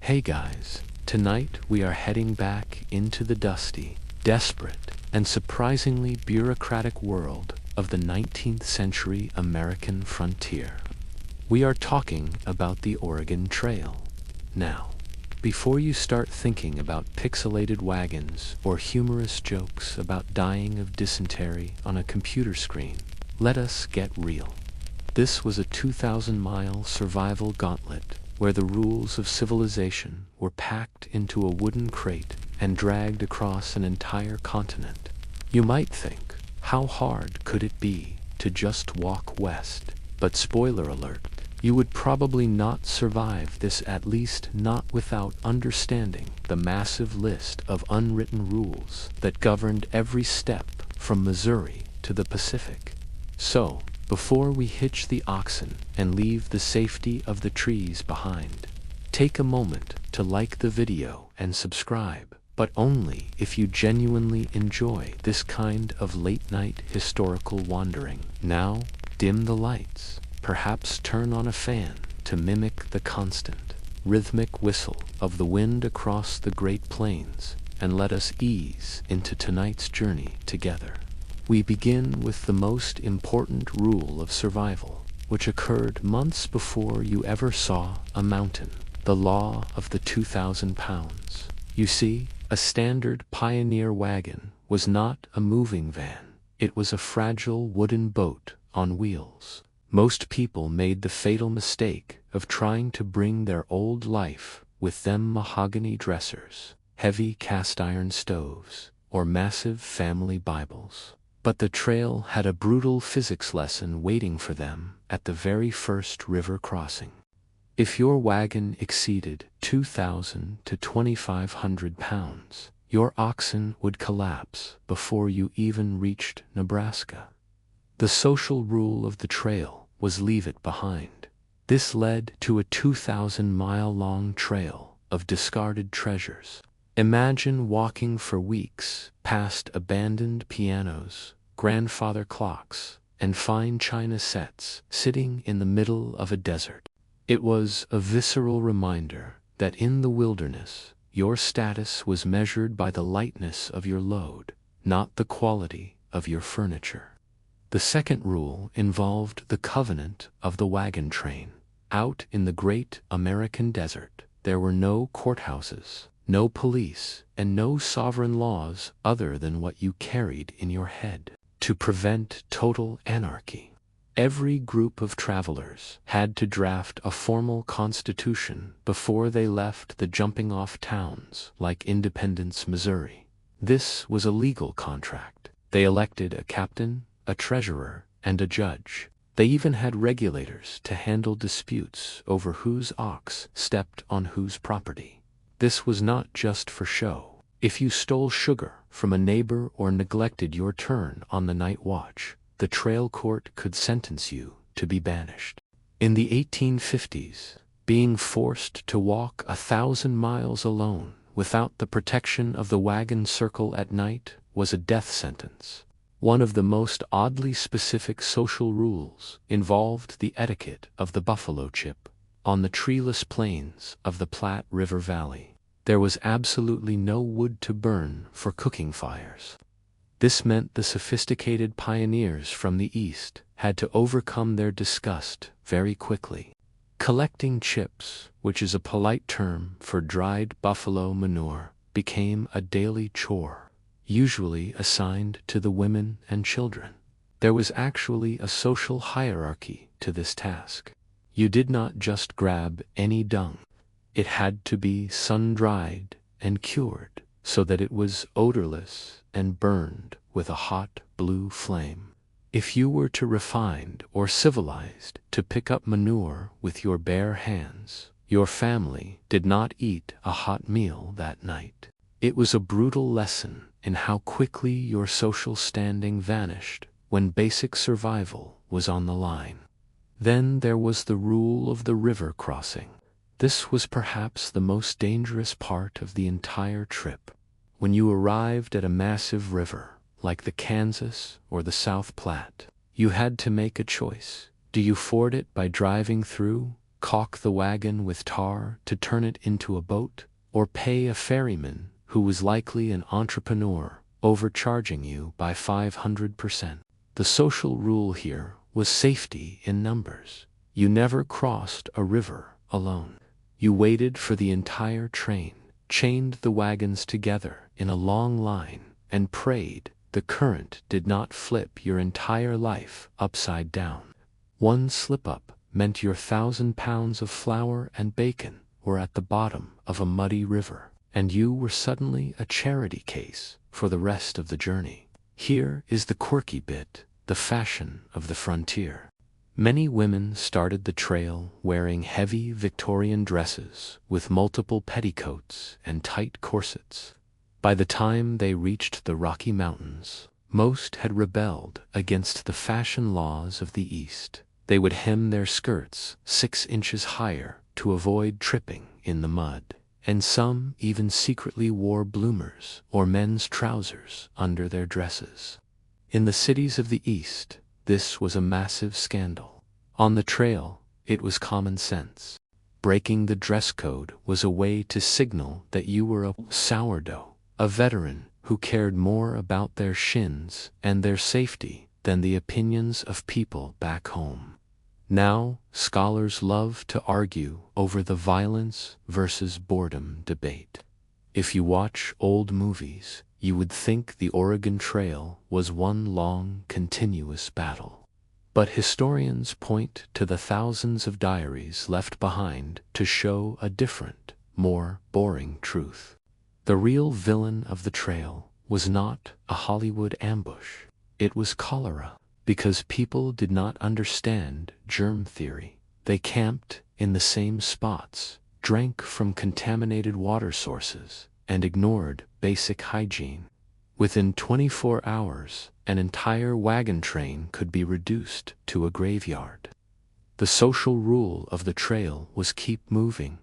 Hey guys, tonight we are heading back into the dusty, desperate, and surprisingly bureaucratic world of the 19th century American frontier. We are talking about the Oregon Trail. Now, before you start thinking about pixelated wagons or humorous jokes about dying of dysentery on a computer screen, let us get real. This was a 2,000-mile survival gauntlet where the rules of civilization were packed into a wooden crate and dragged across an entire continent. You might think, how hard could it be to just walk west? But spoiler alert, you would probably not survive this, at least not without understanding the massive list of unwritten rules that governed every step from Missouri to the Pacific. So, before we hitch the oxen and leave the safety of the trees behind, take a moment to like the video and subscribe, but only if you genuinely enjoy this kind of late-night historical wandering. Now, dim the lights, perhaps turn on a fan to mimic the constant, rhythmic whistle of the wind across the Great Plains, and let us ease into tonight's journey together. We begin with the most important rule of survival, which occurred months before you ever saw a mountain: the law of the 2,000 pounds. You see, a standard pioneer wagon was not a moving van. It was a fragile wooden boat on wheels. Most people made the fatal mistake of trying to bring their old life with them: mahogany dressers, heavy cast-iron stoves, or massive family Bibles. But the trail had a brutal physics lesson waiting for them at the very first river crossing. If your wagon exceeded 2,000 to 2,500 pounds, your oxen would collapse before you even reached Nebraska. The social rule of the trail was leave it behind. This led to a 2,000-mile-long trail of discarded treasures. Imagine walking for weeks past abandoned pianos, grandfather clocks, and fine china sets sitting in the middle of a desert. It was a visceral reminder that in the wilderness, your status was measured by the lightness of your load, not the quality of your furniture. The second rule involved the covenant of the wagon train. Out in the great American desert, there were no courthouses, no police, and no sovereign laws other than what you carried in your head. To prevent total anarchy, every group of travelers had to draft a formal constitution before they left the jumping-off towns like Independence, Missouri. This was a legal contract. They elected a captain, a treasurer, and a judge. They even had regulators to handle disputes over whose ox stepped on whose property. This was not just for show. If you stole sugar from a neighbor or neglected your turn on the night watch, the trail court could sentence you to be banished. In the 1850s, being forced to walk 1,000 miles alone without the protection of the wagon circle at night was a death sentence. One of the most oddly specific social rules involved the etiquette of the buffalo chip. On the treeless plains of the Platte River Valley, there was absolutely no wood to burn for cooking fires. This meant the sophisticated pioneers from the East had to overcome their disgust very quickly. Collecting chips, which is a polite term for dried buffalo manure, became a daily chore, usually assigned to the women and children. There was actually a social hierarchy to this task. You did not just grab any dung. It had to be sun-dried and cured so that it was odorless and burned with a hot blue flame. If you were too refined or civilized to pick up manure with your bare hands, your family did not eat a hot meal that night. It was a brutal lesson in how quickly your social standing vanished when basic survival was on the line. Then there was the rule of the river crossing. This was perhaps the most dangerous part of the entire trip. When you arrived at a massive river, like the Kansas or the South Platte, you had to make a choice. Do you ford it by driving through, caulk the wagon with tar to turn it into a boat, or pay a ferryman who was likely an entrepreneur, overcharging you by 500%. The social rule here was safety in numbers. You never crossed a river alone. You waited for the entire train, chained the wagons together in a long line, and prayed the current did not flip your entire life upside down. One slip-up meant your 1,000 pounds of flour and bacon were at the bottom of a muddy river, and you were suddenly a charity case for the rest of the journey. Here is the quirky bit, the fashion of the frontier. Many women started the trail wearing heavy Victorian dresses with multiple petticoats and tight corsets. By the time they reached the Rocky Mountains, most had rebelled against the fashion laws of the East. They would hem their skirts 6 inches higher to avoid tripping in the mud, and some even secretly wore bloomers or men's trousers under their dresses. In the cities of the East, this was a massive scandal. On the trail, it was common sense. Breaking the dress code was a way to signal that you were a sourdough, a veteran who cared more about their shins and their safety than the opinions of people back home. Now, scholars love to argue over the violence versus boredom debate. If you watch old movies, you would think the Oregon Trail was one long, continuous battle. But historians point to the thousands of diaries left behind to show a different, more boring truth. The real villain of the trail was not a Hollywood ambush. It was cholera. Because people did not understand germ theory. They camped in the same spots, drank from contaminated water sources, and ignored basic hygiene. Within 24 hours, an entire wagon train could be reduced to a graveyard. The social rule of the trail was keep moving.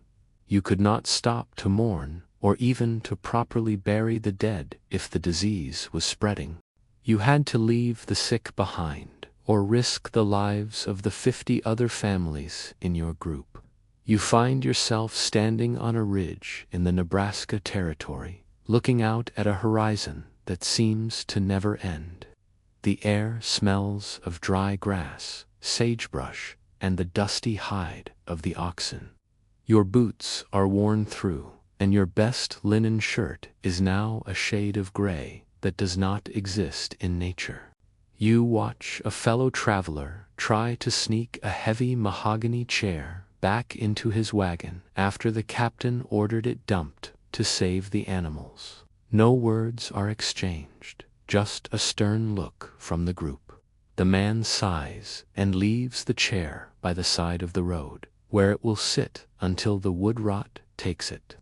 You could not stop to mourn or even to properly bury the dead if the disease was spreading. You had to leave the sick behind, or risk the lives of the 50 other families in your group. You find yourself standing on a ridge in the Nebraska Territory, looking out at a horizon that seems to never end. The air smells of dry grass, sagebrush, and the dusty hide of the oxen. Your boots are worn through, and your best linen shirt is now a shade of gray that does not exist in nature. You watch a fellow traveler try to sneak a heavy mahogany chair back into his wagon after the captain ordered it dumped to save the animals. No words are exchanged, just a stern look from the group. The man sighs and leaves the chair by the side of the road, where it will sit until the wood rot takes it.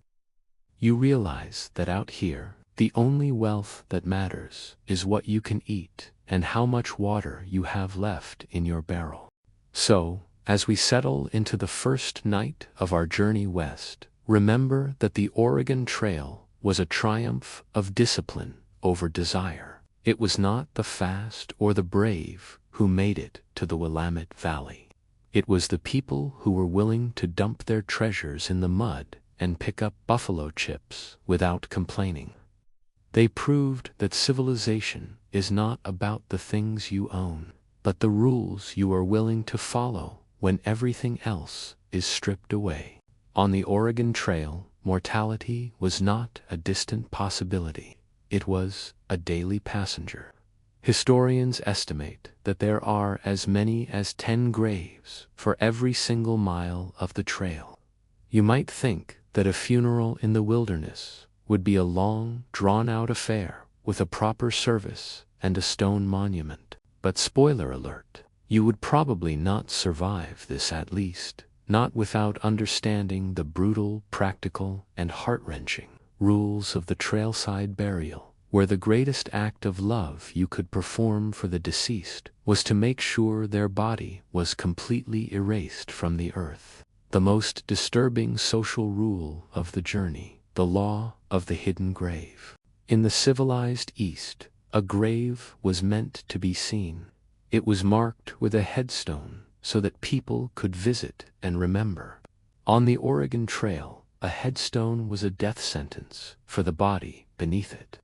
You realize that out here, the only wealth that matters is what you can eat and how much water you have left in your barrel. So, as we settle into the first night of our journey west, remember that the Oregon Trail was a triumph of discipline over desire. It was not the fast or the brave who made it to the Willamette Valley. It was the people who were willing to dump their treasures in the mud and pick up buffalo chips without complaining. They proved that civilization is not about the things you own, but the rules you are willing to follow when everything else is stripped away. On the Oregon Trail, mortality was not a distant possibility. It was a daily passenger. Historians estimate that there are as many as 10 graves for every single mile of the trail. You might think that a funeral in the wilderness would be a long, drawn-out affair with a proper service and a stone monument. But spoiler alert, you would probably not survive this, at least, not without understanding the brutal, practical, and heart-wrenching rules of the trailside burial, where the greatest act of love you could perform for the deceased was to make sure their body was completely erased from the earth. The most disturbing social rule of the journey, the law of the hidden grave. In the civilized East, a grave was meant to be seen. It was marked with a headstone so that people could visit and remember. On the Oregon Trail, a headstone was a death sentence for the body beneath it.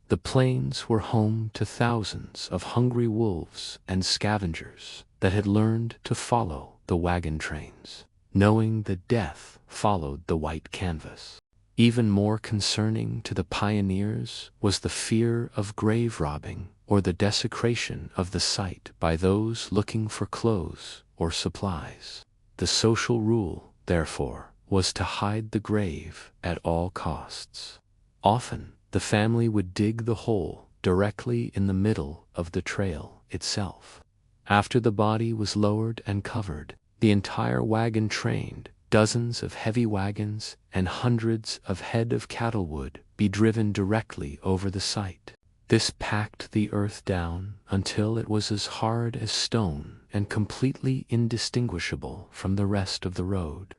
The plains were home to thousands of hungry wolves and scavengers that had learned to follow the wagon trains, knowing that death followed the white canvas. Even more concerning to the pioneers was the fear of grave robbing or the desecration of the site by those looking for clothes or supplies. The social rule, therefore, was to hide the grave at all costs. Often, the family would dig the hole directly in the middle of the trail itself. After the body was lowered and covered, the entire wagon train, dozens of heavy wagons and hundreds of head of cattle would be driven directly over the site. This packed the earth down until it was as hard as stone and completely indistinguishable from the rest of the road.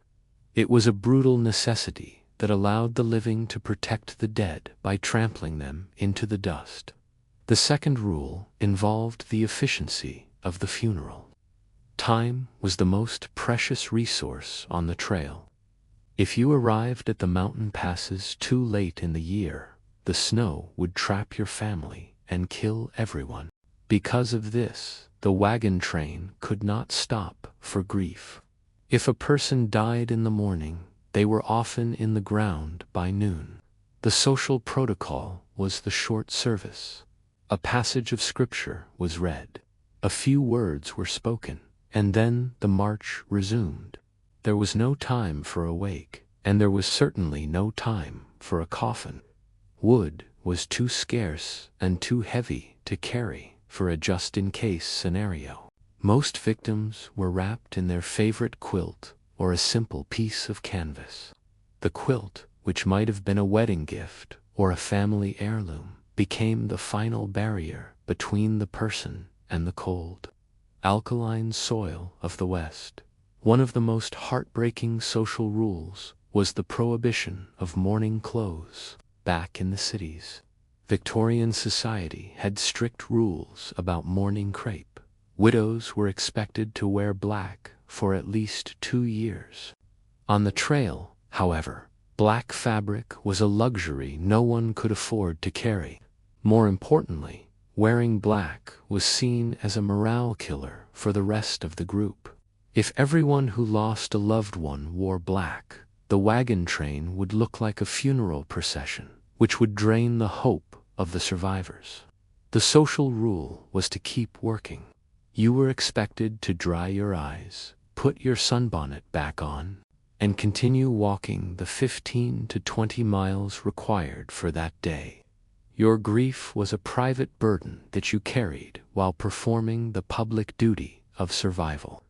It was a brutal necessity that allowed the living to protect the dead by trampling them into the dust. The second rule involved the efficiency of the funeral. Time was the most precious resource on the trail. If you arrived at the mountain passes too late in the year, the snow would trap your family and kill everyone. Because of this, the wagon train could not stop for grief. If a person died in the morning, they were often in the ground by noon. The social protocol was the short service. A passage of scripture was read. A few words were spoken, and then the march resumed. There was no time for a wake, and there was certainly no time for a coffin. Wood was too scarce and too heavy to carry for a just-in-case scenario. Most victims were wrapped in their favorite quilt or a simple piece of canvas. The quilt, which might have been a wedding gift or a family heirloom, became the final barrier between the person and the cold, alkaline soil of the West. One of the most heartbreaking social rules was the prohibition of mourning clothes. Back in the cities, Victorian society had strict rules about mourning crepe. Widows were expected to wear black for at least 2 years. On the trail, however, black fabric was a luxury no one could afford to carry. More importantly, wearing black was seen as a morale killer for the rest of the group. If everyone who lost a loved one wore black, the wagon train would look like a funeral procession, which would drain the hope of the survivors. The social rule was to keep working. You were expected to dry your eyes, put your sunbonnet back on, and continue walking the 15 to 20 miles required for that day. Your grief was a private burden that you carried while performing the public duty of survival.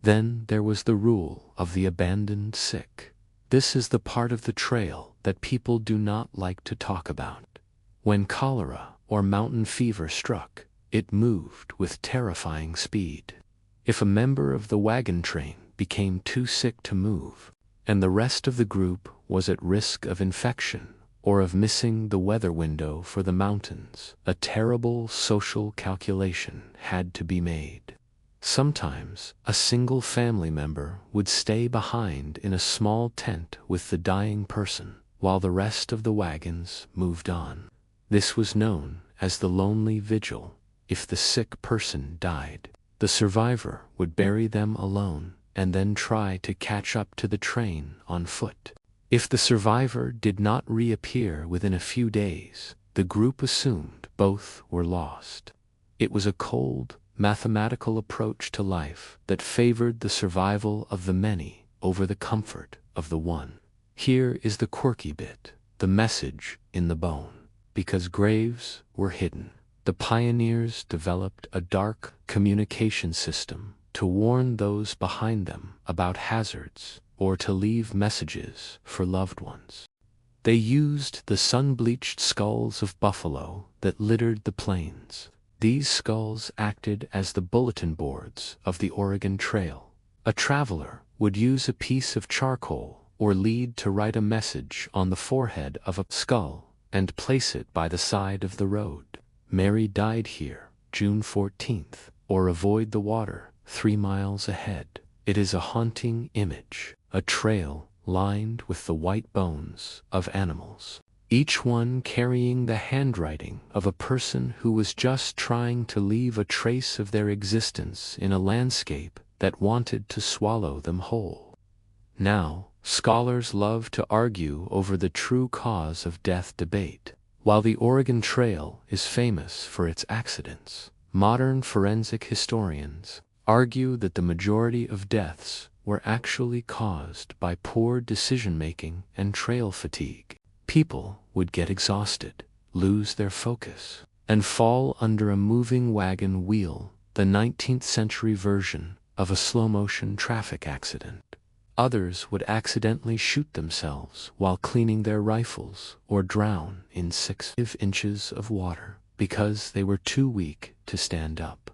Then there was the rule of the abandoned sick. This is the part of the trail that people do not like to talk about. When cholera or mountain fever struck, it moved with terrifying speed. If a member of the wagon train became too sick to move, and the rest of the group was at risk of infection or of missing the weather window for the mountains, a terrible social calculation had to be made. Sometimes a single family member would stay behind in a small tent with the dying person, while the rest of the wagons moved on. This was known as the lonely vigil. If the sick person died, the survivor would bury them alone and then try to catch up to the train on foot. If the survivor did not reappear within a few days, the group assumed both were lost. It was a cold, mathematical approach to life that favored the survival of the many over the comfort of the one. Here is the quirky bit, the message in the bone. Because graves were hidden, the pioneers developed a dark communication system to warn those behind them about hazards or to leave messages for loved ones. They used the sun-bleached skulls of buffalo that littered the plains. These skulls acted as the bulletin boards of the Oregon Trail. A traveler would use a piece of charcoal or lead to write a message on the forehead of a skull and place it by the side of the road. Mary died here, June 14th, or avoid the water, 3 miles ahead. It is a haunting image, a trail lined with the white bones of animals, each one carrying the handwriting of a person who was just trying to leave a trace of their existence in a landscape that wanted to swallow them whole. Now, scholars love to argue over the true cause of death debate. While the Oregon Trail is famous for its accidents, modern forensic historians argue that the majority of deaths were actually caused by poor decision-making and trail fatigue. People would get exhausted, lose their focus, and fall under a moving wagon wheel, the 19th century version of a slow-motion traffic accident. Others would accidentally shoot themselves while cleaning their rifles or drown in 6 inches of water because they were too weak to stand up.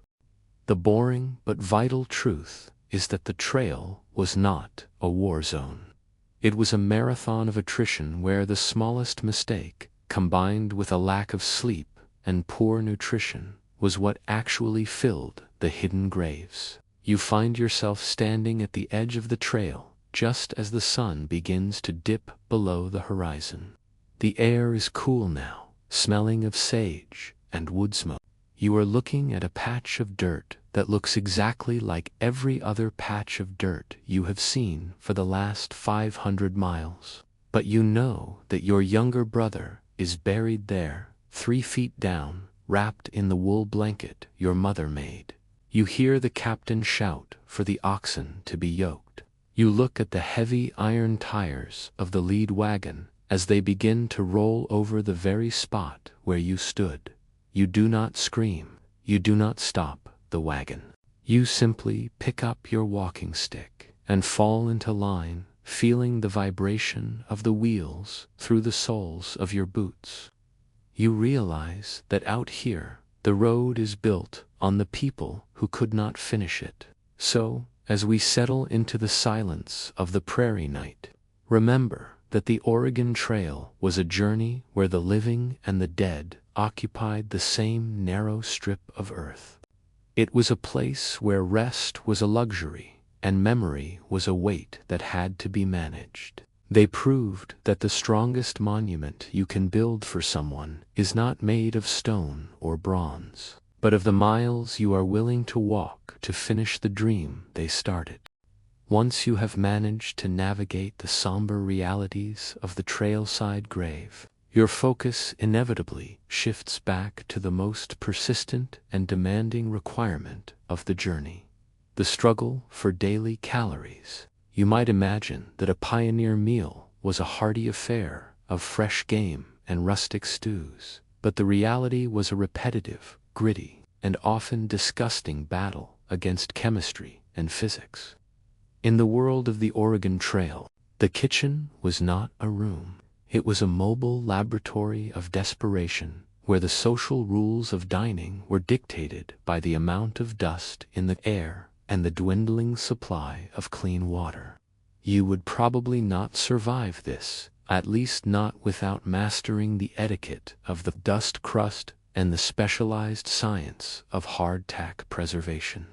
The boring but vital truth is that the trail was not a war zone. It was a marathon of attrition where the smallest mistake, combined with a lack of sleep and poor nutrition, was what actually filled the hidden graves. You find yourself standing at the edge of the trail just as the sun begins to dip below the horizon. The air is cool now, smelling of sage and wood smoke. You are looking at a patch of dirt that looks exactly like every other patch of dirt you have seen for the last 500 miles. But you know that your younger brother is buried there, 3 feet down, wrapped in the wool blanket your mother made. You hear the captain shout for the oxen to be yoked. You look at the heavy iron tires of the lead wagon as they begin to roll over the very spot where you stood. You do not scream. You do not stop the wagon. You simply pick up your walking stick and fall into line, feeling the vibration of the wheels through the soles of your boots. You realize that out here, the road is built on the people who could not finish it. So, as we settle into the silence of the prairie night, remember that the Oregon Trail was a journey where the living and the dead occupied the same narrow strip of earth. It was a place where rest was a luxury and memory was a weight that had to be managed. They proved that the strongest monument you can build for someone is not made of stone or bronze, but of the miles you are willing to walk to finish the dream they started. Once you have managed to navigate the somber realities of the trailside grave, your focus inevitably shifts back to the most persistent and demanding requirement of the journey: the struggle for daily calories. You might imagine that a pioneer meal was a hearty affair of fresh game and rustic stews, but the reality was a repetitive, gritty, and often disgusting battle against chemistry and physics. In the world of the Oregon Trail, the kitchen was not a room. It was a mobile laboratory of desperation where the social rules of dining were dictated by the amount of dust in the air and the dwindling supply of clean water. You would probably not survive this, at least not without mastering the etiquette of the dust crust and the specialized science of hardtack preservation.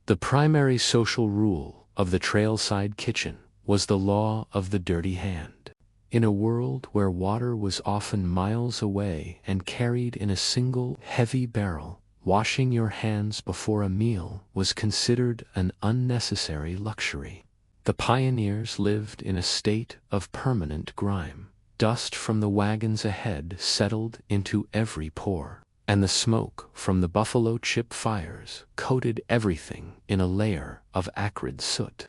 The primary social rule of the trailside kitchen was the law of the dirty hand. In a world where water was often miles away and carried in a single heavy barrel, washing your hands before a meal was considered an unnecessary luxury. The pioneers lived in a state of permanent grime. Dust from the wagons ahead settled into every pore, and the smoke from the buffalo chip fires coated everything in a layer of acrid soot.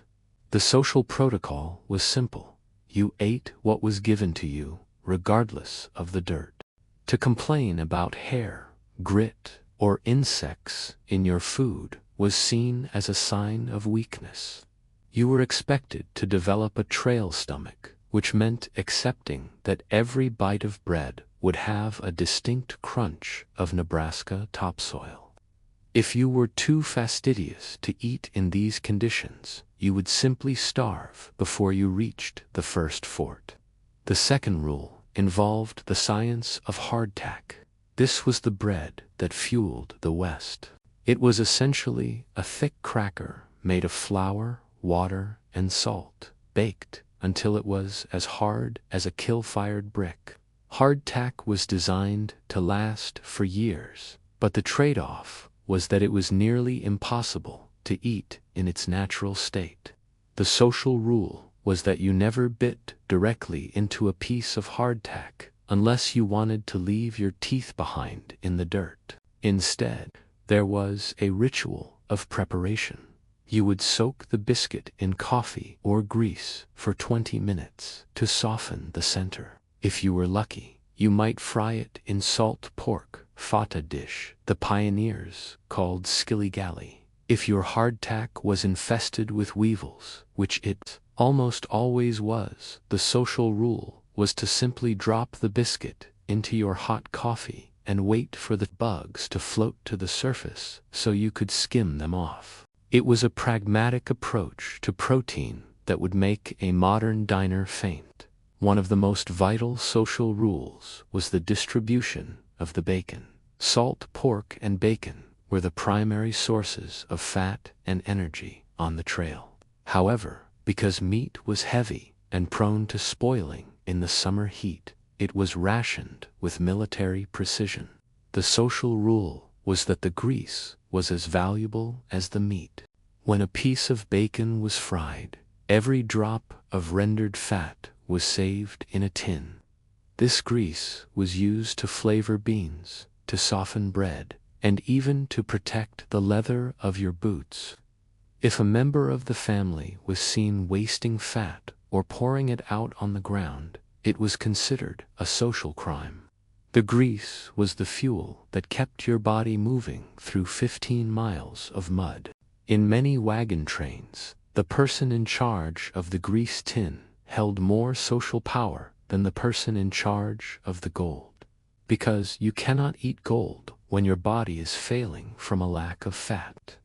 The social protocol was simple. You ate what was given to you, regardless of the dirt. To complain about hair, grit, or insects in your food was seen as a sign of weakness. You were expected to develop a trail stomach, which meant accepting that every bite of bread would have a distinct crunch of Nebraska topsoil. If you were too fastidious to eat in these conditions, you would simply starve before you reached the first fort. The second rule involved the science of hardtack. This was the bread that fueled the West. It was essentially a thick cracker made of flour, water, and salt, baked until it was as hard as a kill-fired brick. Hardtack was designed to last for years, but the trade-off was that it was nearly impossible to eat in its natural state. The social rule was that you never bit directly into a piece of hardtack unless you wanted to leave your teeth behind in the dirt. Instead, there was a ritual of preparation. You would soak the biscuit in coffee or grease for 20 minutes to soften the center. If you were lucky, you might fry it in salt pork fata dish the pioneers called skilly-gally. If your hardtack was infested with weevils, which it almost always was, the social rule was to simply drop the biscuit into your hot coffee and wait for the bugs to float to the surface so you could skim them off. It was a pragmatic approach to protein that would make a modern diner faint. One of the most vital social rules was the distribution of the bacon. Salt pork and bacon were the primary sources of fat and energy on the trail. However, because meat was heavy and prone to spoiling in the summer heat, it was rationed with military precision. The social rule was that the grease was as valuable as the meat. When a piece of bacon was fried, every drop of rendered fat was saved in a tin. This grease was used to flavor beans, to soften bread, and even to protect the leather of your boots. If a member of the family was seen wasting fat or pouring it out on the ground, it was considered a social crime. The grease was the fuel that kept your body moving through 15 miles of mud. In many wagon trains, the person in charge of the grease tin held more social power than the person in charge of the gold. Because you cannot eat gold when your body is failing from a lack of fat.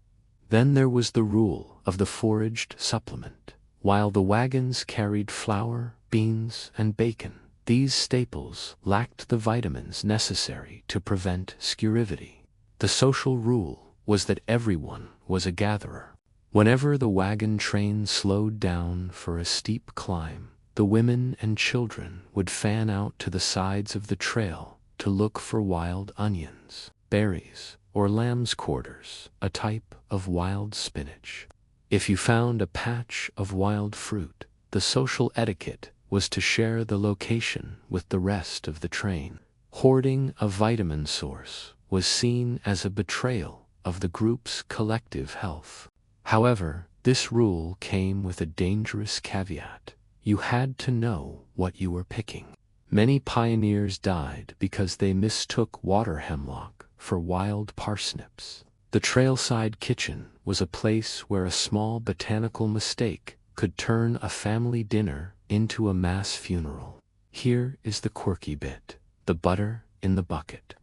Then there was the rule of the foraged supplement. While the wagons carried flour, beans, and bacon, these staples lacked the vitamins necessary to prevent scurivity. The social rule was that everyone was a gatherer. Whenever the wagon train slowed down for a steep climb, the women and children would fan out to the sides of the trail to look for wild onions, berries, or lamb's quarters, a type of wild spinach. If you found a patch of wild fruit, the social etiquette was to share the location with the rest of the train. Hoarding a vitamin source was seen as a betrayal of the group's collective health. However, this rule came with a dangerous caveat. You had to know what you were picking. Many pioneers died because they mistook water hemlock for wild parsnips. The trailside kitchen was a place where a small botanical mistake could turn a family dinner into a mass funeral. Here is the quirky bit: the butter in the bucket.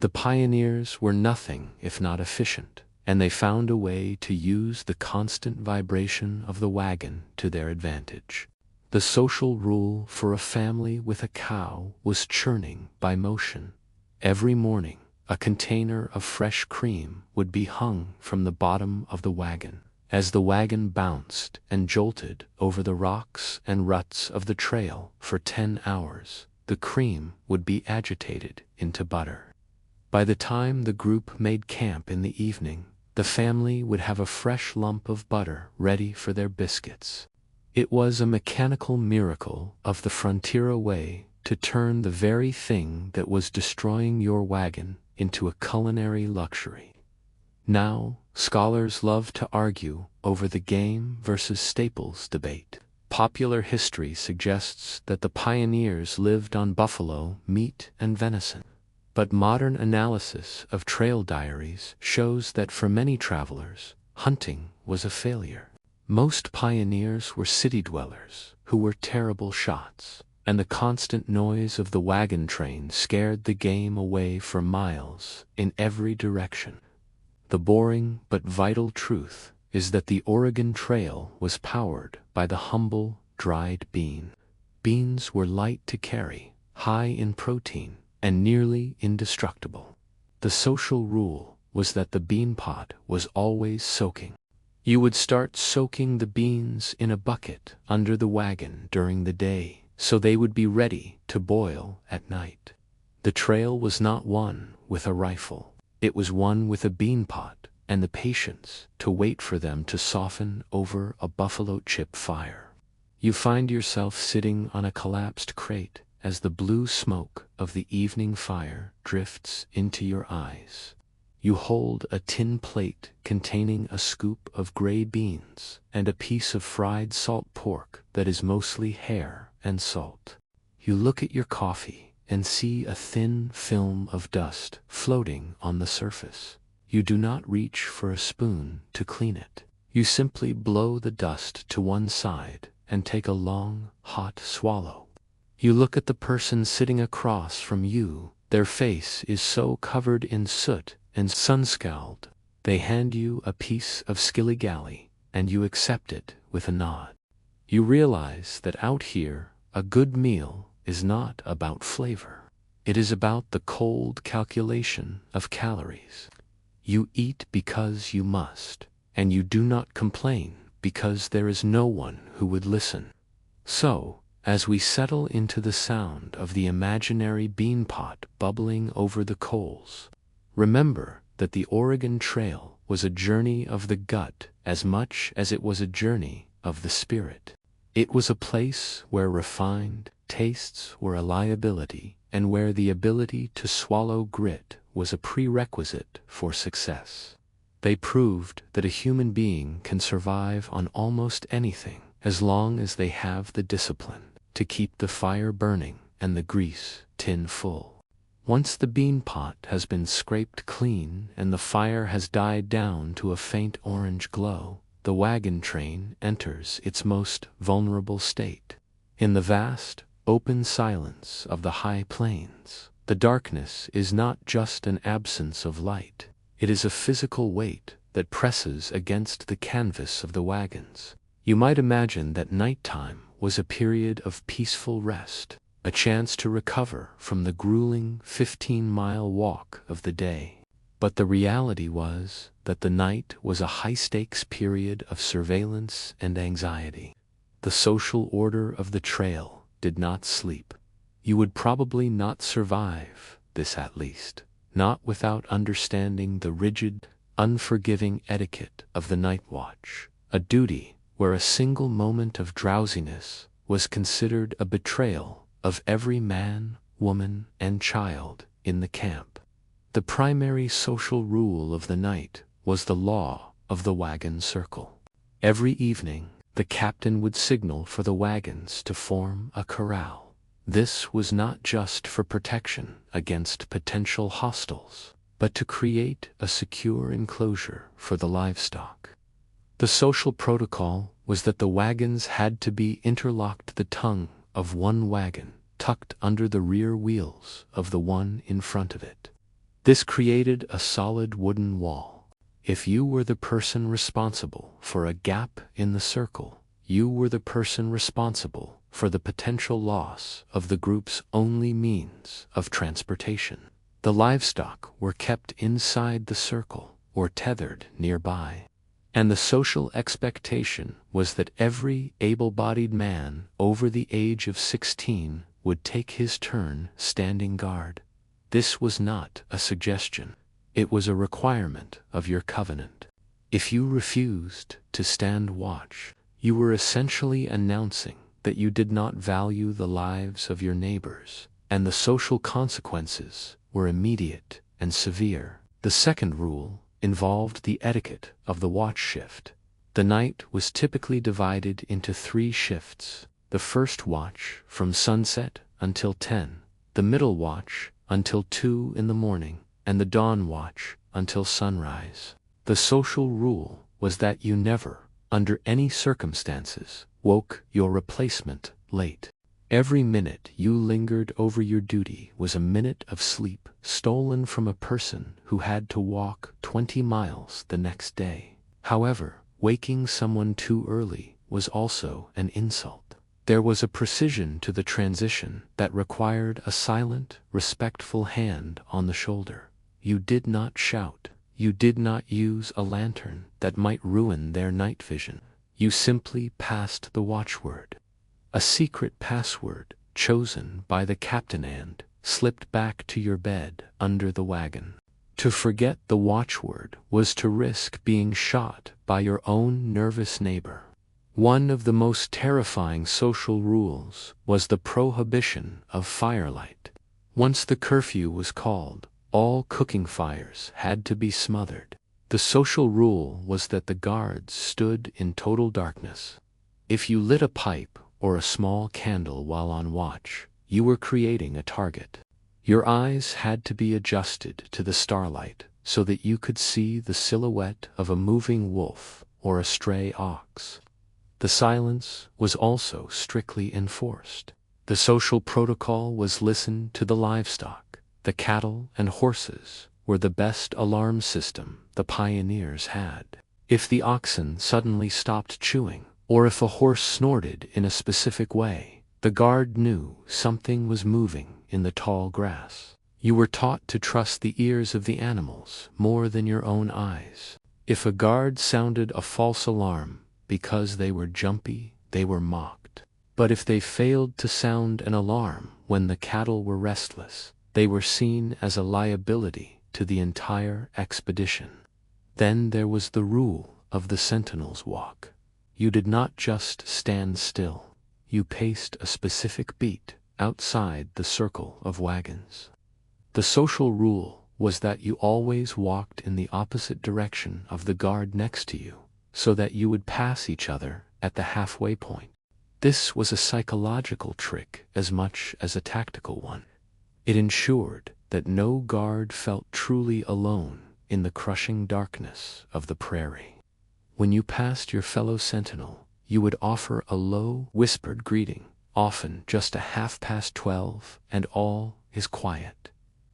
The pioneers were nothing if not efficient, and they found a way to use the constant vibration of the wagon to their advantage. The social rule for a family with a cow was churning by motion. Every morning, a container of fresh cream would be hung from the bottom of the wagon. As the wagon bounced and jolted over the rocks and ruts of the trail for 10 hours, the cream would be agitated into butter. By the time the group made camp in the evening, the family would have a fresh lump of butter ready for their biscuits. It was a mechanical miracle of the frontier way to turn the very thing that was destroying your wagon into a culinary luxury. Now, scholars love to argue over the game versus staples debate. Popular history suggests that the pioneers lived on buffalo, meat, and venison. But modern analysis of trail diaries shows that for many travelers, hunting was a failure. Most pioneers were city dwellers who were terrible shots, and the constant noise of the wagon train scared the game away for miles in every direction. The boring but vital truth is that the Oregon Trail was powered by the humble, dried bean. Beans were light to carry, high in protein, and nearly indestructible. The social rule was that the bean pot was always soaking. You would start soaking the beans in a bucket under the wagon during the day, so they would be ready to boil at night. The trail was not one with a rifle. It was one with a bean pot and the patience to wait for them to soften over a buffalo chip fire. You find yourself sitting on a collapsed crate as the blue smoke of the evening fire drifts into your eyes. You hold a tin plate containing a scoop of gray beans and a piece of fried salt pork that is mostly hair and salt. You look at your coffee and see a thin film of dust floating on the surface. You do not reach for a spoon to clean it. You simply blow the dust to one side and take a long, hot swallow. You look at the person sitting across from you. Their face is so covered in soot and sun-scald. They hand you a piece of skilly-gally, and you accept it with a nod. You realize that out here, a good meal is not about flavor. It is about the cold calculation of calories. You eat because you must, and you do not complain because there is no one who would listen. So, as we settle into the sound of the imaginary bean pot bubbling over the coals, remember that the Oregon Trail was a journey of the gut as much as it was a journey of the spirit. It was a place where refined tastes were a liability and where the ability to swallow grit was a prerequisite for success. They proved that a human being can survive on almost anything as long as they have the discipline to keep the fire burning and the grease tin full. Once the bean pot has been scraped clean and the fire has died down to a faint orange glow, the wagon train enters its most vulnerable state. In the vast, open silence of the high plains, the darkness is not just an absence of light. It is a physical weight that presses against the canvas of the wagons. You might imagine that nighttime was a period of peaceful rest, a chance to recover from the grueling 15-mile walk of the day. But the reality was that the night was a high-stakes period of surveillance and anxiety. The social order of the trail did not sleep. You would probably not survive this, at least, not without understanding the rigid, unforgiving etiquette of the night watch, a duty where a single moment of drowsiness was considered a betrayal of every man, woman, and child in the camp. The primary social rule of the night was the law of the wagon circle. Every evening, the captain would signal for the wagons to form a corral. This was not just for protection against potential hostiles, but to create a secure enclosure for the livestock. The social protocol was that the wagons had to be interlocked, the tongue of one wagon tucked under the rear wheels of the one in front of it. This created a solid wooden wall. If you were the person responsible for a gap in the circle, you were the person responsible for the potential loss of the group's only means of transportation. The livestock were kept inside the circle or tethered nearby, and the social expectation was that every able-bodied man over the age of 16 would take his turn standing guard. This was not a suggestion. It was a requirement of your covenant. If you refused to stand watch, you were essentially announcing that you did not value the lives of your neighbors, and the social consequences were immediate and severe. The second rule involved the etiquette of the watch shift. The night was typically divided into 3 shifts: the first watch from sunset until 10, the middle watch until 2 in the morning, and the dawn watch until sunrise. The social rule was that you never, under any circumstances, woke your replacement late. Every minute you lingered over your duty was a minute of sleep stolen from a person who had to walk 20 miles the next day. However, waking someone too early was also an insult. There was a precision to the transition that required a silent, respectful hand on the shoulder. You did not shout. You did not use a lantern that might ruin their night vision. You simply passed the watchword, a secret password chosen by the captain, and slipped back to your bed under the wagon. To forget the watchword was to risk being shot by your own nervous neighbor. One of the most terrifying social rules was the prohibition of firelight. Once the curfew was called, all cooking fires had to be smothered. The social rule was that the guards stood in total darkness. If you lit a pipe or a small candle while on watch, you were creating a target. Your eyes had to be adjusted to the starlight so that you could see the silhouette of a moving wolf or a stray ox. The silence was also strictly enforced. The social protocol was listen to the livestock. The cattle and horses were the best alarm system the pioneers had. If the oxen suddenly stopped chewing, or if a horse snorted in a specific way, the guard knew something was moving in the tall grass. You were taught to trust the ears of the animals more than your own eyes. If a guard sounded a false alarm because they were jumpy, they were mocked. But if they failed to sound an alarm when the cattle were restless, they were seen as a liability to the entire expedition. Then there was the rule of the sentinel's walk. You did not just stand still. You paced a specific beat outside the circle of wagons. The social rule was that you always walked in the opposite direction of the guard next to you, so that you would pass each other at the halfway point. This was a psychological trick as much as a tactical one. It ensured that no guard felt truly alone in the crushing darkness of the prairie. When you passed your fellow sentinel, you would offer a low, whispered greeting, often just a 12:30, and all is quiet.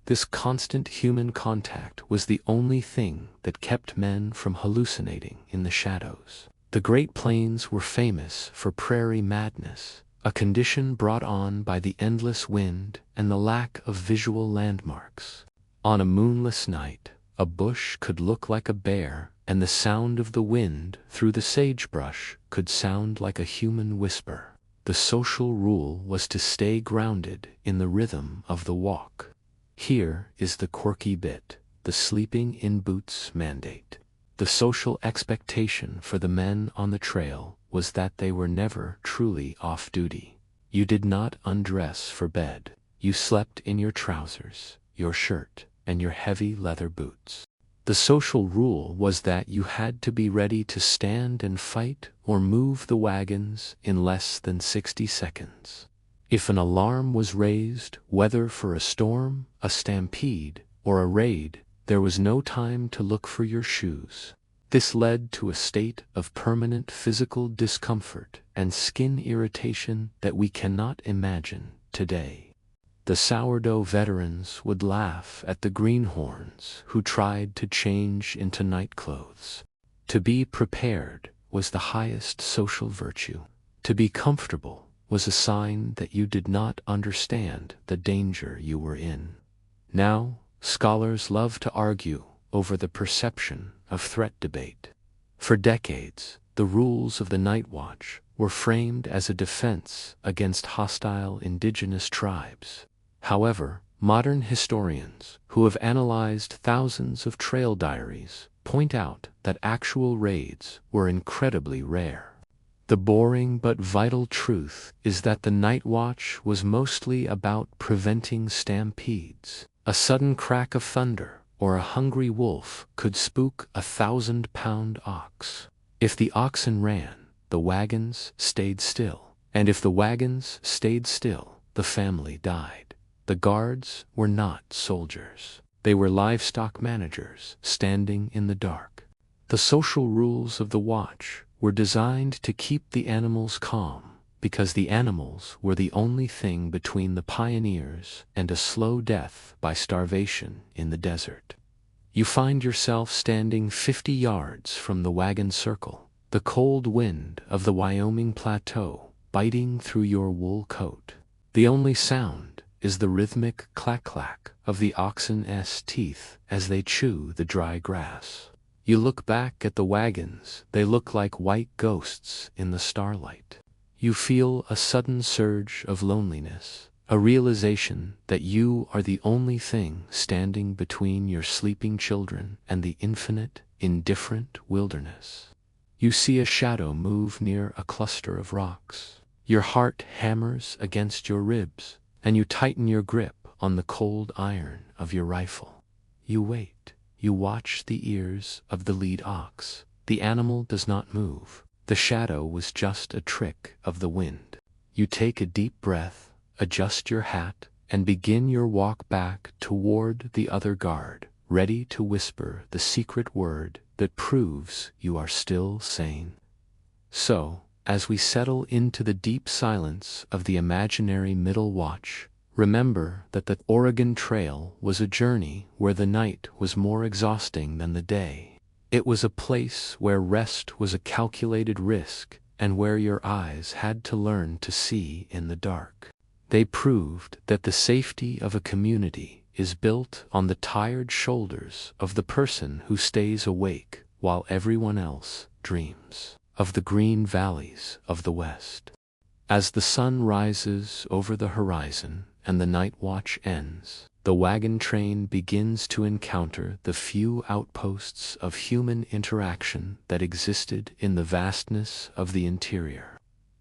This constant human contact was the only thing that kept men from hallucinating in the shadows. The Great Plains were famous for prairie madness, a condition brought on by the endless wind and the lack of visual landmarks. On a moonless night, a bush could look like a bear, and the sound of the wind through the sagebrush could sound like a human whisper. The social rule was to stay grounded in the rhythm of the walk. Here is the quirky bit, the sleeping in boots mandate. The social expectation for the men on the trail was that they were never truly off duty. You did not undress for bed. You slept in your trousers, your shirt, and your heavy leather boots. The social rule was that you had to be ready to stand and fight or move the wagons in less than 60 seconds. If an alarm was raised, whether for a storm, a stampede, or a raid, there was no time to look for your shoes. This led to a state of permanent physical discomfort and skin irritation that we cannot imagine today. The sourdough veterans would laugh at the greenhorns who tried to change into night clothes. To be prepared was the highest social virtue. To be comfortable was a sign that you did not understand the danger you were in. Now, scholars love to argue over the perception of threat debate. For decades, the rules of the night watch were framed as a defense against hostile indigenous tribes. However, modern historians who have analyzed thousands of trail diaries point out that actual raids were incredibly rare. The boring but vital truth is that the night watch was mostly about preventing stampedes. A sudden crack of thunder or a hungry wolf could spook a 1,000-pound ox. If the oxen ran, the wagons stayed still, and if the wagons stayed still, the family died. The guards were not soldiers. They were livestock managers standing in the dark. The social rules of the watch were designed to keep the animals calm, because the animals were the only thing between the pioneers and a slow death by starvation in the desert. You find yourself standing 50 yards from the wagon circle, the cold wind of the Wyoming plateau biting through your wool coat. The only sound is the rhythmic clack-clack of the oxen's teeth as they chew the dry grass. You look back at the wagons, they look like white ghosts in the starlight. You feel a sudden surge of loneliness, a realization that you are the only thing standing between your sleeping children and the infinite, indifferent wilderness. You see a shadow move near a cluster of rocks. Your heart hammers against your ribs, and you tighten your grip on the cold iron of your rifle. You wait. You watch the ears of the lead ox. The animal does not move. The shadow was just a trick of the wind. You take a deep breath, adjust your hat, and begin your walk back toward the other guard, ready to whisper the secret word that proves you are still sane. So, as we settle into the deep silence of the imaginary middle watch, remember that the Oregon Trail was a journey where the night was more exhausting than the day. It was a place where rest was a calculated risk and where your eyes had to learn to see in the dark. They proved that the safety of a community is built on the tired shoulders of the person who stays awake while everyone else dreams of the green valleys of the West. As the sun rises over the horizon and the night watch ends, the wagon train begins to encounter the few outposts of human interaction that existed in the vastness of the interior.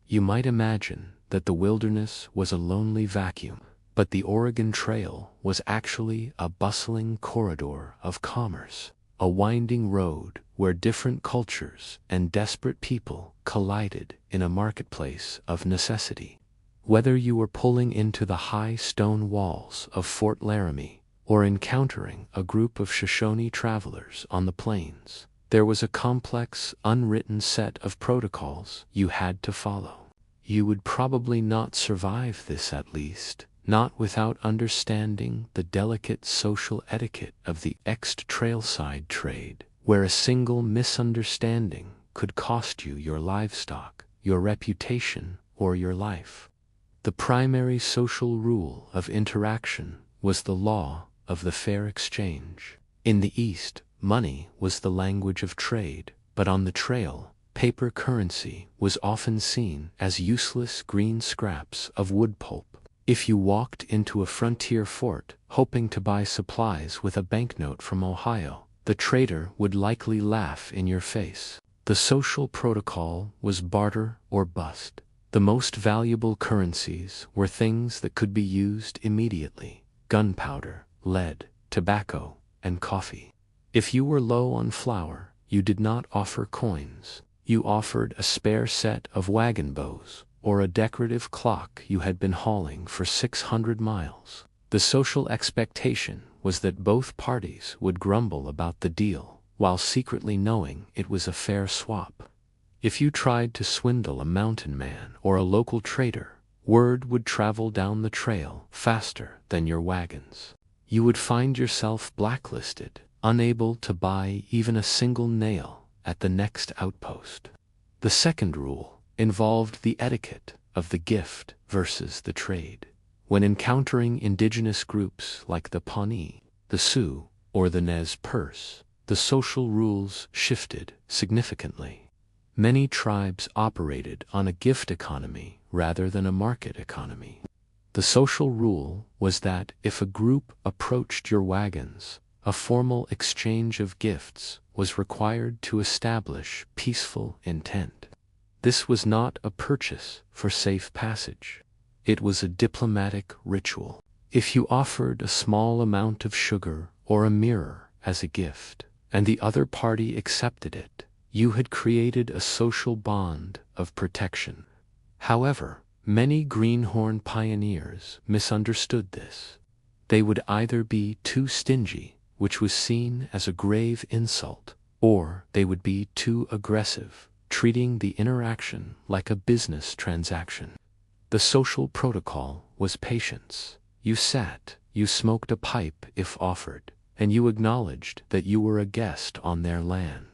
You might imagine that the wilderness was a lonely vacuum, but the Oregon Trail was actually a bustling corridor of commerce, a winding road where different cultures and desperate people collided in a marketplace of necessity. Whether you were pulling into the high stone walls of Fort Laramie or encountering a group of Shoshone travelers on the plains, there was a complex, unwritten set of protocols you had to follow. You would probably not survive this, at least, not without understanding the delicate social etiquette of the trailside trade, where a single misunderstanding could cost you your livestock, your reputation, or your life. The primary social rule of interaction was the law of the fair exchange. In the East, money was the language of trade, but on the trail, paper currency was often seen as useless green scraps of wood pulp. If you walked into a frontier fort hoping to buy supplies with a banknote from Ohio, the trader would likely laugh in your face. The social protocol was barter or bust. The most valuable currencies were things that could be used immediately: gunpowder, lead, tobacco, and coffee. If you were low on flour, you did not offer coins. You offered a spare set of wagon bows or a decorative clock you had been hauling for 600 miles. The social expectation was that both parties would grumble about the deal while secretly knowing it was a fair swap. If you tried to swindle a mountain man or a local trader, word would travel down the trail faster than your wagons. You would find yourself blacklisted, unable to buy even a single nail at the next outpost. The second rule involved the etiquette of the gift versus the trade. When encountering indigenous groups like the Pawnee, the Sioux, or the Nez Perce, the social rules shifted significantly. Many tribes operated on a gift economy rather than a market economy. The social rule was that if a group approached your wagons, a formal exchange of gifts was required to establish peaceful intent. This was not a purchase for safe passage. It was a diplomatic ritual. If you offered a small amount of sugar or a mirror as a gift, and the other party accepted it, you had created a social bond of protection. However, many greenhorn pioneers misunderstood this. They would either be too stingy, which was seen as a grave insult, or they would be too aggressive, treating the interaction like a business transaction. The social protocol was patience. You sat, you smoked a pipe if offered, and you acknowledged that you were a guest on their land.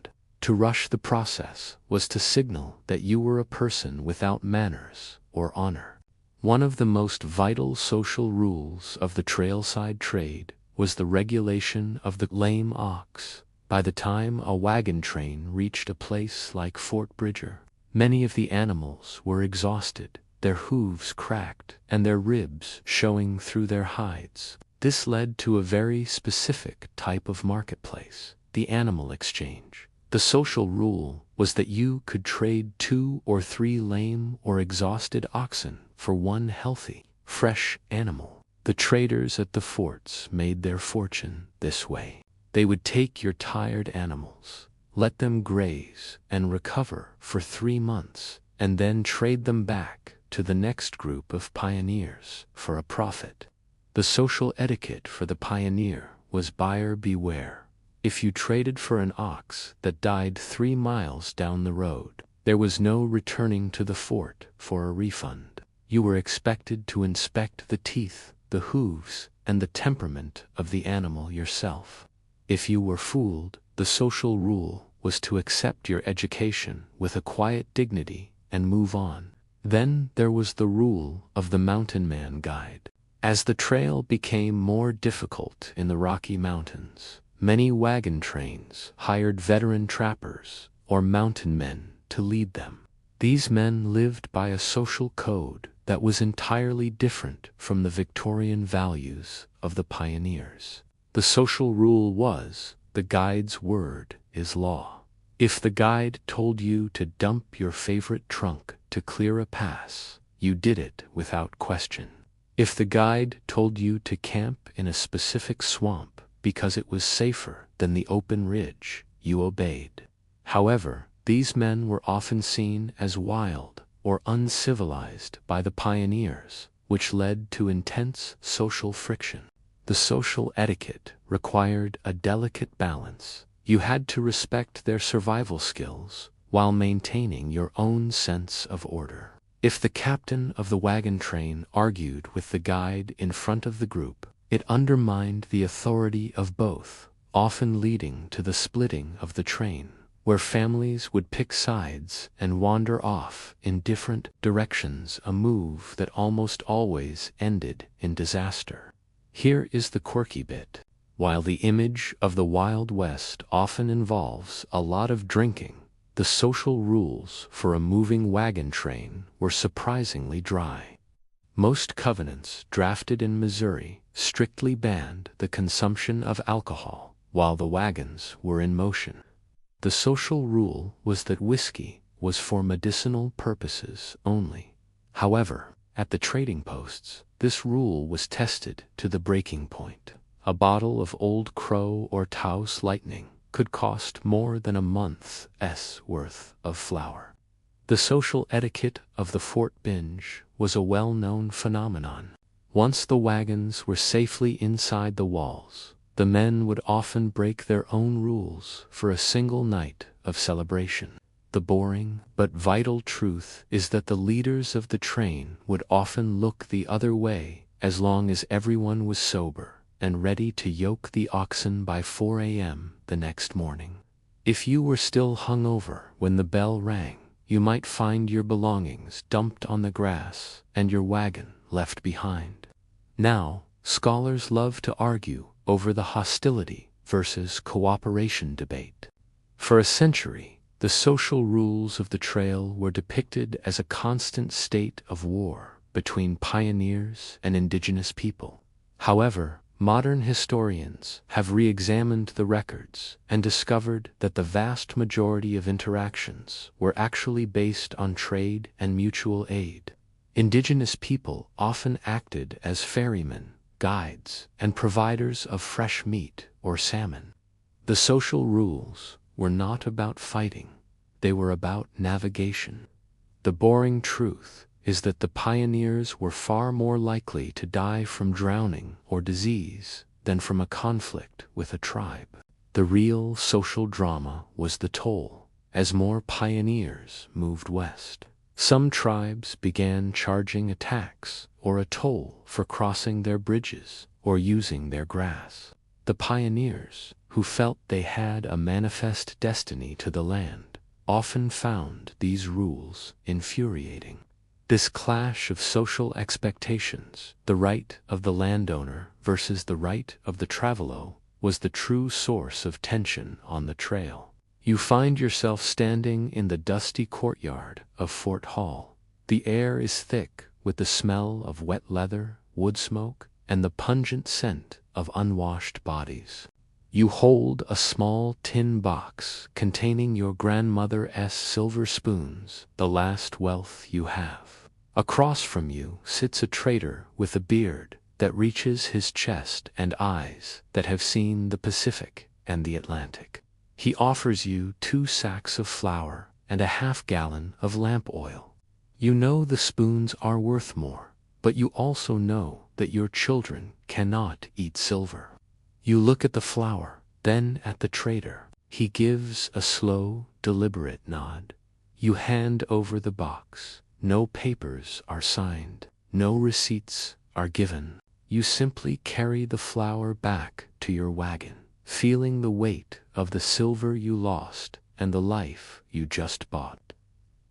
To rush the process was to signal that you were a person without manners or honor. One of the most vital social rules of the trailside trade was the regulation of the lame ox. By the time a wagon train reached a place like Fort Bridger, many of the animals were exhausted, their hooves cracked, and their ribs showing through their hides. This led to a very specific type of marketplace, the animal exchange. The social rule was that you could trade 2 or 3 lame or exhausted oxen for one healthy, fresh animal. The traders at the forts made their fortune this way. They would take your tired animals, let them graze and recover for 3 months, and then trade them back to the next group of pioneers for a profit. The social etiquette for the pioneer was buyer beware. If you traded for an ox that died 3 miles down the road, there was no returning to the fort for a refund. You were expected to inspect the teeth, the hooves, and the temperament of the animal yourself. If you were fooled, the social rule was to accept your education with a quiet dignity and move on. Then there was the rule of the mountain man guide. As the trail became more difficult in the Rocky Mountains, many wagon trains hired veteran trappers or mountain men to lead them. These men lived by a social code that was entirely different from the Victorian values of the pioneers. The social rule was, the guide's word is law. If the guide told you to dump your favorite trunk to clear a pass, you did it without question. If the guide told you to camp in a specific swamp because it was safer than the open ridge, you obeyed. However, these men were often seen as wild or uncivilized by the pioneers, which led to intense social friction. The social etiquette required a delicate balance. You had to respect their survival skills while maintaining your own sense of order. If the captain of the wagon train argued with the guide in front of the group, it undermined the authority of both, often leading to the splitting of the train, where families would pick sides and wander off in different directions, a move that almost always ended in disaster. Here is the quirky bit. While the image of the Wild West often involves a lot of drinking, the social rules for a moving wagon train were surprisingly dry. Most covenants drafted in Missouri strictly banned the consumption of alcohol while the wagons were in motion. The social rule was that whiskey was for medicinal purposes only. However, at the trading posts, this rule was tested to the breaking point. A bottle of Old Crow or Taos Lightning could cost more than a month's worth of flour. The social etiquette of the fort binge was a well-known phenomenon. Once the wagons were safely inside the walls, the men would often break their own rules for a single night of celebration. The boring but vital truth is that the leaders of the train would often look the other way as long as everyone was sober and ready to yoke the oxen by 4 a.m. the next morning. If you were still hungover when the bell rang, you might find your belongings dumped on the grass and your wagon left behind. Now, scholars love to argue over the hostility versus cooperation debate. For a century, the social rules of the trail were depicted as a constant state of war between pioneers and indigenous people. However, modern historians have re-examined the records and discovered that the vast majority of interactions were actually based on trade and mutual aid. Indigenous people often acted as ferrymen, guides, and providers of fresh meat or salmon. The social rules were not about fighting, they were about navigation. The boring truth is that the pioneers were far more likely to die from drowning or disease than from a conflict with a tribe. The real social drama was the toll, as more pioneers moved west. Some tribes began charging a tax or a toll for crossing their bridges or using their grass. The pioneers, who felt they had a manifest destiny to the land, often found these rules infuriating. This clash of social expectations, the right of the landowner versus the right of the traveler, was the true source of tension on the trail. You find yourself standing in the dusty courtyard of Fort Hall. The air is thick with the smell of wet leather, wood smoke, and the pungent scent of unwashed bodies. You hold a small tin box containing your grandmother's silver spoons, the last wealth you have. Across from you sits a trader with a beard that reaches his chest and eyes that have seen the Pacific and the Atlantic. He offers you 2 sacks of flour and a half-gallon of lamp oil. You know the spoons are worth more, but you also know that your children cannot eat silver. You look at the flour, then at the trader. He gives a slow, deliberate nod. You hand over the box. No papers are signed. No receipts are given. You simply carry the flour back to your wagon, feeling the weight of the silver you lost and the life you just bought.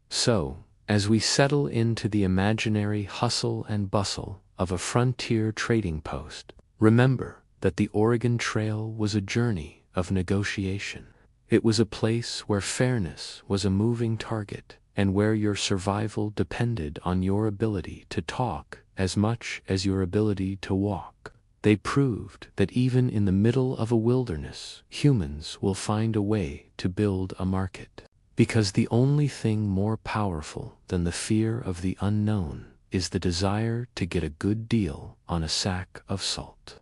So, as we settle into the imaginary hustle and bustle of a frontier trading post, remember that the Oregon Trail was a journey of negotiation. It was a place where fairness was a moving target and where your survival depended on your ability to talk as much as your ability to walk. They proved that even in the middle of a wilderness, humans will find a way to build a market. Because the only thing more powerful than the fear of the unknown is the desire to get a good deal on a sack of salt.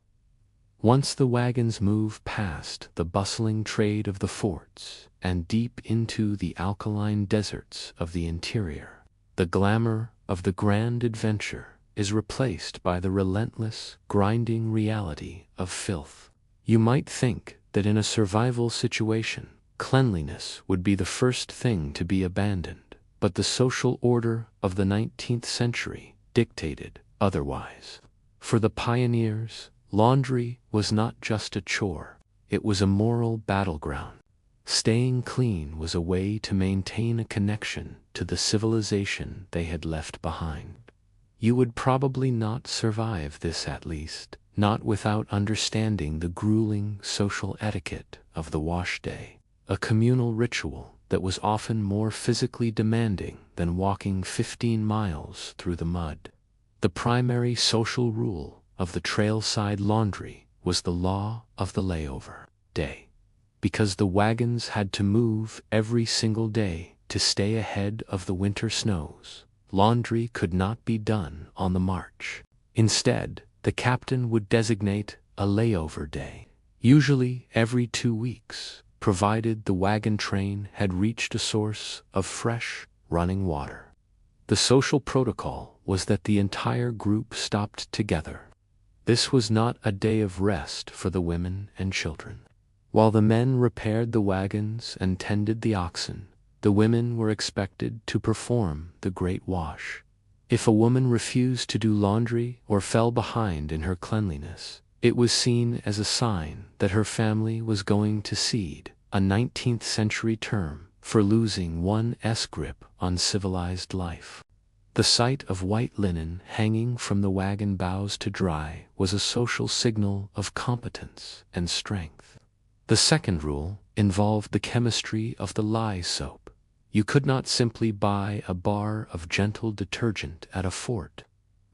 Once the wagons move past the bustling trade of the forts and deep into the alkaline deserts of the interior, the glamour of the grand adventure is replaced by the relentless, grinding reality of filth. You might think that in a survival situation, cleanliness would be the first thing to be abandoned, but the social order of the 19th century dictated otherwise. For the pioneers, laundry was not just a chore, it was a moral battleground. Staying clean was a way to maintain a connection to the civilization they had left behind. You would probably not survive this, at least, not without understanding the grueling social etiquette of the wash day, a communal ritual that was often more physically demanding than walking 15 miles through the mud. The primary social rule of the trailside laundry was the law of the layover day. Because the wagons had to move every single day to stay ahead of the winter snows, laundry could not be done on the march. Instead, the captain would designate a layover day, usually every 2 weeks, provided the wagon train had reached a source of fresh, running water. The social protocol was that the entire group stopped together. This was not a day of rest for the women and children. While the men repaired the wagons and tended the oxen, the women were expected to perform the great wash. If a woman refused to do laundry or fell behind in her cleanliness, it was seen as a sign that her family was going to cede, a 19th century term for losing one's grip on civilized life. The sight of white linen hanging from the wagon bows to dry was a social signal of competence and strength. The second rule involved the chemistry of the lye soap. You could not simply buy a bar of gentle detergent at a fort.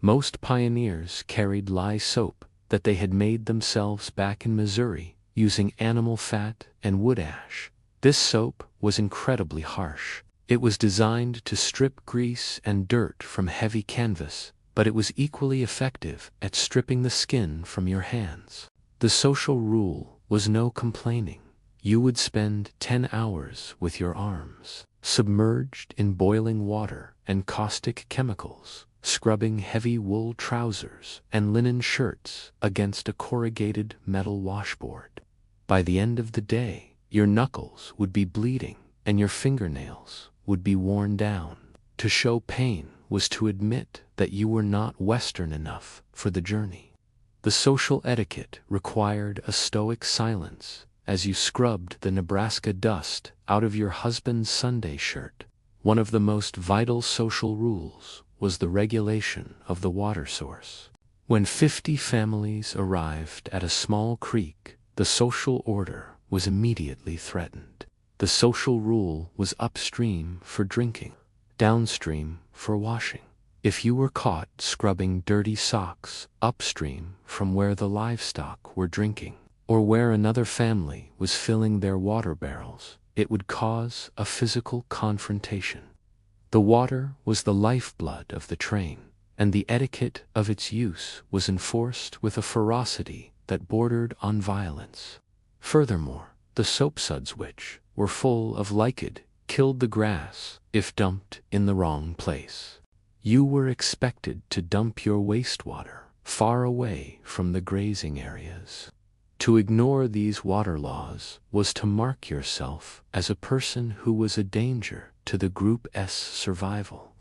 Most pioneers carried lye soap that they had made themselves back in Missouri using animal fat and wood ash. This soap was incredibly harsh. It was designed to strip grease and dirt from heavy canvas, but it was equally effective at stripping the skin from your hands. The social rule was no complaining. You would spend 10 hours with your arms submerged in boiling water and caustic chemicals, scrubbing heavy wool trousers and linen shirts against a corrugated metal washboard. By the end of the day, your knuckles would be bleeding and your fingernails would be worn down. To show pain was to admit that you were not Western enough for the journey. The social etiquette required a stoic silence as you scrubbed the Nebraska dust out of your husband's Sunday shirt. One of the most vital social rules was the regulation of the water source. When 50 families arrived at a small creek, the social order was immediately threatened. The social rule was upstream for drinking, downstream for washing. If you were caught scrubbing dirty socks upstream from where the livestock were drinking, or where another family was filling their water barrels, it would cause a physical confrontation. The water was the lifeblood of the train, and the etiquette of its use was enforced with a ferocity that bordered on violence. Furthermore, the soapsuds, which were full of lichid, killed the grass if dumped in the wrong place. You were expected to dump your wastewater far away from the grazing areas. To ignore these water laws was to mark yourself as a person who was a danger to the group's survival.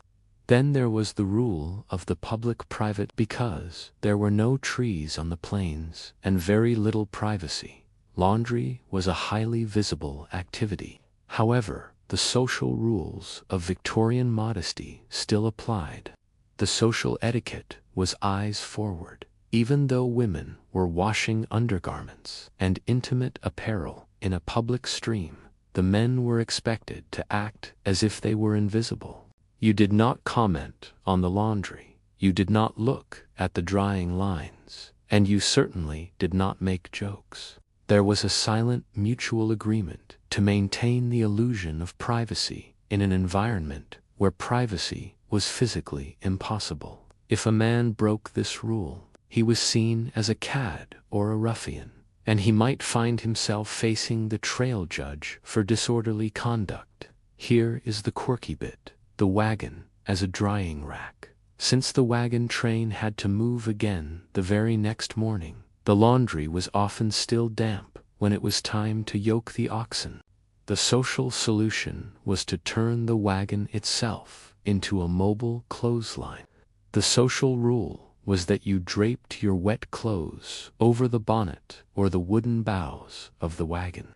Then there was the rule of the public-private. Because there were no trees on the plains and very little privacy, laundry was a highly visible activity. However, the social rules of Victorian modesty still applied. The social etiquette was eyes forward. Even though women were washing undergarments and intimate apparel in a public stream, the men were expected to act as if they were invisible. You did not comment on the laundry, you did not look at the drying lines, and you certainly did not make jokes. There was a silent mutual agreement to maintain the illusion of privacy in an environment where privacy was physically impossible. If a man broke this rule, he was seen as a cad or a ruffian, and he might find himself facing the trail judge for disorderly conduct. Here is the quirky bit: the wagon as a drying rack. Since the wagon train had to move again the very next morning, the laundry was often still damp when it was time to yoke the oxen. The social solution was to turn the wagon itself into a mobile clothesline. The social rule was that you draped your wet clothes over the bonnet or the wooden bows of the wagon.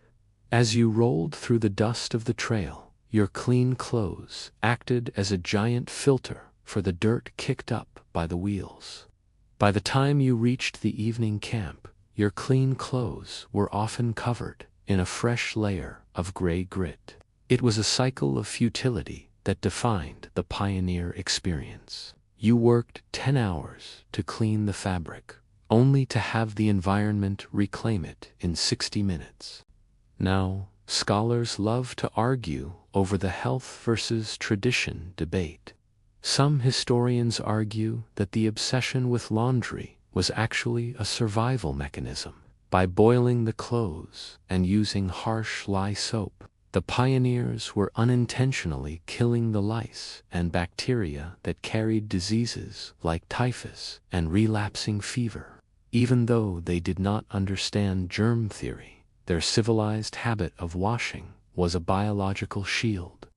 As you rolled through the dust of the trail, your clean clothes acted as a giant filter for the dirt kicked up by the wheels. By the time you reached the evening camp, your clean clothes were often covered in a fresh layer of gray grit. It was a cycle of futility that defined the pioneer experience. You worked 10 hours to clean the fabric, only to have the environment reclaim it in 60 minutes. Now, scholars love to argue over the health versus tradition debate. Some historians argue that the obsession with laundry was actually a survival mechanism. By boiling the clothes and using harsh lye soap, the pioneers were unintentionally killing the lice and bacteria that carried diseases like typhus and relapsing fever. Even though they did not understand germ theory, their civilized habit of washing was a biological shield.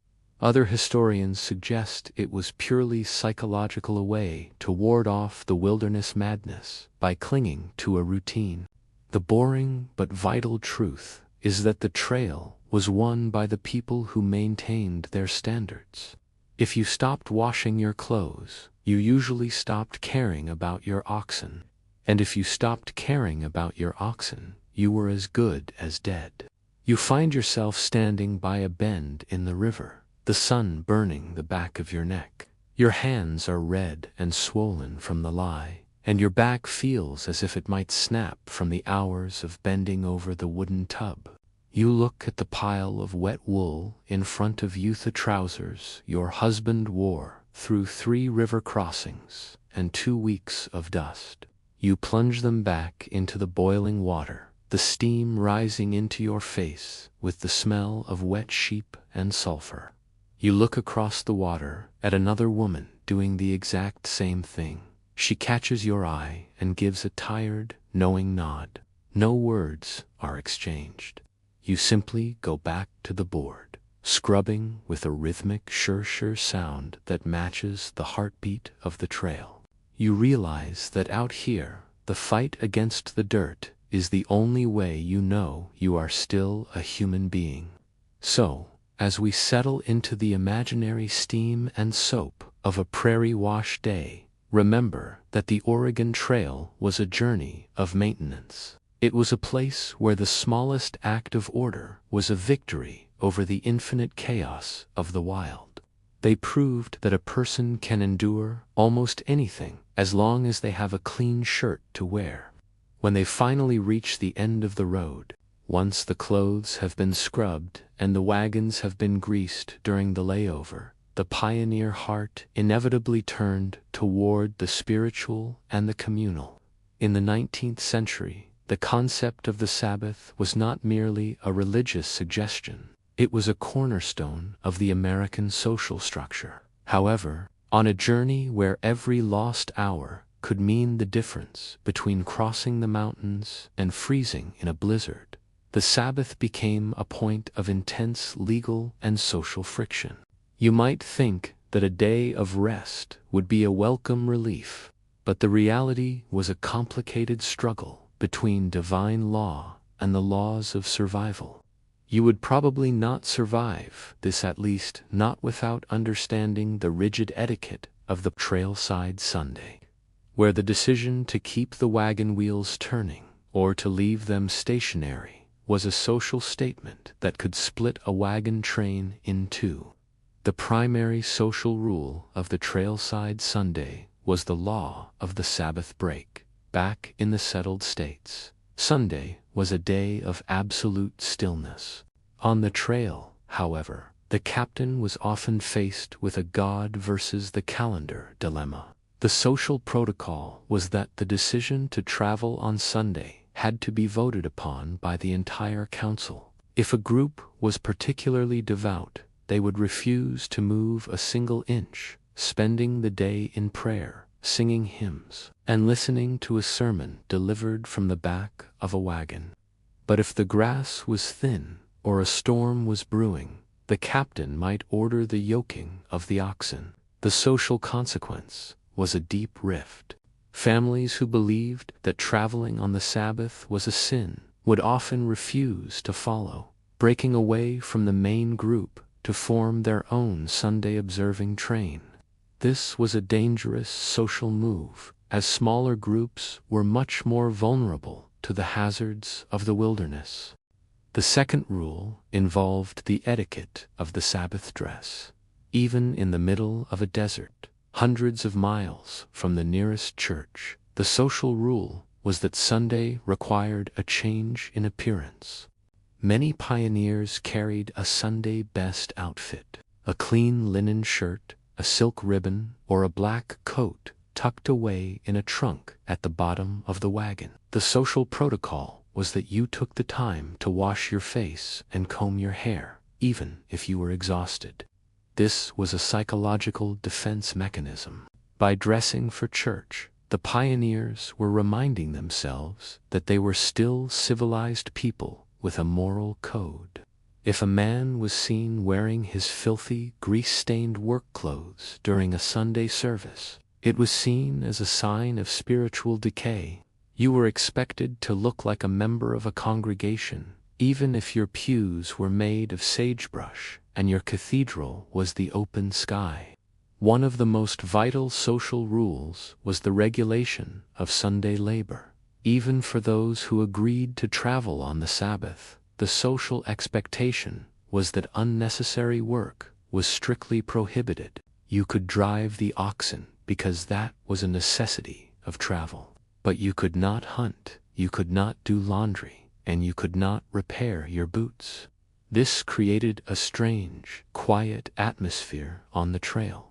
Other historians suggest it was purely psychological, a way to ward off the wilderness madness by clinging to a routine. The boring but vital truth is that the trail was won by the people who maintained their standards. If you stopped washing your clothes, you usually stopped caring about your oxen. And if you stopped caring about your oxen, you were as good as dead. You find yourself standing by a bend in the river, the sun burning the back of your neck. Your hands are red and swollen from the lye, and your back feels as if it might snap from the hours of bending over the wooden tub. You look at the pile of wet wool in front of you, the trousers your husband wore through 3 river crossings and 2 weeks of dust. You plunge them back into the boiling water, the steam rising into your face with the smell of wet sheep and sulfur. You look across the water at another woman doing the exact same thing. She catches your eye and gives a tired, knowing nod. No words are exchanged. You simply go back to the board, scrubbing with a rhythmic shir sound that matches the heartbeat of the trail. You realize that out here, the fight against the dirt is the only way you know you are still a human being. So, as we settle into the imaginary steam and soap of a prairie wash day, remember that the Oregon Trail was a journey of maintenance. It was a place where the smallest act of order was a victory over the infinite chaos of the wild. They proved that a person can endure almost anything as long as they have a clean shirt to wear. When they finally reach the end of the road, once the clothes have been scrubbed and the wagons have been greased during the layover, the pioneer heart inevitably turned toward the spiritual and the communal. In the 19th century, the concept of the Sabbath was not merely a religious suggestion. It was a cornerstone of the American social structure. However, on a journey where every lost hour could mean the difference between crossing the mountains and freezing in a blizzard, the Sabbath became a point of intense legal and social friction. You might think that a day of rest would be a welcome relief, but the reality was a complicated struggle between divine law and the laws of survival. You would probably not survive this, at least not without understanding the rigid etiquette of the Trailside Sunday, where the decision to keep the wagon wheels turning or to leave them stationary was a social statement that could split a wagon train in two. The primary social rule of the Trailside Sunday was the law of the Sabbath break. Back in the settled states, Sunday was a day of absolute stillness. On the trail, however, the captain was often faced with a God versus the calendar dilemma. The social protocol was that the decision to travel on Sunday had to be voted upon by the entire council. If a group was particularly devout, they would refuse to move a single inch, spending the day in prayer, singing hymns, and listening to a sermon delivered from the back of a wagon. But if the grass was thin or a storm was brewing, the captain might order the yoking of the oxen. The social consequence was a deep rift. Families who believed that traveling on the Sabbath was a sin would often refuse to follow, breaking away from the main group to form their own Sunday-observing train. This was a dangerous social move, as smaller groups were much more vulnerable to the hazards of the wilderness. The second rule involved the etiquette of the Sabbath dress. Even in the middle of a desert, hundreds of miles from the nearest church, the social rule was that Sunday required a change in appearance. Many pioneers carried a Sunday best outfit, a clean linen shirt, a silk ribbon, or a black coat tucked away in a trunk at the bottom of the wagon. The social protocol was that you took the time to wash your face and comb your hair, even if you were exhausted. This was a psychological defense mechanism. By dressing for church, the pioneers were reminding themselves that they were still civilized people with a moral code. If a man was seen wearing his filthy, grease-stained work clothes during a Sunday service, it was seen as a sign of spiritual decay. You were expected to look like a member of a congregation, even if your pews were made of sagebrush and your cathedral was the open sky. One of the most vital social rules was the regulation of Sunday labor. Even for those who agreed to travel on the Sabbath, the social expectation was that unnecessary work was strictly prohibited. You could drive the oxen because that was a necessity of travel. But you could not hunt, you could not do laundry, and you could not repair your boots. This created a strange, quiet atmosphere on the trail.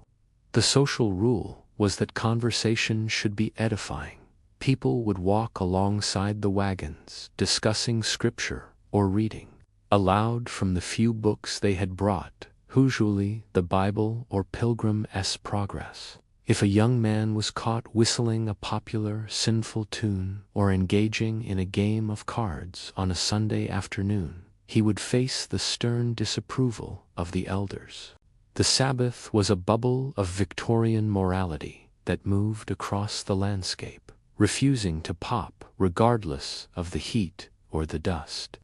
The social rule was that conversation should be edifying. People would walk alongside the wagons, discussing scripture or reading aloud from the few books they had brought, usually the Bible or Pilgrim's Progress. If a young man was caught whistling a popular, sinful tune or engaging in a game of cards on a Sunday afternoon, he would face the stern disapproval of the elders. The Sabbath was a bubble of Victorian morality that moved across the landscape, refusing to pop regardless of the heat or the dust.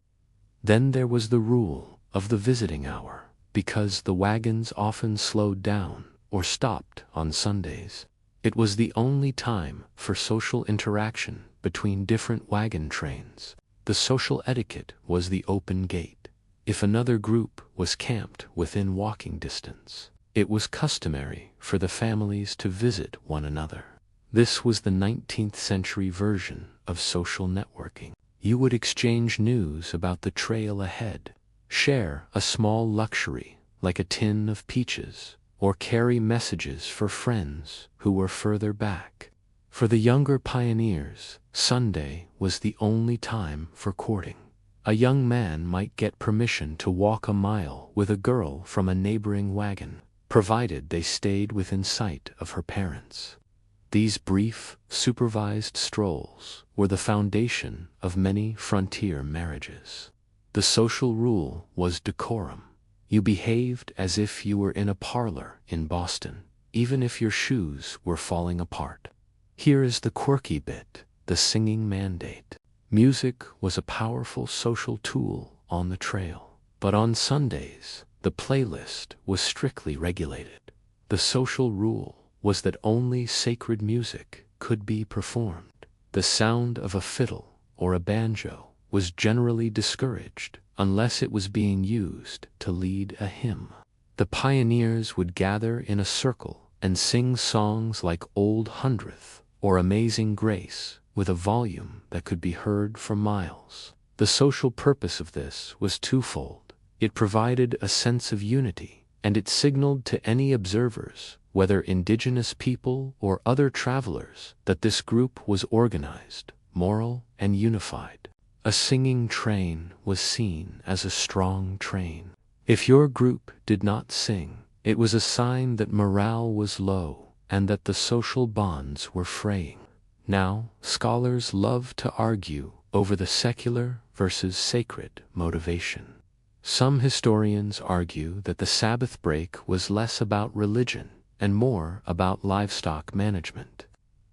Then there was the rule of the visiting hour. Because the wagons often slowed down, or stopped on Sundays. It was the only time for social interaction between different wagon trains. The social etiquette was the open gate. If another group was camped within walking distance, it was customary for the families to visit one another. This was the 19th century version of social networking. You would exchange news about the trail ahead, share a small luxury like a tin of peaches, or carry messages for friends who were further back. For the younger pioneers, Sunday was the only time for courting. A young man might get permission to walk a mile with a girl from a neighboring wagon, provided they stayed within sight of her parents. These brief, supervised strolls were the foundation of many frontier marriages. The social rule was decorum. You behaved as if you were in a parlor in Boston, even if your shoes were falling apart. Here is the quirky bit, the singing mandate. Music was a powerful social tool on the trail, but on Sundays, the playlist was strictly regulated. The social rule was that only sacred music could be performed. The sound of a fiddle or a banjo was generally discouraged unless it was being used to lead a hymn. The pioneers would gather in a circle and sing songs like Old Hundredth or Amazing Grace with a volume that could be heard for miles. The social purpose of this was twofold. It provided a sense of unity, and it signaled to any observers, whether indigenous people or other travelers, that this group was organized, moral, and unified. A singing train was seen as a strong train. If your group did not sing, it was a sign that morale was low and that the social bonds were fraying. Now, scholars love to argue over the secular versus sacred motivation. Some historians argue that the Sabbath break was less about religion and more about livestock management.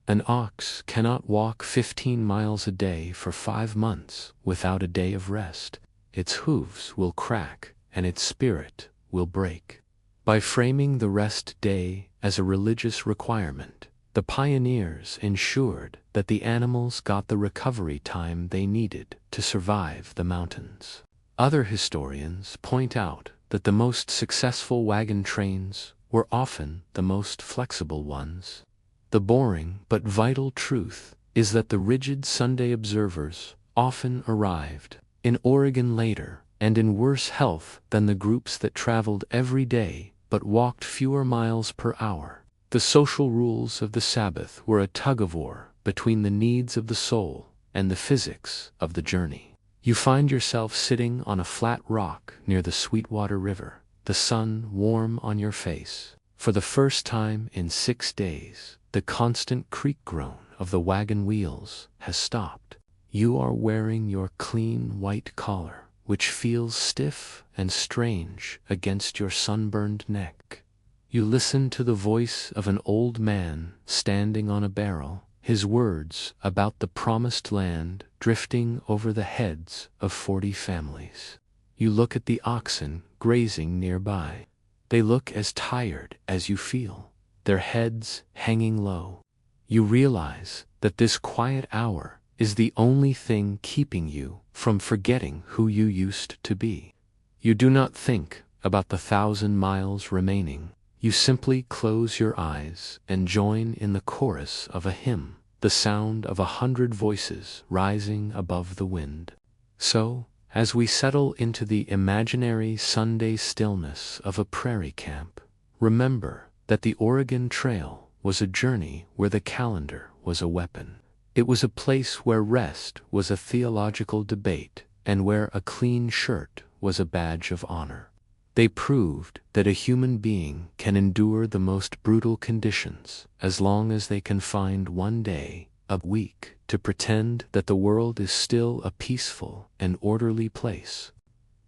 An ox cannot walk 15 miles a day for 5 months without a day of rest. Its hooves will crack and its spirit will break. By framing the rest day as a religious requirement, the pioneers ensured that the animals got the recovery time they needed to survive the mountains. Other historians point out that the most successful wagon trains were often the most flexible ones. The boring but vital truth is that the rigid Sunday observers often arrived in Oregon later and in worse health than the groups that traveled every day but walked fewer miles per hour. The social rules of the Sabbath were a tug-of-war between the needs of the soul and the physics of the journey. You find yourself sitting on a flat rock near the Sweetwater River, the sun warm on your face. For the first time in 6 days, the constant creak groan of the wagon wheels has stopped. You are wearing your clean white collar, which feels stiff and strange against your sunburned neck. You listen to the voice of an old man standing on a barrel, his words about the promised land drifting over the heads of 40 families. You look at the oxen grazing nearby. They look as tired as you feel, their heads hanging low. You realize that this quiet hour is the only thing keeping you from forgetting who you used to be. You do not think about the 1,000 miles remaining. You simply close your eyes and join in the chorus of a hymn, the sound of 100 voices rising above the wind. So, as we settle into the imaginary Sunday stillness of a prairie camp, remember that the Oregon Trail was a journey where the calendar was a weapon. It was a place where rest was a theological debate and where a clean shirt was a badge of honor. They proved that a human being can endure the most brutal conditions as long as they can find one day a week to pretend that the world is still a peaceful and orderly place.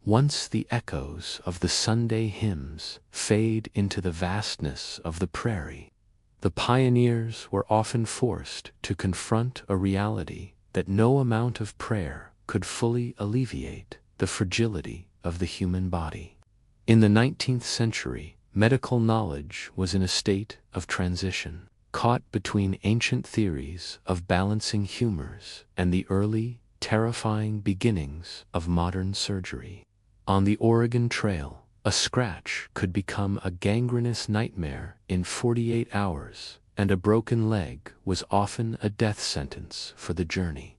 Once the echoes of the Sunday hymns fade into the vastness of the prairie, the pioneers were often forced to confront a reality that no amount of prayer could fully alleviate: the fragility of the human body. In the 19th century, medical knowledge was in a state of transition, caught between ancient theories of balancing humors and the early, terrifying beginnings of modern surgery. On the Oregon Trail, a scratch could become a gangrenous nightmare in 48 hours, and a broken leg was often a death sentence for the journey.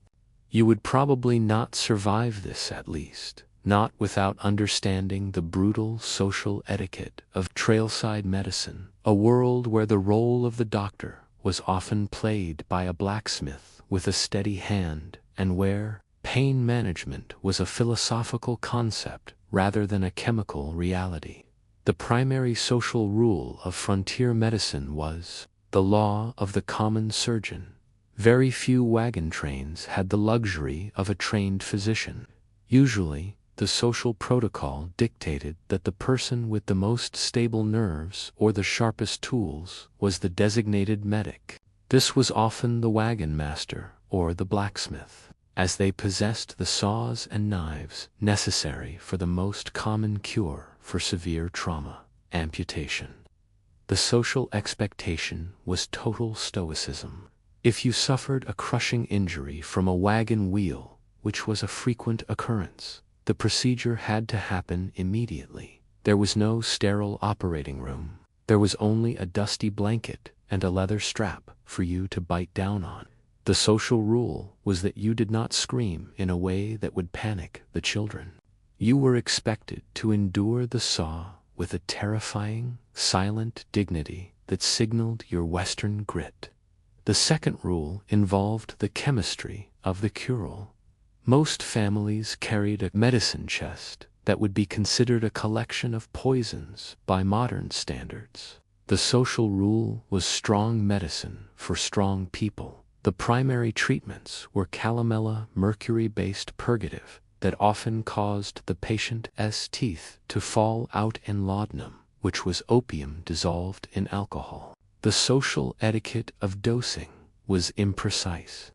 You would probably not survive this, at least, not without understanding the brutal social etiquette of trailside medicine, a world where the role of the doctor was often played by a blacksmith with a steady hand, and where pain management was a philosophical concept rather than a chemical reality. The primary social rule of frontier medicine was the law of the common surgeon. Very few wagon trains had the luxury of a trained physician. Usually, the social protocol dictated that the person with the most stable nerves or the sharpest tools was the designated medic. This was often the wagon master or the blacksmith, as they possessed the saws and knives necessary for the most common cure for severe trauma, amputation. The social expectation was total stoicism. If you suffered a crushing injury from a wagon wheel, which was a frequent occurrence, the procedure had to happen immediately. There was no sterile operating room. There was only a dusty blanket and a leather strap for you to bite down on. The social rule was that you did not scream in a way that would panic the children. You were expected to endure the saw with a terrifying, silent dignity that signaled your Western grit. The second rule involved the chemistry of the cure-all. Most families carried a medicine chest that would be considered a collection of poisons by modern standards. The social rule was strong medicine for strong people. The primary treatments were calomel, mercury-based purgative that often caused the patient's teeth to fall out, and laudanum, which was opium dissolved in alcohol. The social etiquette of dosing was imprecise.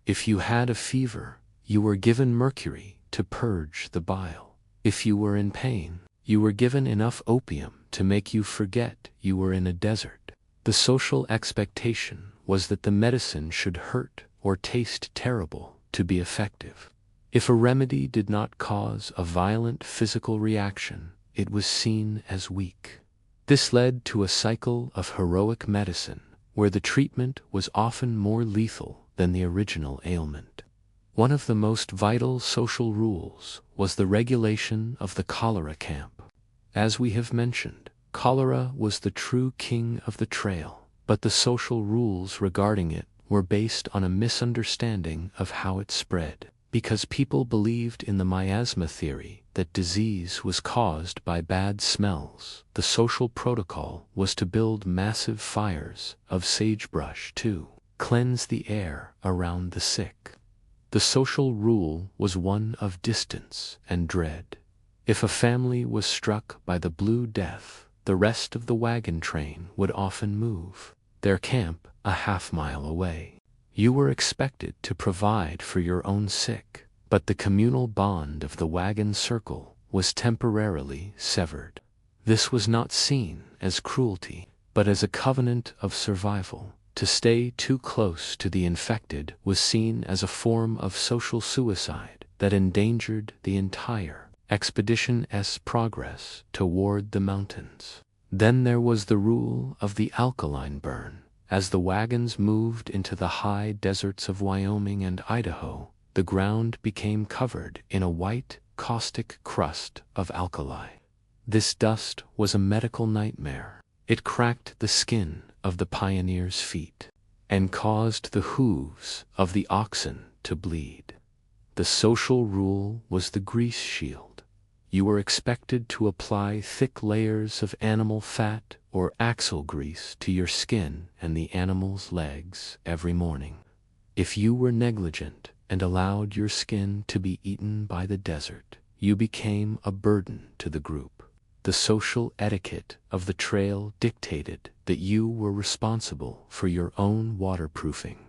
If you had a fever, you were given mercury to purge the bile. If you were in pain, you were given enough opium to make you forget you were in a desert. The social expectation was that the medicine should hurt or taste terrible to be effective. If a remedy did not cause a violent physical reaction, it was seen as weak. This led to a cycle of heroic medicine, where the treatment was often more lethal than the original ailment. One of the most vital social rules was the regulation of the cholera camp. As we have mentioned, cholera was the true king of the trail, but the social rules regarding it were based on a misunderstanding of how it spread. Because people believed in the miasma theory that disease was caused by bad smells, the social protocol was to build massive fires of sagebrush to cleanse the air around the sick. The social rule was one of distance and dread. If a family was struck by the Blue Death, the rest of the wagon train would often move their camp a half-mile away. You were expected to provide for your own sick, but the communal bond of the wagon circle was temporarily severed. This was not seen as cruelty, but as a covenant of survival. To stay too close to the infected was seen as a form of social suicide that endangered the entire expedition's progress toward the mountains. Then there was the rule of the alkaline burn. As the wagons moved into the high deserts of Wyoming and Idaho, the ground became covered in a white, caustic crust of alkali. This dust was a medical nightmare. It cracked the skin of the pioneers' feet and caused the hooves of the oxen to bleed. The social rule was the grease shield. You were expected to apply thick layers of animal fat or axle grease to your skin and the animal's legs every morning. If you were negligent and allowed your skin to be eaten by the desert, you became a burden to the group. The social etiquette of the trail dictated that you were responsible for your own waterproofing.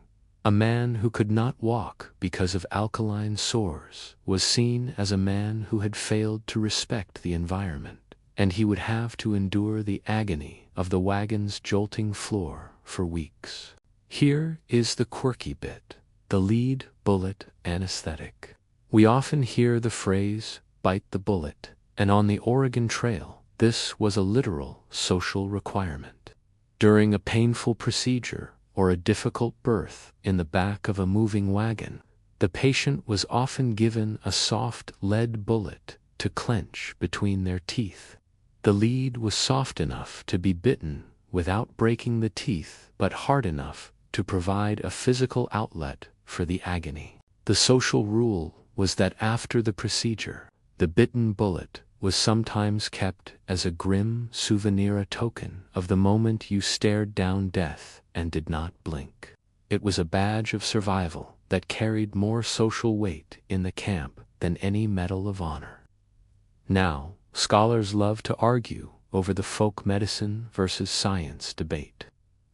A man who could not walk because of alkaline sores was seen as a man who had failed to respect the environment. and he would have to endure the agony of the wagon's jolting floor for weeks. Here is the quirky bit: the lead bullet anesthetic. We often hear the phrase, "bite the bullet," and on the Oregon Trail, this was a literal social requirement. During a painful procedure or a difficult birth in the back of a moving wagon, the patient was often given a soft lead bullet to clench between their teeth. The lead was soft enough to be bitten without breaking the teeth, but hard enough to provide a physical outlet for the agony. The social rule was that after the procedure, the bitten bullet was sometimes kept as a grim souvenir, a token of the moment you stared down death and did not blink. It was a badge of survival that carried more social weight in the camp than any Medal of Honor. Now, scholars love to argue over the folk medicine versus science debate.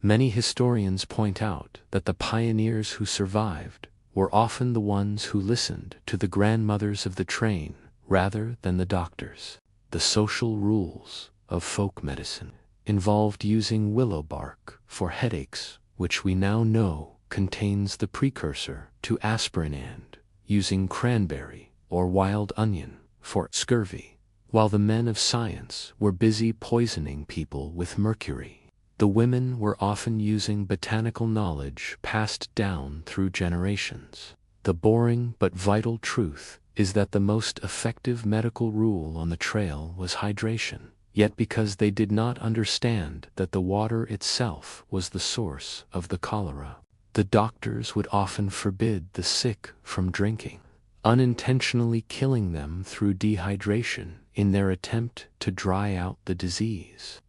Many historians point out that the pioneers who survived were often the ones who listened to the grandmothers of the train rather than the doctors. The social rules of folk medicine involved using willow bark for headaches, which we now know contains the precursor to aspirin, and using cranberry or wild onion for scurvy, while the men of science were busy poisoning people with mercury. The women were often using botanical knowledge passed down through generations. The boring but vital truth is that the most effective medical rule on the trail was hydration. Yet because they did not understand that the water itself was the source of the cholera, the doctors would often forbid the sick from drinking, unintentionally killing them through dehydration in their attempt to dry out the disease.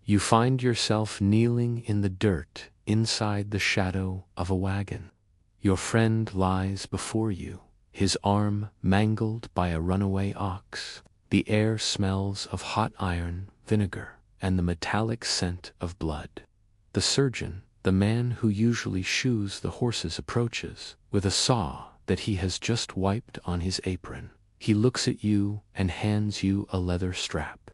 You find yourself kneeling in the dirt inside the shadow of a wagon. Your friend lies before you, his arm mangled by a runaway ox. The air smells of hot iron, vinegar, and the metallic scent of blood. The surgeon, the man who usually shoes the horses, approaches with a saw that he has just wiped on his apron. He looks at you and hands you a leather strap.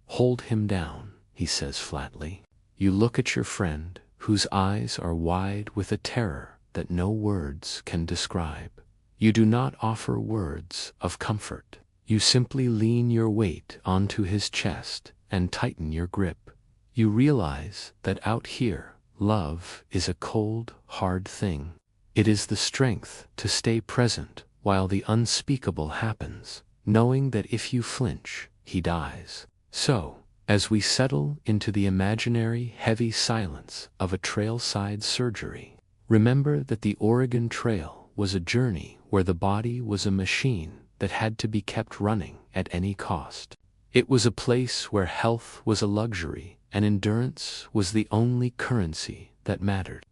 "Hold him down," he says flatly. You look at your friend, whose eyes are wide with a terror that no words can describe. You do not offer words of comfort. You simply lean your weight onto his chest and tighten your grip. You realize that out here, love is a cold, hard thing. It is the strength to stay present while the unspeakable happens, knowing that if you flinch, he dies. So, as we settle into the imaginary, heavy silence of a trailside surgery, remember that the Oregon Trail was a journey where the body was a machine that had to be kept running at any cost. It was a place where health was a luxury and endurance was the only currency that mattered.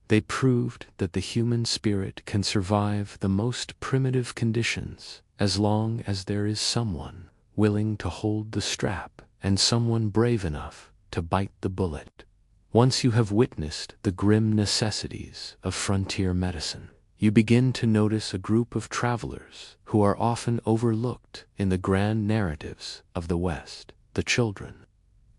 They proved that the human spirit can survive the most primitive conditions as long as there is someone willing to hold the strap and someone brave enough to bite the bullet. Once you have witnessed the grim necessities of frontier medicine, you begin to notice a group of travelers who are often overlooked in the grand narratives of the West: the children.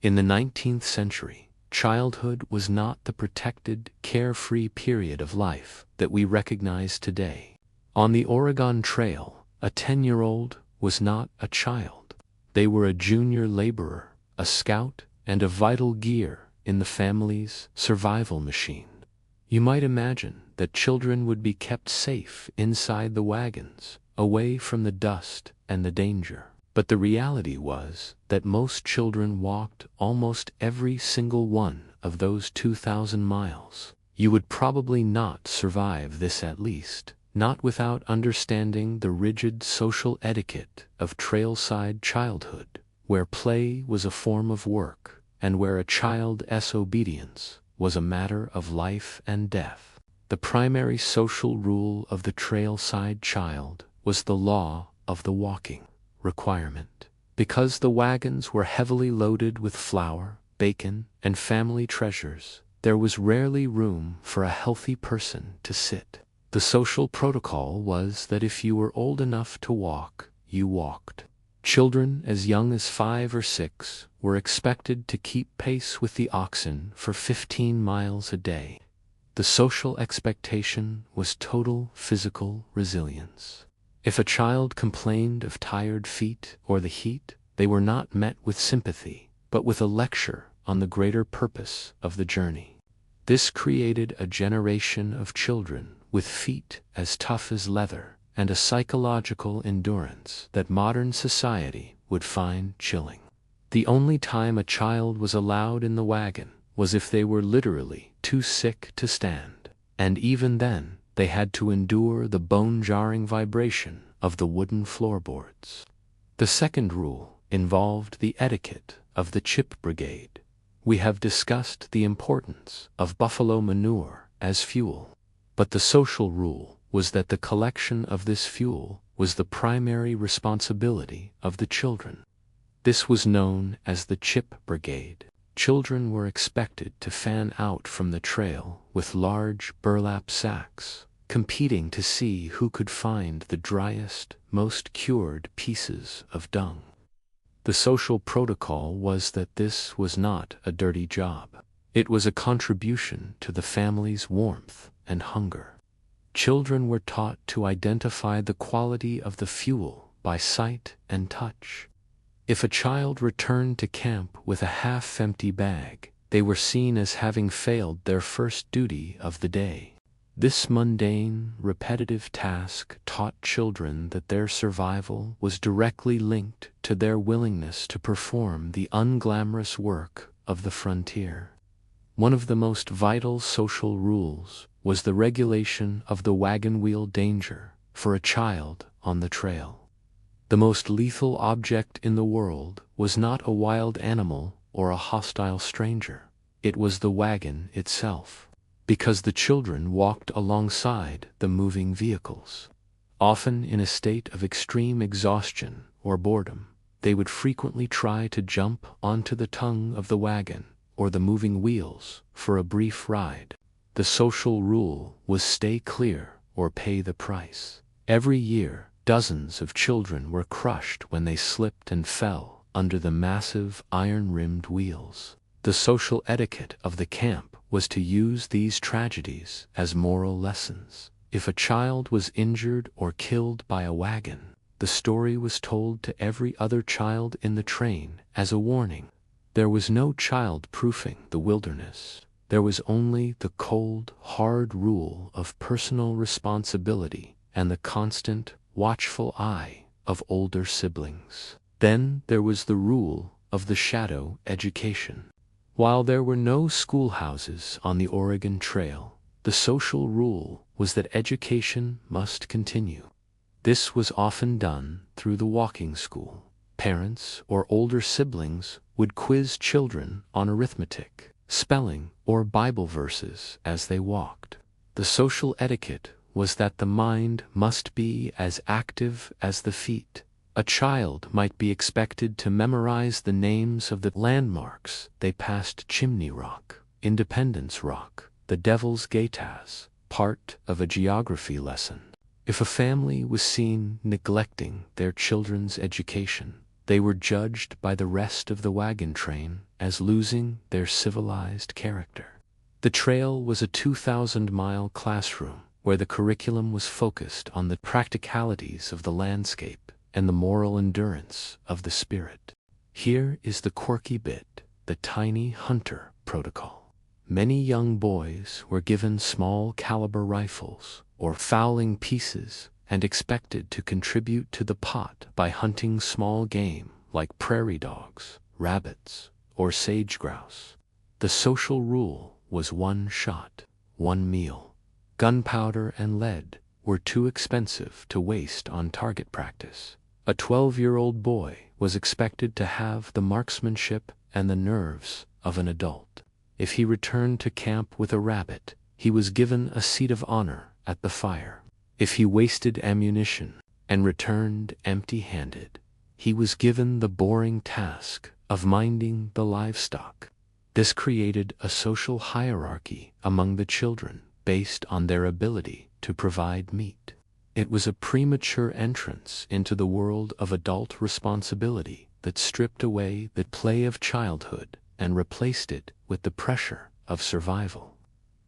In the 19th century, childhood was not the protected, carefree period of life that we recognize today. On the Oregon Trail, a 10-year-old was not a child. They were a junior laborer, a scout, and a vital gear in the family's survival machine. You might imagine that children would be kept safe inside the wagons, away from the dust and the danger. But the reality was that most children walked almost every single one of those 2,000 miles. You would probably not survive this, at least not without understanding the rigid social etiquette of trailside childhood, where play was a form of work and where a child's obedience was a matter of life and death. The primary social rule of the trailside child was the law of the walking requirement. Because the wagons were heavily loaded with flour, bacon, and family treasures, there was rarely room for a healthy person to sit. The social protocol was that if you were old enough to walk, you walked. Children as young as 5 or 6 were expected to keep pace with the oxen for 15 miles a day. The social expectation was total physical resilience. If a child complained of tired feet or the heat, they were not met with sympathy, but with a lecture on the greater purpose of the journey. This created a generation of children with feet as tough as leather and a psychological endurance that modern society would find chilling. The only time a child was allowed in the wagon was if they were literally too sick to stand, and even then they had to endure the bone-jarring vibration of the wooden floorboards. The second rule involved the etiquette of the chip brigade. We have discussed the importance of buffalo manure as fuel, but the social rule was that the collection of this fuel was the primary responsibility of the children. This was known as the chip brigade. Children were expected to fan out from the trail with large burlap sacks, competing to see who could find the driest, most cured pieces of dung. The social protocol was that this was not a dirty job. It was a contribution to the family's warmth and hunger. Children were taught to identify the quality of the fuel by sight and touch. If a child returned to camp with a half-empty bag, they were seen as having failed their first duty of the day. This mundane, repetitive task taught children that their survival was directly linked to their willingness to perform the unglamorous work of the frontier. One of the most vital social rules was the regulation of the wagon wheel danger for a child on the trail. The most lethal object in the world was not a wild animal or a hostile stranger. It was the wagon itself, because the children walked alongside the moving vehicles. Often in a state of extreme exhaustion or boredom, they would frequently try to jump onto the tongue of the wagon or the moving wheels for a brief ride. The social rule was stay clear or pay the price. Every year, dozens of children were crushed when they slipped and fell under the massive iron-rimmed wheels. The social etiquette of the camp was to use these tragedies as moral lessons. If a child was injured or killed by a wagon, the story was told to every other child in the train as a warning. There was no child-proofing the wilderness. There was only the cold, hard rule of personal responsibility and the constant, watchful eye of older siblings. Then there was the rule of the shadow education. While there were no schoolhouses on the Oregon Trail, the social rule was that education must continue. This was often done through the walking school. Parents or older siblings would quiz children on arithmetic, spelling, or Bible verses as they walked. The social etiquette was that the mind must be as active as the feet. A child might be expected to memorize the names of the landmarks they passed: Chimney Rock, Independence Rock, the Devil's Gatas, part of a geography lesson. If a family was seen neglecting their children's education, they were judged by the rest of the wagon train as losing their civilized character. The trail was a 2,000-mile classroom where the curriculum was focused on the practicalities of the landscape and the moral endurance of the spirit. Here is the quirky bit: the tiny hunter protocol. Many young boys were given small caliber rifles or fowling pieces and expected to contribute to the pot by hunting small game like prairie dogs, rabbits, or sage grouse. The social rule was one shot, one meal. Gunpowder and lead were too expensive to waste on target practice. A 12-year-old boy was expected to have the marksmanship and the nerves of an adult. If he returned to camp with a rabbit, he was given a seat of honor at the fire. If he wasted ammunition and returned empty-handed, he was given the boring task of minding the livestock. This created a social hierarchy among the children based on their ability to provide meat. It was a premature entrance into the world of adult responsibility that stripped away the play of childhood and replaced it with the pressure of survival.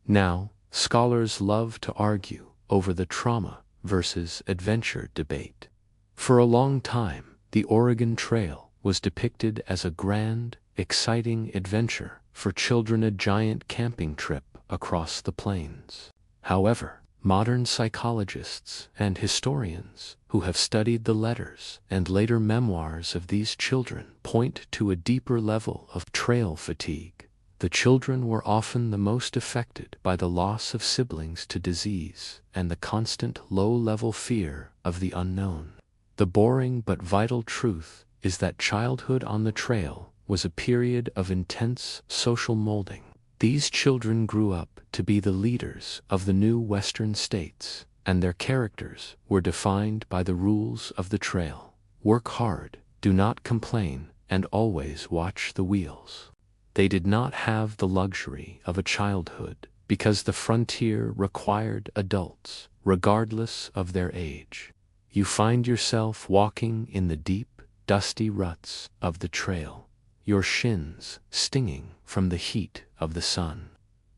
Now, scholars love to argue over the trauma versus adventure debate. For a long time, the Oregon Trail was depicted as a grand, exciting adventure for children, a giant camping trip across the plains. However, modern psychologists and historians who have studied the letters and later memoirs of these children point to a deeper level of trail fatigue. The children were often the most affected by the loss of siblings to disease and the constant low-level fear of the unknown. The boring but vital truth is that childhood on the trail was a period of intense social molding. These children grew up to be the leaders of the new Western states, and their characters were defined by the rules of the trail. Work hard, do not complain, and always watch the wheels. They did not have the luxury of a childhood because the frontier required adults, regardless of their age. You find yourself walking in the deep, dusty ruts of the trail, your shins stinging from the heat of the sun.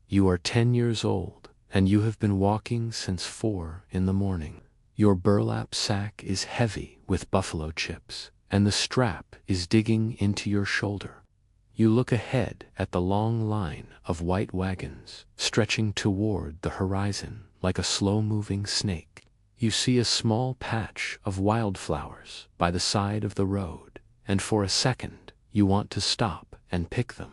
You are 10 years old, and you have been walking since 4 in the morning. Your burlap sack is heavy with buffalo chips, and the strap is digging into your shoulder. You look ahead at the long line of white wagons stretching toward the horizon like a slow-moving snake. You see a small patch of wildflowers by the side of the road, and for a second you want to stop and pick them.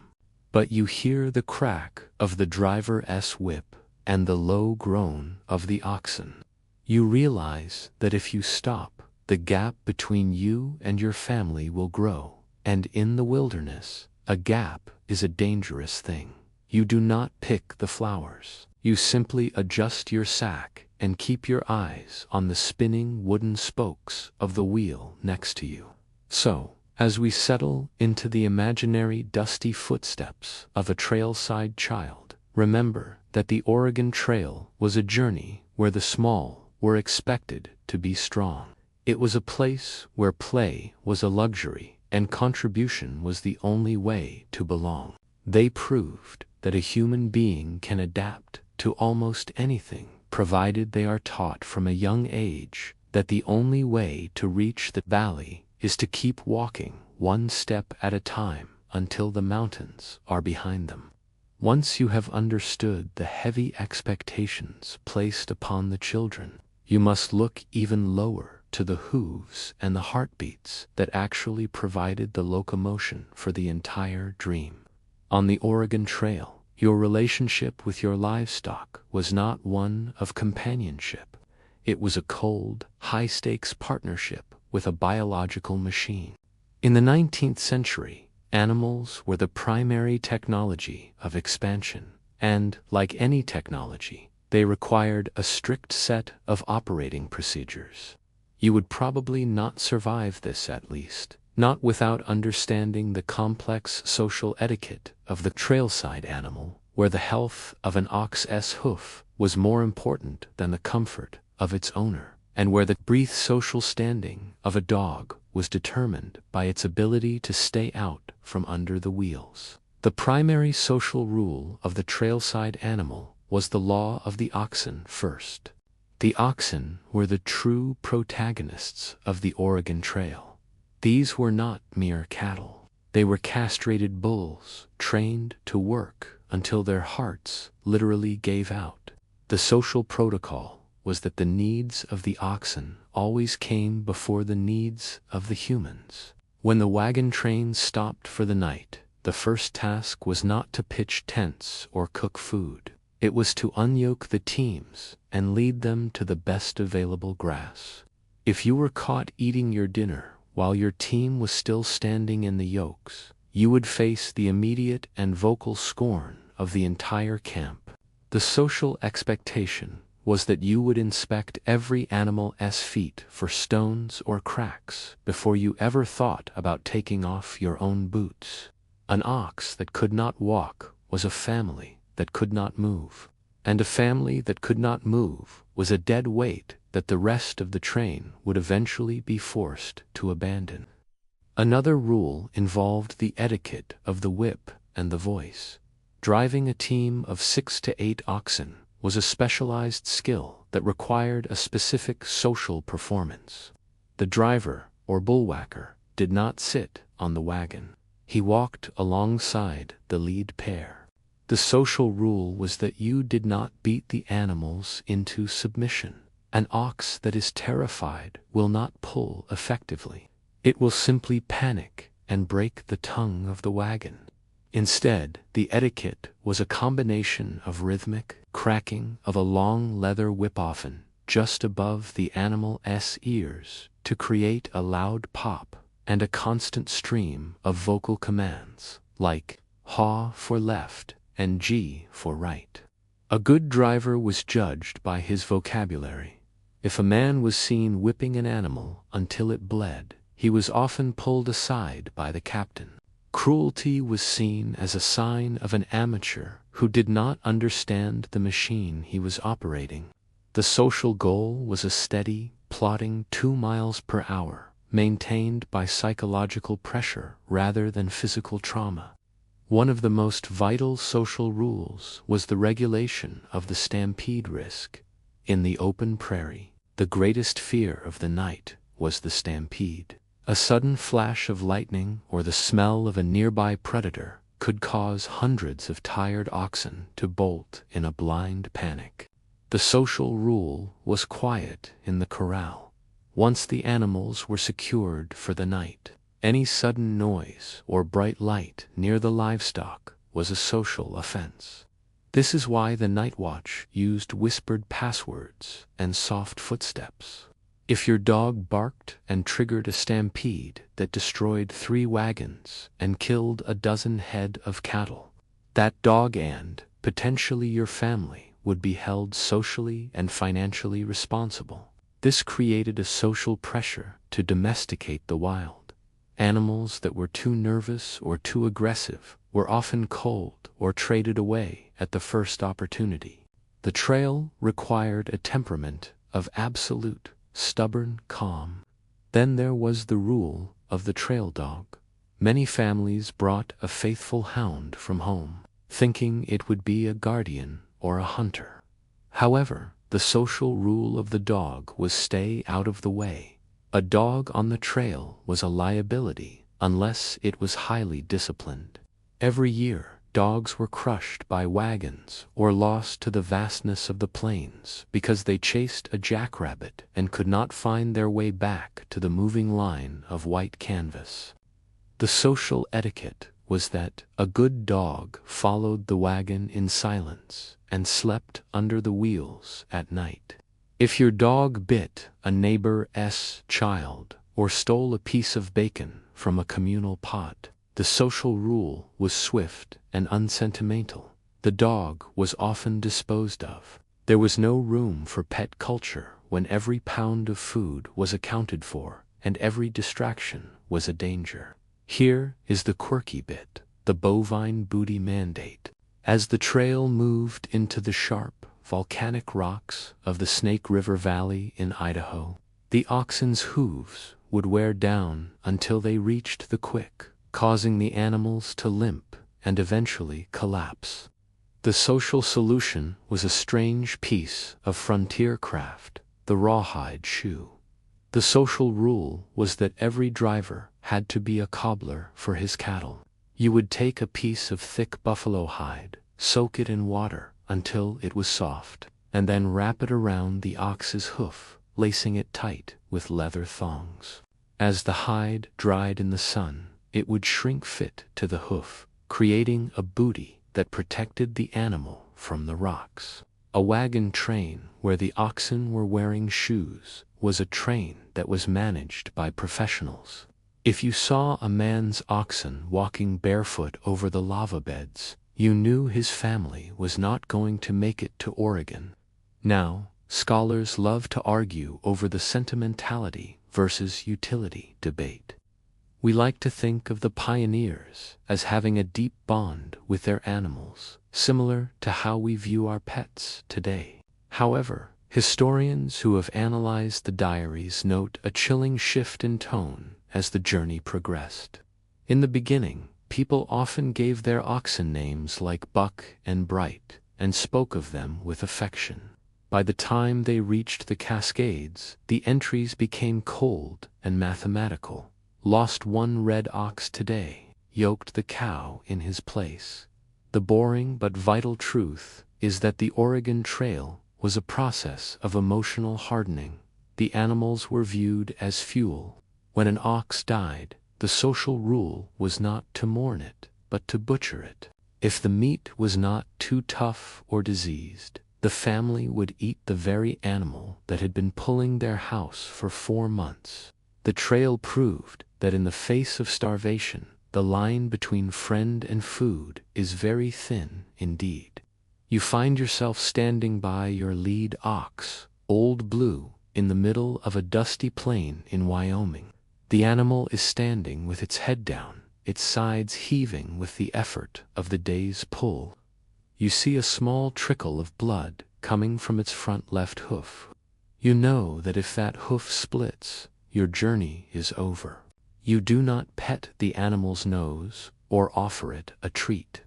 But you hear the crack of the driver's whip and the low groan of the oxen. You realize that if you stop, the gap between you and your family will grow, and in the wilderness, a gap is a dangerous thing. You do not pick the flowers. You simply adjust your sack and keep your eyes on the spinning wooden spokes of the wheel next to you. So, as we settle into the imaginary dusty footsteps of a trailside child, remember that the Oregon Trail was a journey where the small were expected to be strong. It was a place where play was a luxury and contribution was the only way to belong. They proved that a human being can adapt to almost anything, provided they are taught from a young age that the only way to reach the valley is to keep walking one step at a time until the mountains are behind them. Once you have understood the heavy expectations placed upon the children, you must look even lower to the hooves and the heartbeats that actually provided the locomotion for the entire dream. On the Oregon Trail, your relationship with your livestock was not one of companionship. It was a cold, high-stakes partnership with a biological machine. In the 19th century, animals were the primary technology of expansion, and, like any technology, they required a strict set of operating procedures. You would probably not survive this, at least, not without understanding the complex social etiquette of the trailside animal, where the health of an ox's hoof was more important than the comfort of its owner, and where the brief social standing of a dog was determined by its ability to stay out from under the wheels. The primary social rule of the trailside animal was the law of the oxen first. The oxen were the true protagonists of the Oregon Trail. These were not mere cattle. They were castrated bulls, trained to work until their hearts literally gave out. The social protocol was that the needs of the oxen always came before the needs of the humans. When the wagon train stopped for the night, the first task was not to pitch tents or cook food. It was to unyoke the teams and lead them to the best available grass. If you were caught eating your dinner while your team was still standing in the yokes, you would face the immediate and vocal scorn of the entire camp. The social expectation was that you would inspect every animal's feet for stones or cracks before you ever thought about taking off your own boots. An ox that could not walk was a family that could not move, and a family that could not move was a dead weight that the rest of the train would eventually be forced to abandon. Another rule involved the etiquette of the whip and the voice. Driving a team of 6 to 8 oxen was a specialized skill that required a specific social performance. The driver, or bullwhacker, did not sit on the wagon. He walked alongside the lead pair. The social rule was that you did not beat the animals into submission. An ox that is terrified will not pull effectively. It will simply panic and break the tongue of the wagon. Instead, the etiquette was a combination of rhythmic cracking of a long leather whip, often just above the animal's ears, to create a loud pop, and a constant stream of vocal commands, like haw for left and G for right. A good driver was judged by his vocabulary. If a man was seen whipping an animal until it bled, he was often pulled aside by the captain. Cruelty was seen as a sign of an amateur who did not understand the machine he was operating. The social goal was a steady, plodding 2 miles per hour, maintained by psychological pressure rather than physical trauma. One of the most vital social rules was the regulation of the stampede risk. In the open prairie, the greatest fear of the night was the stampede. A sudden flash of lightning or the smell of a nearby predator could cause hundreds of tired oxen to bolt in a blind panic. The social rule was quiet in the corral. Once the animals were secured for the night, any sudden noise or bright light near the livestock was a social offense. This is why the night watch used whispered passwords and soft footsteps. If your dog barked and triggered a stampede that destroyed 3 wagons and killed a dozen head of cattle, that dog and, potentially your family, would be held socially and financially responsible. This created a social pressure to domesticate the wild. Animals that were too nervous or too aggressive were often culled or traded away at the first opportunity. The trail required a temperament of absolute, stubborn calm. Then there was the rule of the trail dog. Many families brought a faithful hound from home, thinking it would be a guardian or a hunter. However, the social rule of the dog was stay out of the way. A dog on the trail was a liability unless it was highly disciplined. Every year, dogs were crushed by wagons or lost to the vastness of the plains because they chased a jackrabbit and could not find their way back to the moving line of white canvas. The social etiquette was that a good dog followed the wagon in silence and slept under the wheels at night. If your dog bit a neighbor's child or stole a piece of bacon from a communal pot, the social rule was swift and unsentimental. The dog was often disposed of. There was no room for pet culture when every pound of food was accounted for and every distraction was a danger. Here is the quirky bit, the bovine booty mandate. As the trail moved into the sharp, volcanic rocks of the Snake River Valley in Idaho, the oxen's hooves would wear down until they reached the quick, causing the animals to limp and eventually collapse. The social solution was a strange piece of frontier craft, the rawhide shoe. The social rule was that every driver had to be a cobbler for his cattle. You would take a piece of thick buffalo hide, soak it in water until it was soft, and then wrap it around the ox's hoof, lacing it tight with leather thongs. As the hide dried in the sun, it would shrink fit to the hoof, creating a booty that protected the animal from the rocks. A wagon train where the oxen were wearing shoes was a train that was managed by professionals. If you saw a man's oxen walking barefoot over the lava beds, you knew his family was not going to make it to Oregon. Now, scholars love to argue over the sentimentality versus utility debate. We like to think of the pioneers as having a deep bond with their animals, similar to how we view our pets today. However, Historians who have analyzed the diaries note a chilling shift in tone as the journey progressed. In the beginning, people often gave their oxen names like Buck and Bright, and spoke of them with affection. By the time they reached the Cascades, the entries became cold and mathematical. Lost one red ox today, yoked the cow in his place. The boring but vital truth is that the Oregon Trail was a process of emotional hardening. The animals were viewed as fuel. When an ox died, the social rule was not to mourn it, but to butcher it. If the meat was not too tough or diseased, the family would eat the very animal that had been pulling their house for 4 months. The trail proved that in the face of starvation, the line between friend and food is very thin indeed. You find yourself standing by your lead ox, Old Blue, in the middle of a dusty plain in Wyoming. The animal is standing with its head down, its sides heaving with the effort of the day's pull. You see a small trickle of blood coming from its front left hoof. You know that if that hoof splits, your journey is over. You do not pet the animal's nose or offer it a treat.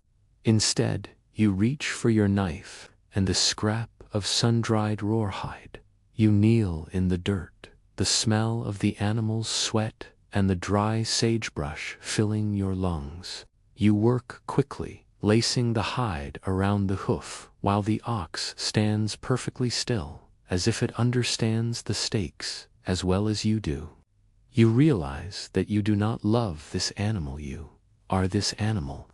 Instead, you reach for your knife and the scrap of sun-dried rawhide. You kneel in the dirt, the smell of the animal's sweat and the dry sagebrush filling your lungs. You work quickly, lacing the hide around the hoof, while the ox stands perfectly still, as if it understands the stakes as well as you do. You realize that you do not love this animal, you are this animal.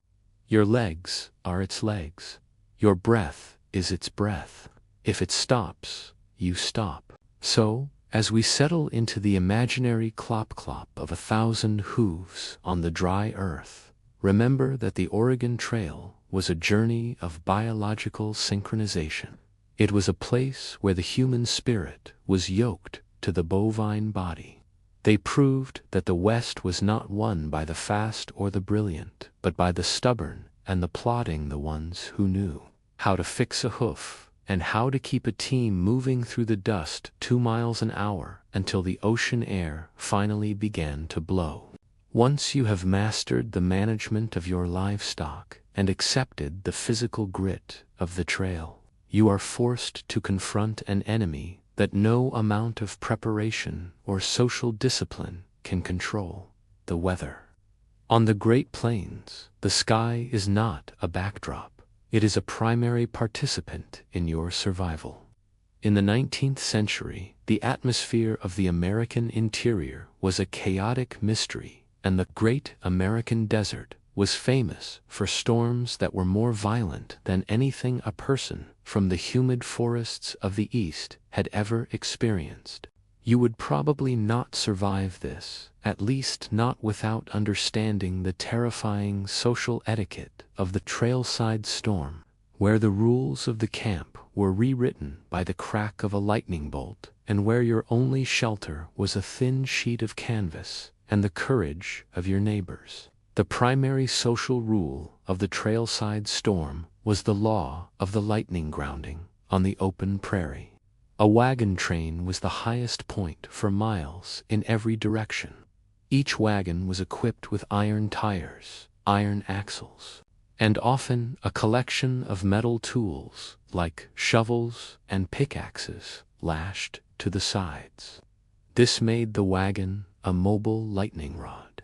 Your legs are its legs. Your breath is its breath. If it stops, you stop. So, as we settle into the imaginary clop-clop of 1,000 hooves on the dry earth, remember that the Oregon Trail was a journey of biological synchronization. It was a place where the human spirit was yoked to the bovine body. They proved that the West was not won by the fast or the brilliant, but by the stubborn and the plodding, the ones who knew how to fix a hoof and how to keep a team moving through the dust 2 miles an hour until the ocean air finally began to blow. Once you have mastered the management of your livestock and accepted the physical grit of the trail, you are forced to confront an enemy that no amount of preparation or social discipline can control: the weather. On the Great Plains, the sky is not a backdrop. It is a primary participant in your survival. In the 19th century, the atmosphere of the American interior was a chaotic mystery, and the Great American Desert was famous for storms that were more violent than anything a person from the humid forests of the East had ever experienced. You would probably not survive this, at least not without understanding the terrifying social etiquette of the trailside storm, where the rules of the camp were rewritten by the crack of a lightning bolt, and where your only shelter was a thin sheet of canvas and the courage of your neighbors. The primary social rule of the trailside storm was the law of the lightning grounding on the open prairie. A wagon train was the highest point for miles in every direction. Each wagon was equipped with iron tires, iron axles, and often a collection of metal tools like shovels and pickaxes lashed to the sides. This made the wagon a mobile lightning rod.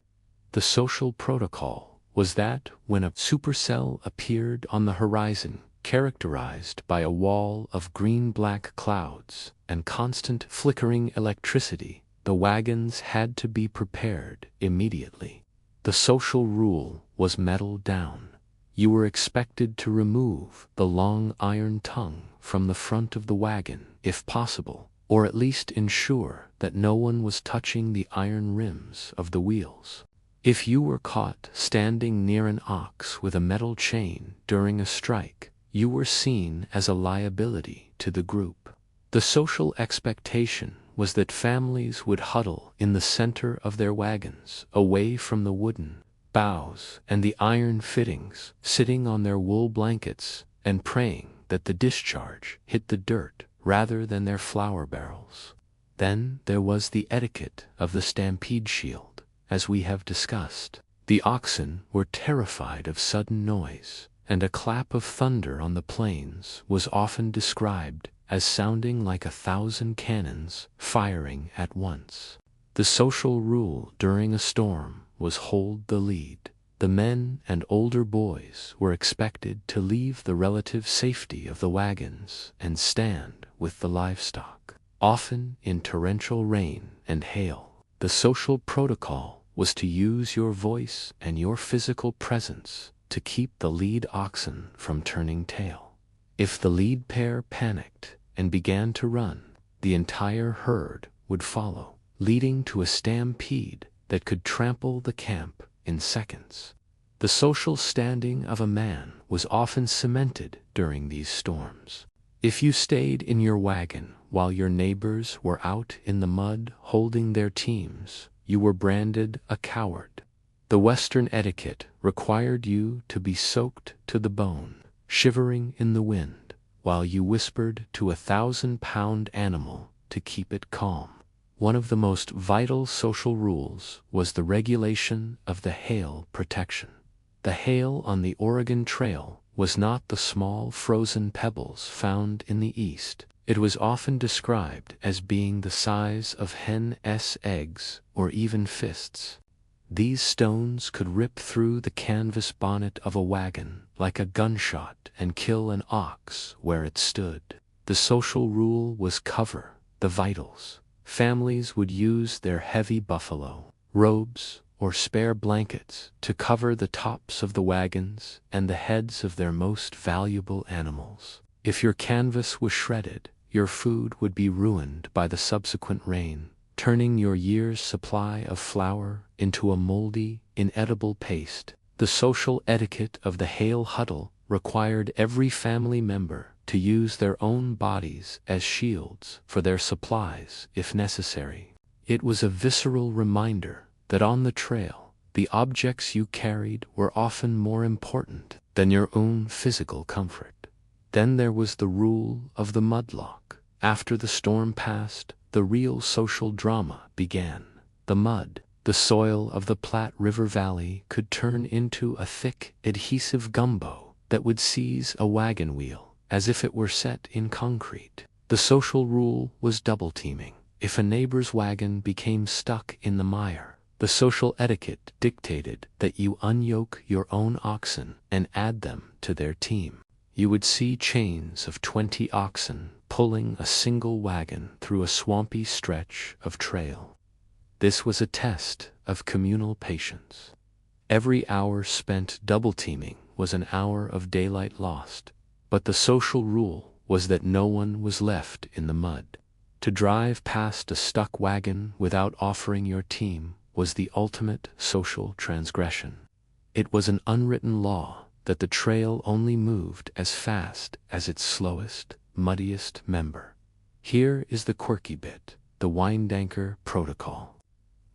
The social protocol was that when a supercell appeared on the horizon, characterized by a wall of green-black clouds and constant flickering electricity, the wagons had to be prepared immediately. The social rule was metal down. You were expected to remove the long iron tongue from the front of the wagon, if possible, or at least ensure that no one was touching the iron rims of the wheels. If you were caught standing near an ox with a metal chain during a strike, you were seen as a liability to the group. The social expectation was that families would huddle in the center of their wagons, away from the wooden bows and the iron fittings, sitting on their wool blankets and praying that the discharge hit the dirt rather than their flour barrels. Then there was the etiquette of the stampede shield, as we have discussed. The oxen were terrified of sudden noise, and a clap of thunder on the plains was often described as sounding like 1,000 cannons firing at once. The social rule during a storm was hold the lead. The men and older boys were expected to leave the relative safety of the wagons and stand with the livestock, often in torrential rain and hail. The social protocol was to use your voice and your physical presence to keep the lead oxen from turning tail. If the lead pair panicked and began to run, the entire herd would follow, leading to a stampede that could trample the camp in seconds. The social standing of a man was often cemented during these storms. If you stayed in your wagon while your neighbors were out in the mud holding their teams, you were branded a coward. The Western etiquette required you to be soaked to the bone, shivering in the wind, while you whispered to a 1,000-pound animal to keep it calm. One of the most vital social rules was the regulation of the hail protection. The hail on the Oregon Trail was not the small frozen pebbles found in the East. It was often described as being the size of hen's eggs or even fists. These stones could rip through the canvas bonnet of a wagon like a gunshot and kill an ox where it stood. The social rule was cover the vitals. Families would use their heavy buffalo robes or spare blankets to cover the tops of the wagons and the heads of their most valuable animals. If your canvas was shredded, your food would be ruined by the subsequent rain, turning your year's supply of flour into a moldy, inedible paste. The social etiquette of the hail huddle required every family member to use their own bodies as shields for their supplies if necessary. It was a visceral reminder that on the trail, the objects you carried were often more important than your own physical comfort. Then there was the rule of the mudlock. After the storm passed, the real social drama began. The mud, the soil of the Platte River Valley, could turn into a thick, adhesive gumbo that would seize a wagon wheel as if it were set in concrete. The social rule was double teaming. If a neighbor's wagon became stuck in the mire, the social etiquette dictated that you unyoke your own oxen and add them to their team. You would see chains of 20 oxen pulling a single wagon through a swampy stretch of trail. This was a test of communal patience. Every hour spent double teaming was an hour of daylight lost, but the social rule was that no one was left in the mud. To drive past a stuck wagon without offering your team was the ultimate social transgression. It was an unwritten law that the trail only moved as fast as its slowest, muddiest member. Here is the quirky bit, the windanker protocol.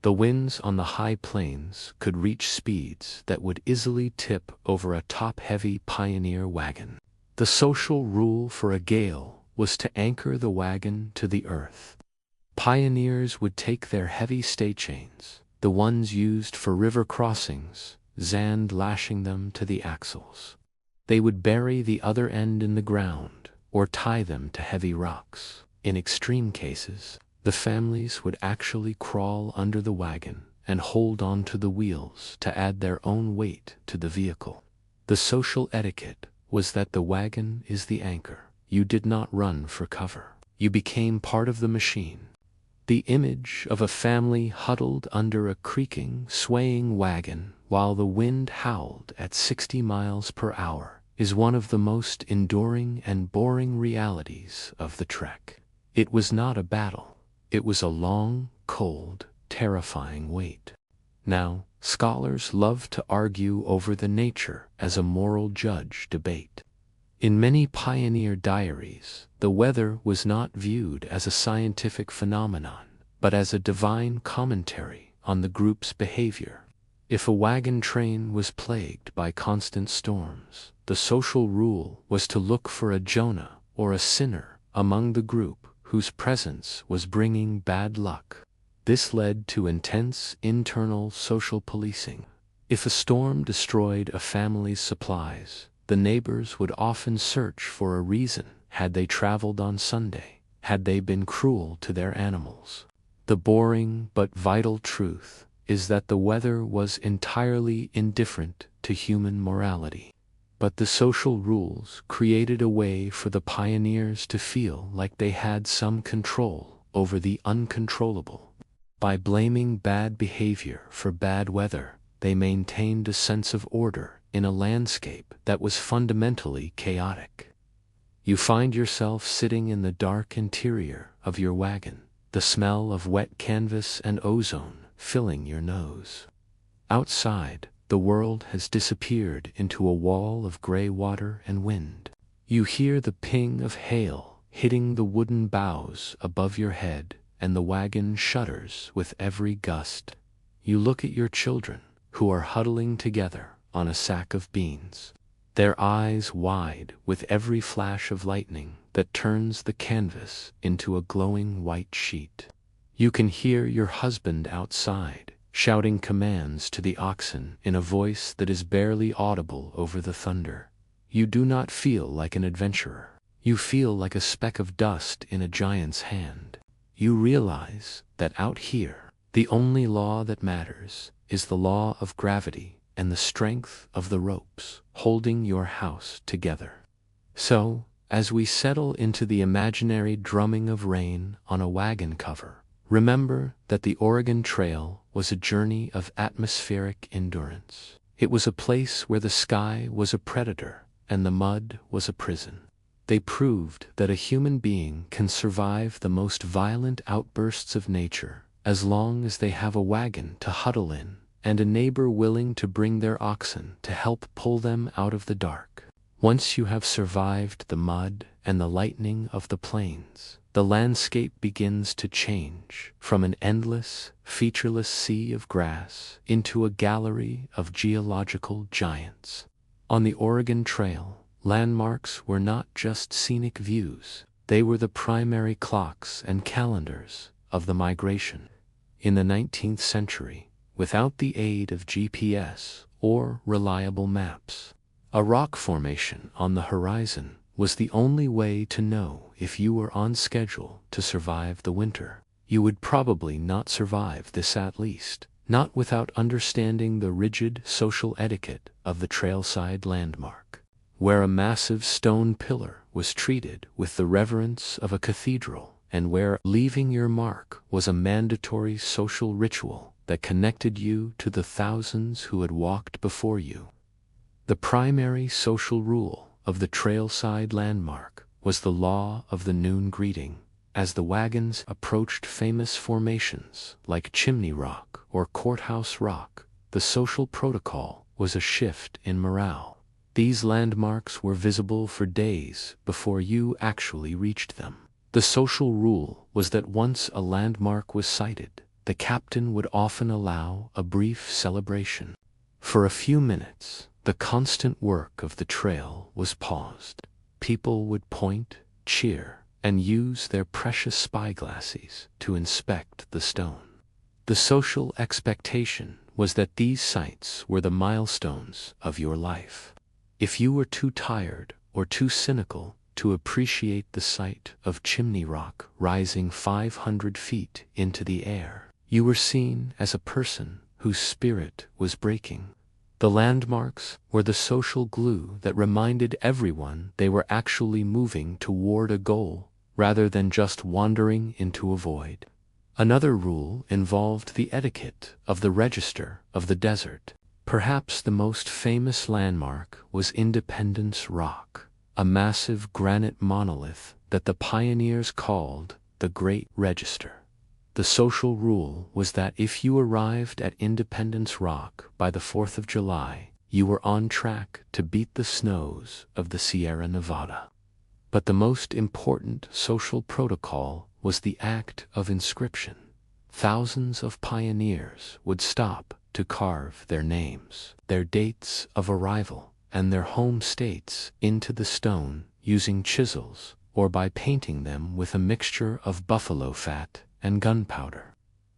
The winds on the high plains could reach speeds that would easily tip over a top-heavy pioneer wagon. The social rule for a gale was to anchor the wagon to the earth. Pioneers would take their heavy stay chains, the ones used for river crossings, Zand lashing them to the axles. They would bury the other end in the ground or tie them to heavy rocks. In extreme cases, the families would actually crawl under the wagon and hold on to the wheels to add their own weight to the vehicle. The social etiquette was that the wagon is the anchor. You did not run for cover. You became part of the machine. The image of a family huddled under a creaking, swaying wagon while the wind howled at 60 miles per hour is one of the most enduring and boring realities of the trek. It was not a battle. It was a long, cold, terrifying wait. Now, scholars love to argue over the nature as a moral judge debate. In many pioneer diaries, the weather was not viewed as a scientific phenomenon, but as a divine commentary on the group's behavior. If a wagon train was plagued by constant storms, the social rule was to look for a Jonah or a sinner among the group whose presence was bringing bad luck. This led to intense internal social policing. If a storm destroyed a family's supplies, the neighbors would often search for a reason. Had they traveled on Sunday? Had they been cruel to their animals? The boring but vital truth is that the weather was entirely indifferent to human morality. But the social rules created a way for the pioneers to feel like they had some control over the uncontrollable. By blaming bad behavior for bad weather, they maintained a sense of order in a landscape that was fundamentally chaotic. You find yourself sitting in the dark interior of your wagon, the smell of wet canvas and ozone filling your nose. Outside, the world has disappeared into a wall of gray water and wind. You hear the ping of hail hitting the wooden boughs above your head, and the wagon shudders with every gust. You look at your children, who are huddling together on a sack of beans, their eyes wide with every flash of lightning that turns the canvas into a glowing white sheet. You can hear your husband outside, shouting commands to the oxen in a voice that is barely audible over the thunder. You do not feel like an adventurer. You feel like a speck of dust in a giant's hand. You realize that out here, the only law that matters is the law of gravity and the strength of the ropes holding your house together. So, as we settle into the imaginary drumming of rain on a wagon cover, remember that the Oregon Trail was a journey of atmospheric endurance. It was a place where the sky was a predator and the mud was a prison. They proved that a human being can survive the most violent outbursts of nature as long as they have a wagon to huddle in and a neighbor willing to bring their oxen to help pull them out of the dark. Once you have survived the mud and the lightning of the plains, the landscape begins to change from an endless, featureless sea of grass into a gallery of geological giants. On the Oregon Trail, landmarks were not just scenic views, they were the primary clocks and calendars of the migration. In the 19th century, without the aid of GPS or reliable maps, a rock formation on the horizon was the only way to know if you were on schedule to survive the winter. You would probably not survive this, at least, not without understanding the rigid social etiquette of the trailside landmark, where a massive stone pillar was treated with the reverence of a cathedral, and where leaving your mark was a mandatory social ritual that connected you to the thousands who had walked before you. The primary social rule of the trailside landmark was the law of the noon greeting. As the wagons approached famous formations like Chimney Rock or Courthouse Rock, the social protocol was a shift in morale. These landmarks were visible for days before you actually reached them. The social rule was that once a landmark was sighted, the captain would often allow a brief celebration. For a few minutes, the constant work of the trail was paused. People would point, cheer, and use their precious spyglasses to inspect the stone. The social expectation was that these sights were the milestones of your life. If you were too tired or too cynical to appreciate the sight of Chimney Rock rising 500 feet into the air, you were seen as a person whose spirit was breaking. The landmarks were the social glue that reminded everyone they were actually moving toward a goal rather than just wandering into a void. Another rule involved the etiquette of the register of the desert. Perhaps the most famous landmark was Independence Rock, a massive granite monolith that the pioneers called the Great Register. The social rule was that if you arrived at Independence Rock by the 4th of July, you were on track to beat the snows of the Sierra Nevada. But the most important social protocol was the act of inscription. Thousands of pioneers would stop to carve their names, their dates of arrival, and their home states into the stone using chisels or by painting them with a mixture of buffalo fat and gunpowder.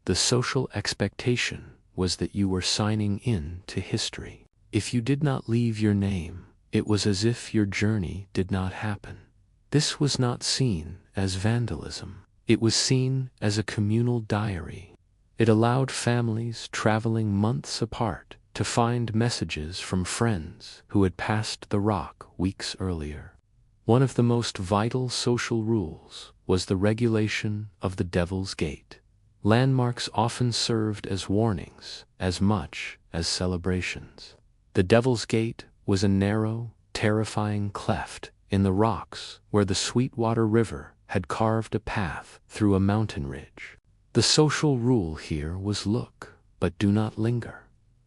The social expectation was that you were signing in to history. If you did not leave your name, it was as if your journey did not happen. This was not seen as vandalism. It was seen as a communal diary. It allowed families traveling months apart to find messages from friends who had passed the rock weeks earlier. One of the most vital social rules was the regulation of the Devil's Gate. Landmarks often served as warnings as much as celebrations. The Devil's Gate was a narrow, terrifying cleft in the rocks where the Sweetwater River had carved a path through a mountain ridge. The social rule here was look, but do not linger.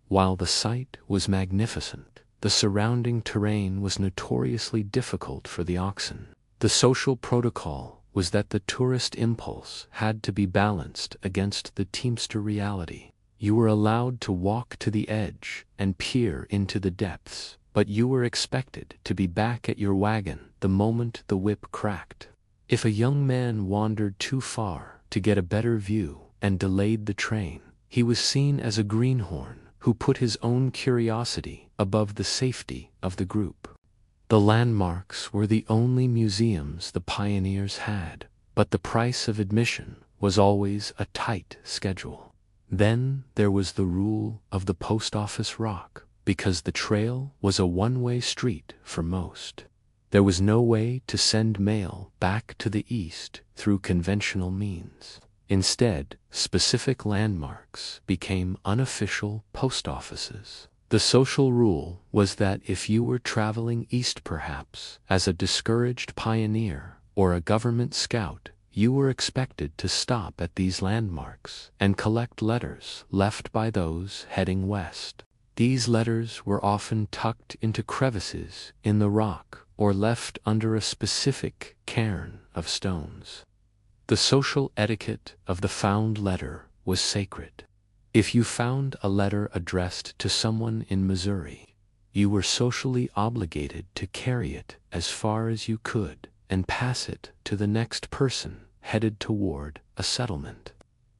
While the sight was magnificent, the surrounding terrain was notoriously difficult for the oxen. The social protocol was that the tourist impulse had to be balanced against the teamster reality. You were allowed to walk to the edge and peer into the depths, but you were expected to be back at your wagon the moment the whip cracked. If a young man wandered too far to get a better view and delayed the train, he was seen as a greenhorn who put his own curiosity above the safety of the group. The landmarks were the only museums the pioneers had, but the price of admission was always a tight schedule. Then there was the rule of the post office rock, because the trail was a one-way street for most. There was no way to send mail back to the east through conventional means. Instead, specific landmarks became unofficial post offices. The social rule was that if you were traveling east perhaps as a discouraged pioneer or a government scout, you were expected to stop at these landmarks and collect letters left by those heading west. These letters were often tucked into crevices in the rock or left under a specific cairn of stones. The social etiquette of the found letter was sacred. If you found a letter addressed to someone in Missouri, you were socially obligated to carry it as far as you could and pass it to the next person headed toward a settlement.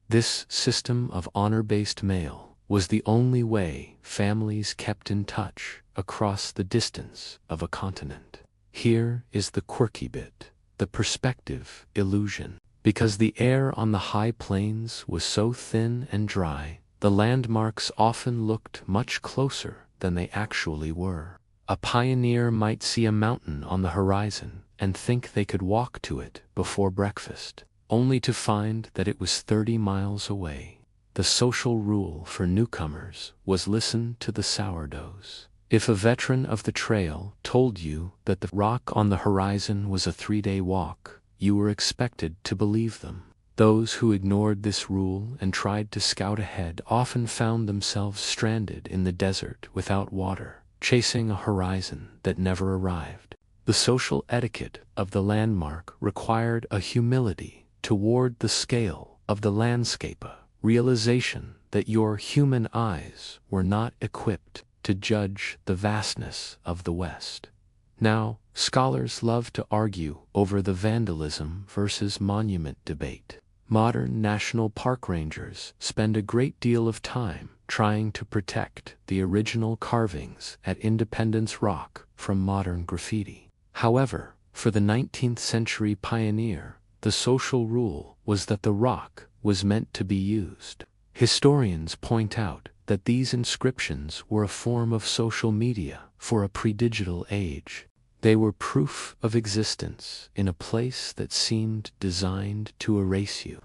This system of honor-based mail was the only way families kept in touch across the distance of a continent. Here is the quirky bit, the perspective illusion. Because the air on the high plains was so thin and dry, the landmarks often looked much closer than they actually were. A pioneer might see a mountain on the horizon and think they could walk to it before breakfast, only to find that it was 30 miles away. The social rule for newcomers was listen to the sourdoughs. If a veteran of the trail told you that the rock on the horizon was a 3-day walk, you were expected to believe them. Those who ignored this rule and tried to scout ahead often found themselves stranded in the desert without water, chasing a horizon that never arrived. The social etiquette of the landmark required a humility toward the scale of the landscape, a realization that your human eyes were not equipped to judge the vastness of the West. Now, scholars love to argue over the vandalism versus monument debate. Modern national park rangers spend a great deal of time trying to protect the original carvings at Independence Rock from modern graffiti. However, for the 19th century pioneer, the social rule was that the rock was meant to be used. Historians point out that these inscriptions were a form of social media for a pre-digital age. They were proof of existence in a place that seemed designed to erase you.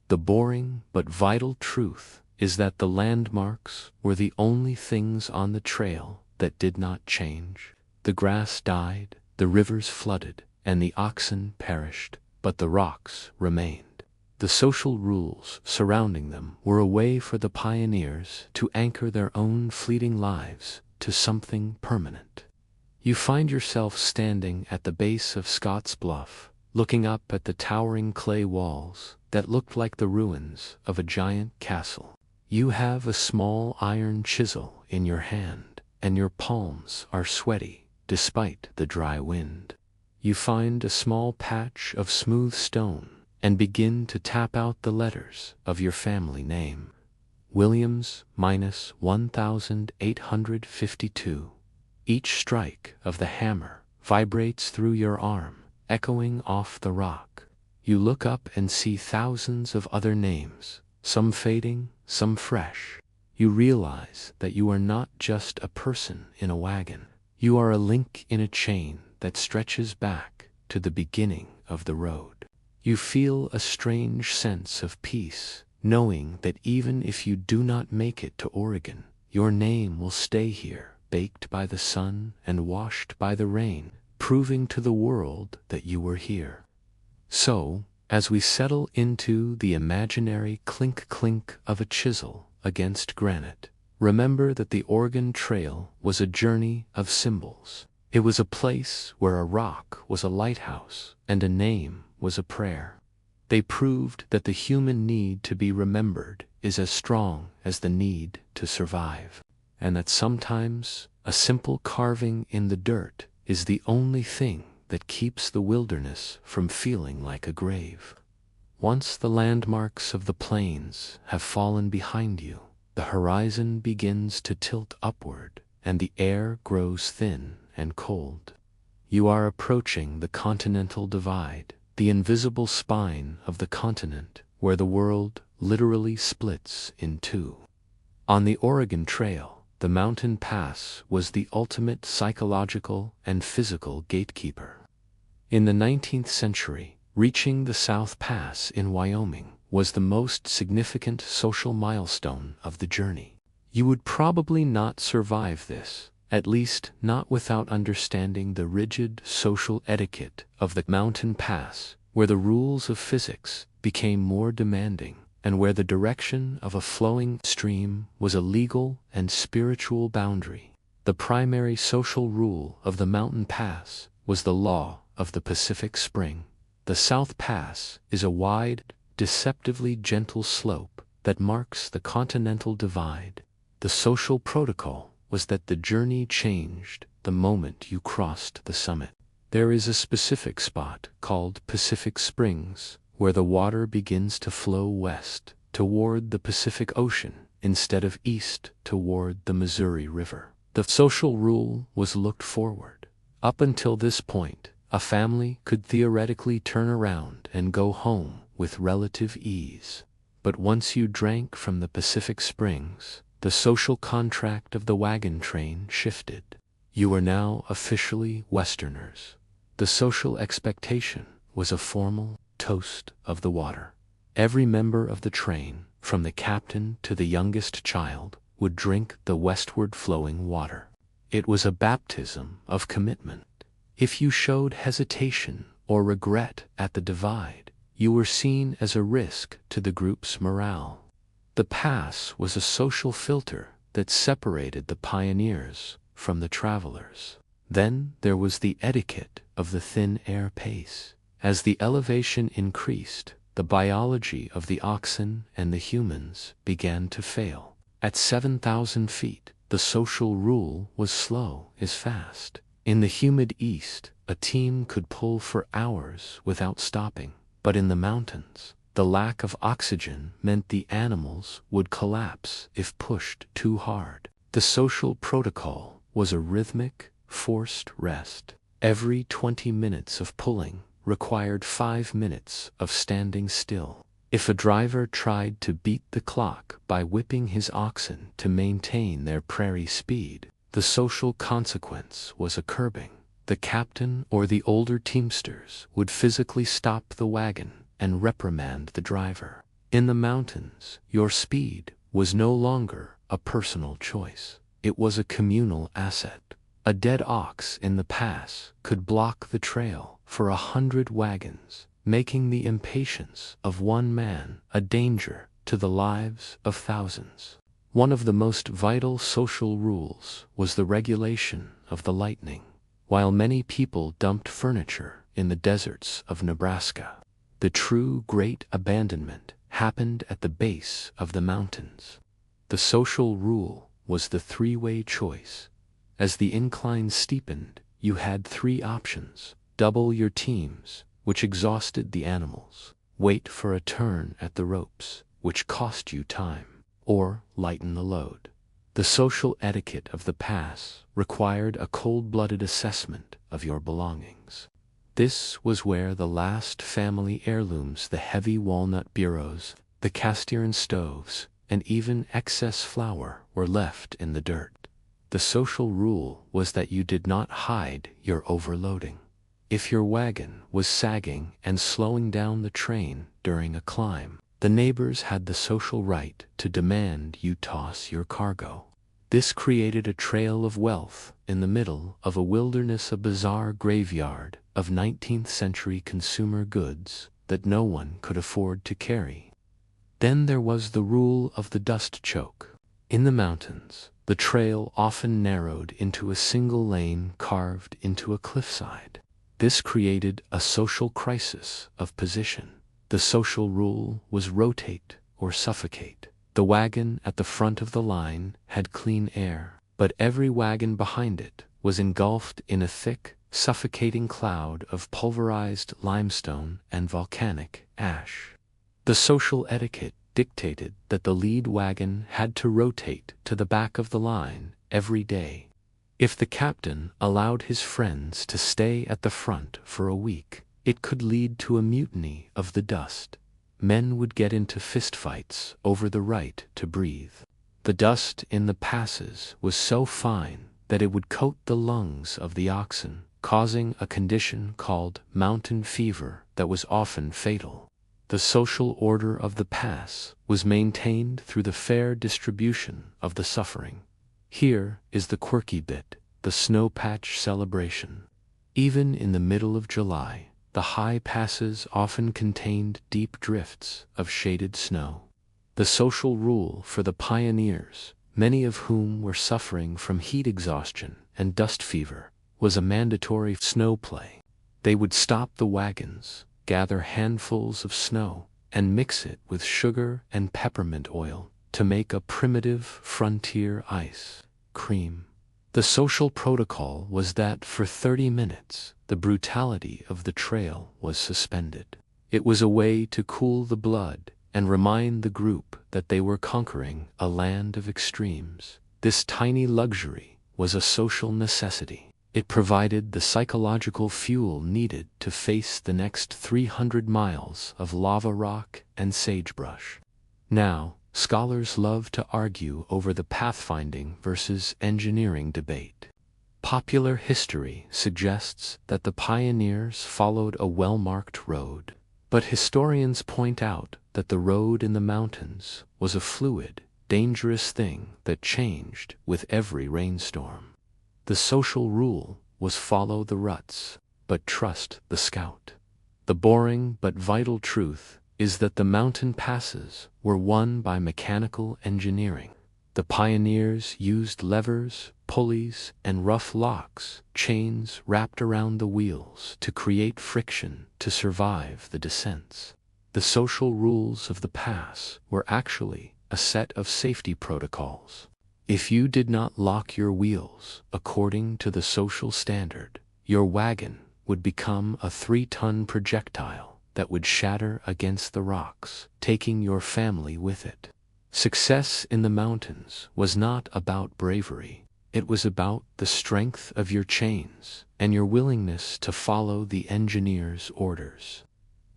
The boring but vital truth is that the landmarks were the only things on the trail that did not change. The grass died, the rivers flooded, and the oxen perished, but the rocks remained. The social rules surrounding them were a way for the pioneers to anchor their own fleeting lives to something permanent. You find yourself standing at the base of Scott's Bluff, looking up at the towering clay walls that looked like the ruins of a giant castle. You have a small iron chisel in your hand, and your palms are sweaty despite the dry wind. You find a small patch of smooth stone and begin to tap out the letters of your family name. Williams minus 1852. Each strike of the hammer vibrates through your arm, echoing off the rock. You look up and see thousands of other names, some fading, some fresh. You realize that you are not just a person in a wagon. You are a link in a chain that stretches back to the beginning of the road. You feel a strange sense of peace, knowing that even if you do not make it to Oregon, your name will stay here, baked by the sun and washed by the rain, proving to the world that you were here. So, as we settle into the imaginary clink-clink of a chisel against granite, remember that the Oregon Trail was a journey of symbols. It was a place where a rock was a lighthouse and a name was a prayer. They proved that the human need to be remembered is as strong as the need to survive, and that sometimes a simple carving in the dirt is the only thing that keeps the wilderness from feeling like a grave. Once the landmarks of the plains have fallen behind you, the horizon begins to tilt upward, and the air grows thin and cold. You are approaching the Continental Divide, the invisible spine of the continent where the world literally splits in two. On the Oregon Trail, the mountain pass was the ultimate psychological and physical gatekeeper. In the 19th century, reaching the South Pass in Wyoming was the most significant social milestone of the journey. You would probably not survive this, at least not without understanding the rigid social etiquette of the mountain pass, where the rules of physics became more demanding and where the direction of a flowing stream was a legal and spiritual boundary. The primary social rule of the mountain pass was the law of the Pacific Spring. The South Pass is a wide, deceptively gentle slope that marks the Continental Divide. The social protocol was that the journey changed the moment you crossed the summit. There is a specific spot called Pacific Springs where the water begins to flow west toward the Pacific Ocean instead of east toward the Missouri River. The social rule was looked forward. Up until this point, a family could theoretically turn around and go home with relative ease. But once you drank from the Pacific Springs, the social contract of the wagon train shifted. You were now officially Westerners. The social expectation was a formal toast of the water. Every member of the train, from the captain to the youngest child, would drink the westward flowing water. It was a baptism of commitment. If you showed hesitation or regret at the divide, you were seen as a risk to the group's morale. The pass was a social filter that separated the pioneers from the travelers. Then there was the etiquette of the thin air pace. As the elevation increased, the biology of the oxen and the humans began to fail. At 7,000 feet, the social rule was slow is fast. In the humid east, a team could pull for hours without stopping, but in the mountains, the lack of oxygen meant the animals would collapse if pushed too hard. The social protocol was a rhythmic, forced rest. Every 20 minutes of pulling required 5 minutes of standing still. If a driver tried to beat the clock by whipping his oxen to maintain their prairie speed, the social consequence was a curbing. The captain or the older teamsters would physically stop the wagon and reprimand the driver. In the mountains, your speed was no longer a personal choice. It was a communal asset. A dead ox in the pass could block the trail for 100 wagons, making the impatience of one man a danger to the lives of thousands. One of the most vital social rules was the regulation of the lightning. While many people dumped furniture in the deserts of Nebraska, the true great abandonment happened at the base of the mountains. The social rule was the three-way choice. As the incline steepened, you had 3 options: double your teams, which exhausted the animals, wait for a turn at the ropes, which cost you time, or lighten the load. The social etiquette of the pass required a cold-blooded assessment of your belongings. This was where the last family heirlooms, the heavy walnut bureaus, the cast iron stoves, and even excess flour were left in the dirt. The social rule was that you did not hide your overloading. If your wagon was sagging and slowing down the train during a climb, the neighbors had the social right to demand you toss your cargo. This created a trail of wealth in the middle of a wilderness, a bizarre graveyard of 19th century consumer goods that no one could afford to carry. Then there was the rule of the dust choke. In the mountains, the trail often narrowed into a single lane carved into a cliffside. This created a social crisis of position. The social rule was rotate or suffocate. The wagon at the front of the line had clean air, but every wagon behind it was engulfed in a thick, suffocating cloud of pulverized limestone and volcanic ash. The social etiquette dictated that the lead wagon had to rotate to the back of the line every day. If the captain allowed his friends to stay at the front for a week, it could lead to a mutiny of the dust. Men would get into fistfights over the right to breathe. The dust in the passes was so fine that it would coat the lungs of the oxen, causing a condition called mountain fever that was often fatal. The social order of the pass was maintained through the fair distribution of the suffering. Here is the quirky bit, the snow patch celebration. Even in the middle of July, the high passes often contained deep drifts of shaded snow. The social rule for the pioneers, many of whom were suffering from heat exhaustion and dust fever, was a mandatory snow play. They would stop the wagons, gather handfuls of snow, and mix it with sugar and peppermint oil to make a primitive frontier ice cream. The social protocol was that for 30 minutes, the brutality of the trail was suspended. It was a way to cool the blood and remind the group that they were conquering a land of extremes. This tiny luxury was a social necessity. It provided the psychological fuel needed to face the next 300 miles of lava rock and sagebrush. Now, scholars love to argue over the pathfinding versus engineering debate. Popular history suggests that the pioneers followed a well-marked road, but historians point out that the road in the mountains was a fluid, dangerous thing that changed with every rainstorm. The social rule was follow the ruts, but trust the scout. The boring but vital truth is that the mountain passes were won by mechanical engineering. The pioneers used levers, pulleys, and rough locks, chains wrapped around the wheels to create friction to survive the descents. The social rules of the pass were actually a set of safety protocols. If you did not lock your wheels according to the social standard, your wagon would become a 3-ton projectile that would shatter against the rocks, taking your family with it. Success in the mountains was not about bravery. It was about the strength of your chains and your willingness to follow the engineer's orders.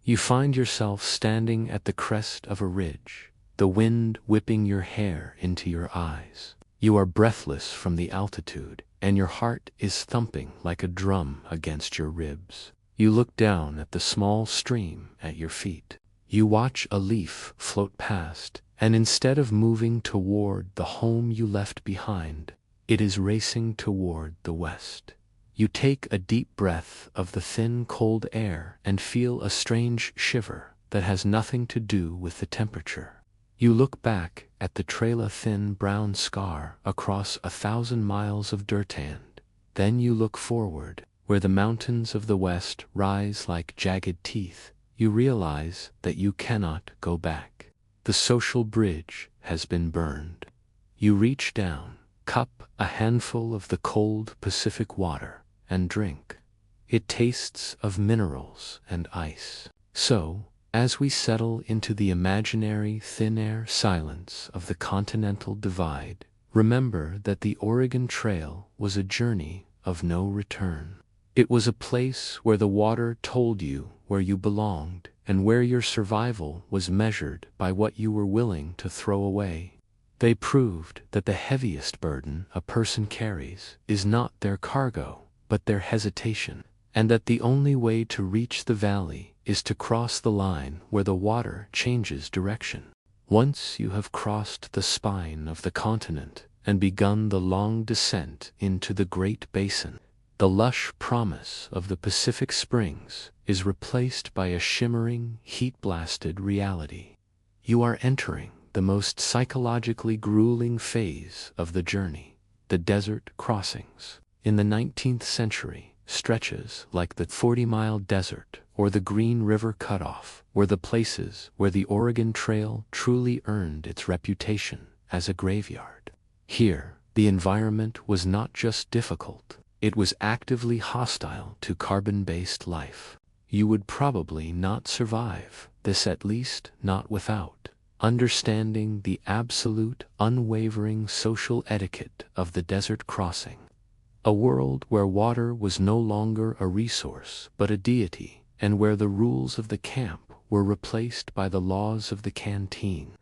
You find yourself standing at the crest of a ridge, the wind whipping your hair into your eyes. You are breathless from the altitude, and your heart is thumping like a drum against your ribs. You look down at the small stream at your feet. You watch a leaf float past, and instead of moving toward the home you left behind, it is racing toward the west. You take a deep breath of the thin, cold air and feel a strange shiver that has nothing to do with the temperature. You look back at the trail, a thin brown scar across 1,000 miles of dirtand. Then you look forward, where the mountains of the west rise like jagged teeth. You realize that you cannot go back. The social bridge has been burned. You reach down, cup a handful of the cold Pacific water, and drink. It tastes of minerals and ice. So, as we settle into the imaginary thin air silence of the Continental Divide, remember that the Oregon Trail was a journey of no return. It was a place where the water told you where you belonged, and where your survival was measured by what you were willing to throw away. They proved that the heaviest burden a person carries is not their cargo, but their hesitation, and that the only way to reach the valley is to cross the line where the water changes direction. Once you have crossed the spine of the continent and begun the long descent into the Great Basin, the lush promise of the Pacific Springs is replaced by a shimmering, heat-blasted reality. You are entering the most psychologically grueling phase of the journey, the desert crossings. In the 19th century, stretches like the 40-mile desert or the Green River Cutoff were the places where the Oregon Trail truly earned its reputation as a graveyard. Here, the environment was not just difficult, it was actively hostile to carbon-based life. You would probably not survive this, at least not without understanding the absolute, unwavering social etiquette of the desert crossing. A world where water was no longer a resource but a deity, and where the rules of the camp were replaced by the laws of the canteen.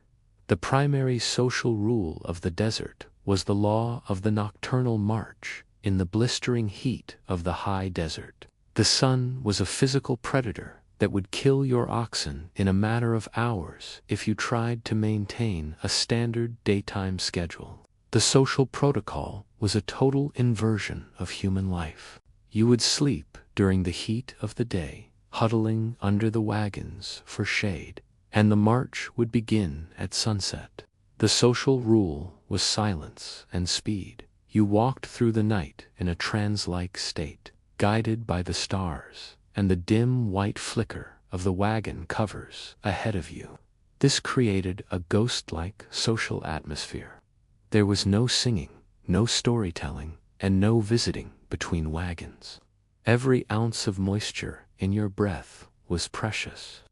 The primary social rule of the desert was the law of the nocturnal march in the blistering heat of the high desert. The sun was a physical predator that would kill your oxen in a matter of hours if you tried to maintain a standard daytime schedule. The social protocol was a total inversion of human life. You would sleep during the heat of the day, huddling under the wagons for shade, and the march would begin at sunset. The social rule was silence and speed. You walked through the night in a trance-like state, guided by the stars and the dim white flicker of the wagon covers ahead of you. This created a ghost-like social atmosphere. There was no singing, no storytelling, and no visiting between wagons. Every ounce of moisture in your breath was precious.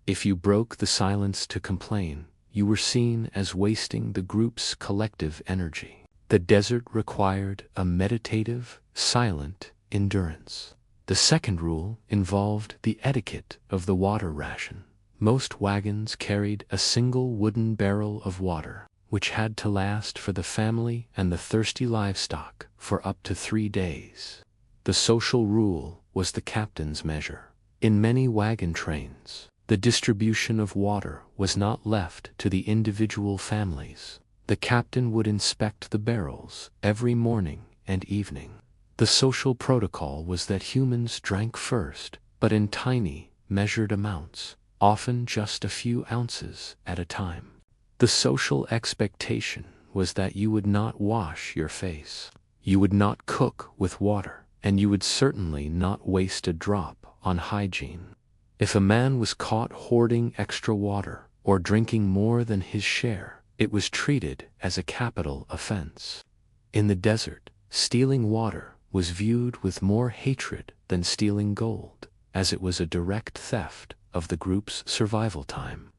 If you broke the silence to complain, you were seen as wasting the group's collective energy. The desert required a meditative, silent endurance. The second rule involved the etiquette of the water ration. Most wagons carried a single wooden barrel of water, which had to last for the family and the thirsty livestock for up to 3 days. The social rule was the captain's measure. In many wagon trains, the distribution of water was not left to the individual families. The captain would inspect the barrels every morning and evening. The social protocol was that humans drank first, but in tiny, measured amounts, often just a few ounces at a time. The social expectation was that you would not wash your face, you would not cook with water, and you would certainly not waste a drop on hygiene. If a man was caught hoarding extra water or drinking more than his share, it was treated as a capital offense. In the desert, stealing water was viewed with more hatred than stealing gold, as it was a direct theft of the group's survival time.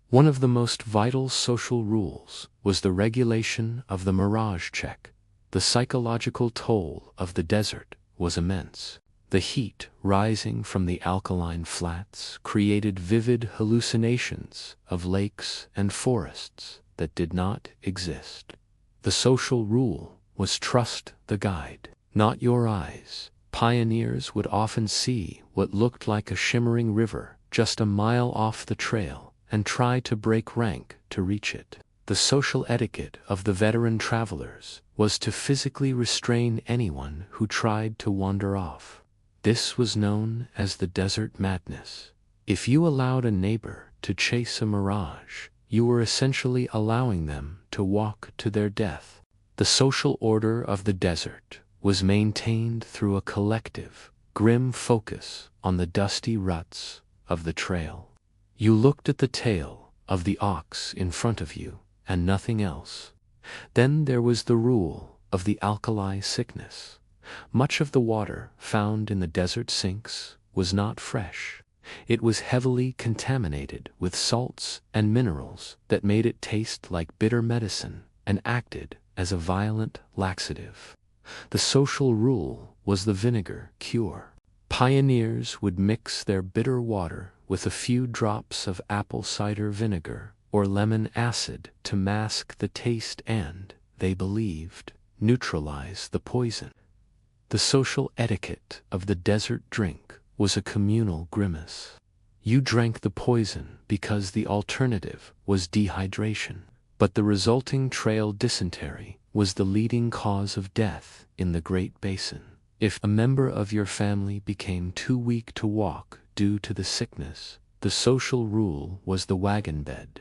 One of the most vital social rules was the regulation of the mirage check. The psychological toll of the desert was immense. The heat rising from the alkaline flats created vivid hallucinations of lakes and forests that did not exist. The social rule was trust the guide, not your eyes. Pioneers would often see what looked like a shimmering river just a mile off the trail and try to break rank to reach it. The social etiquette of the veteran travelers was to physically restrain anyone who tried to wander off. This was known as the desert madness. If you allowed a neighbor to chase a mirage, you were essentially allowing them to walk to their death. The social order of the desert was maintained through a collective, grim focus on the dusty ruts of the trail. You looked at the tail of the ox in front of you and nothing else. Then there was the rule of the alkali sickness. Much of the water found in the desert sinks was not fresh. It was heavily contaminated with salts and minerals that made it taste like bitter medicine and acted as a violent laxative. The social rule was the vinegar cure. Pioneers would mix their bitter water with a few drops of apple cider vinegar or lemon acid to mask the taste and, they believed, neutralize the poison. The social etiquette of the desert drink was a communal grimace. You drank the poison because the alternative was dehydration, but the resulting trail dysentery was the leading cause of death in the Great Basin. If a member of your family became too weak to walk due to the sickness, the social rule was the wagon bed.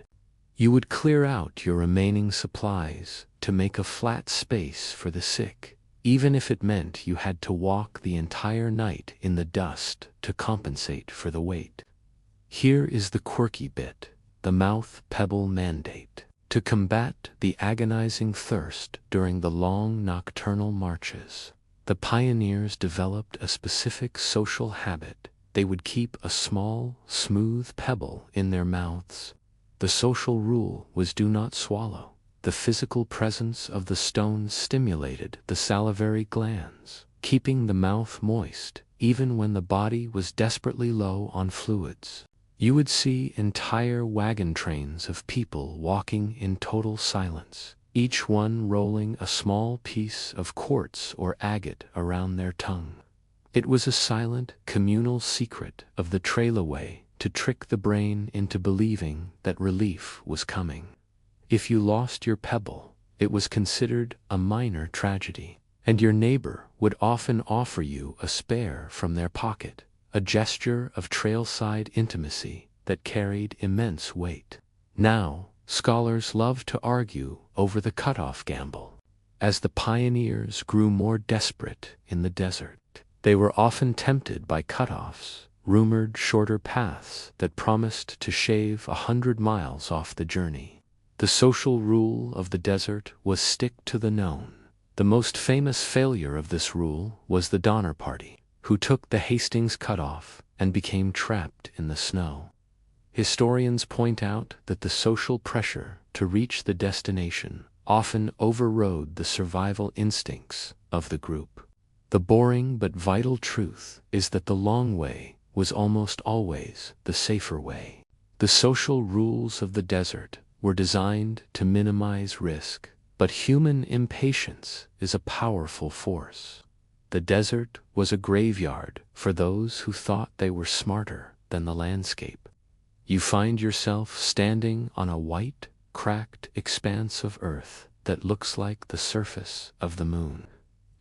You would clear out your remaining supplies to make a flat space for the sick, even if it meant you had to walk the entire night in the dust to compensate for the weight. Here is the quirky bit, the mouth pebble mandate. To combat the agonizing thirst during the long nocturnal marches, the pioneers developed a specific social habit. They would keep a small, smooth pebble in their mouths. The social rule was do not swallow. The physical presence of the stone stimulated the salivary glands, keeping the mouth moist even when the body was desperately low on fluids. You would see entire wagon trains of people walking in total silence, each one rolling a small piece of quartz or agate around their tongue. It was a silent, communal secret of the trailaway to trick the brain into believing that relief was coming. If you lost your pebble, it was considered a minor tragedy, and your neighbor would often offer you a spare from their pocket, a gesture of trailside intimacy that carried immense weight. Now, scholars love to argue over the cutoff gamble. As the pioneers grew more desperate in the desert, they were often tempted by cutoffs, rumored shorter paths that promised to shave 100 miles off the journey. The social rule of the desert was stick to the known. The most famous failure of this rule was the Donner Party, who took the Hastings cutoff and became trapped in the snow. Historians point out that the social pressure to reach the destination often overrode the survival instincts of the group. The boring but vital truth is that the long way was almost always the safer way. The social rules of the desert were designed to minimize risk, but human impatience is a powerful force. The desert was a graveyard for those who thought they were smarter than the landscape. You find yourself standing on a white, cracked expanse of earth that looks like the surface of the moon.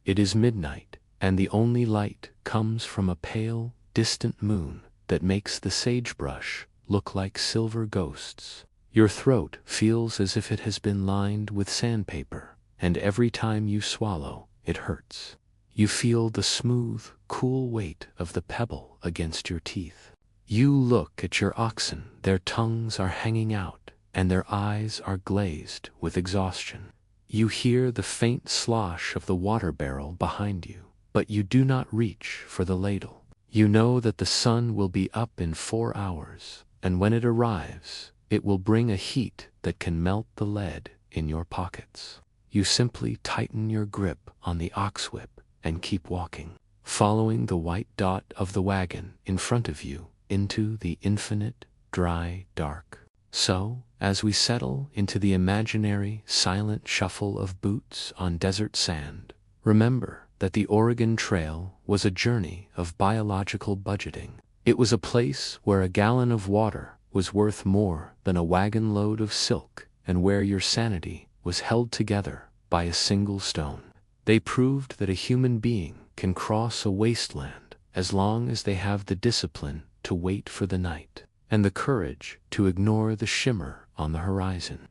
It is midnight, and the only light comes from a pale, distant moon that makes the sagebrush look like silver ghosts. Your throat feels as if it has been lined with sandpaper, and every time you swallow, it hurts. You feel the smooth, cool weight of the pebble against your teeth. You look at your oxen, their tongues are hanging out, and their eyes are glazed with exhaustion. You hear the faint slosh of the water barrel behind you, but you do not reach for the ladle. You know that the sun will be up in 4 hours, and when it arrives, it will bring a heat that can melt the lead in your pockets. You simply tighten your grip on the ox whip and keep walking, following the white dot of the wagon in front of you into the infinite, dry dark. So, as we settle into the imaginary, silent shuffle of boots on desert sand, remember that the Oregon Trail was a journey of biological budgeting. It was a place where a gallon of water was worth more than a wagon load of silk, and where your sanity was held together by a single stone. They proved that a human being can cross a wasteland as long as they have the discipline to wait for the night, and the courage to ignore the shimmer on the horizon.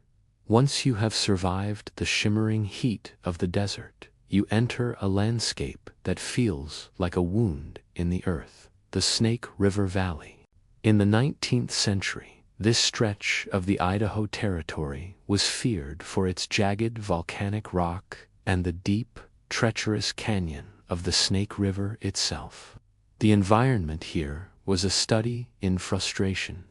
Once you have survived the shimmering heat of the desert, you enter a landscape that feels like a wound in the earth, the Snake River Valley. In the 19th century, this stretch of the Idaho Territory was feared for its jagged volcanic rock and the deep, treacherous canyon of the Snake River itself. The environment here was a study in frustration.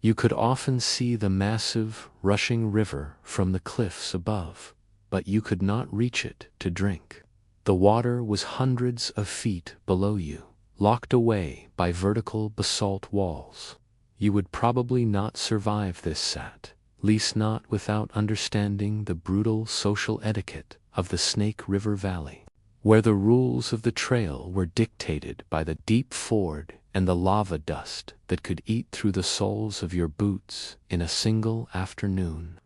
You could often see the massive, rushing river from the cliffs above, but you could not reach it to drink. The water was hundreds of feet below you, locked away by vertical basalt walls. You would probably not survive this, at least not without understanding the brutal social etiquette of the Snake River Valley, where the rules of the trail were dictated by the deep ford and the lava dust that could eat through the soles of your boots in a single afternoon.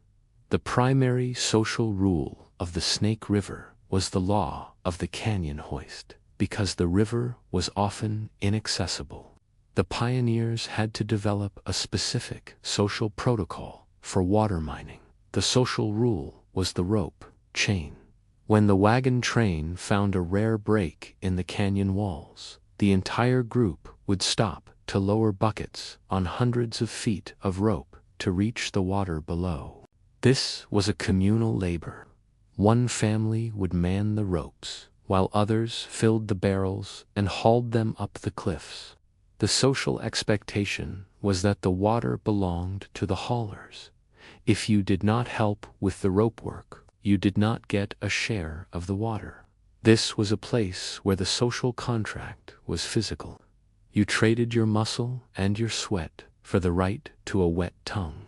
The primary social rule of the Snake River was the law of the canyon hoist. Because the river was often inaccessible, the pioneers had to develop a specific social protocol for water mining. The social rule was the rope chain. When the wagon train found a rare break in the canyon walls, the entire group would stop to lower buckets on hundreds of feet of rope to reach the water below. This was a communal labor. One family would man the ropes, while others filled the barrels and hauled them up the cliffs. The social expectation was that the water belonged to the haulers. If you did not help with the rope work, you did not get a share of the water. This was a place where the social contract was physical. You traded your muscle and your sweat for the right to a wet tongue.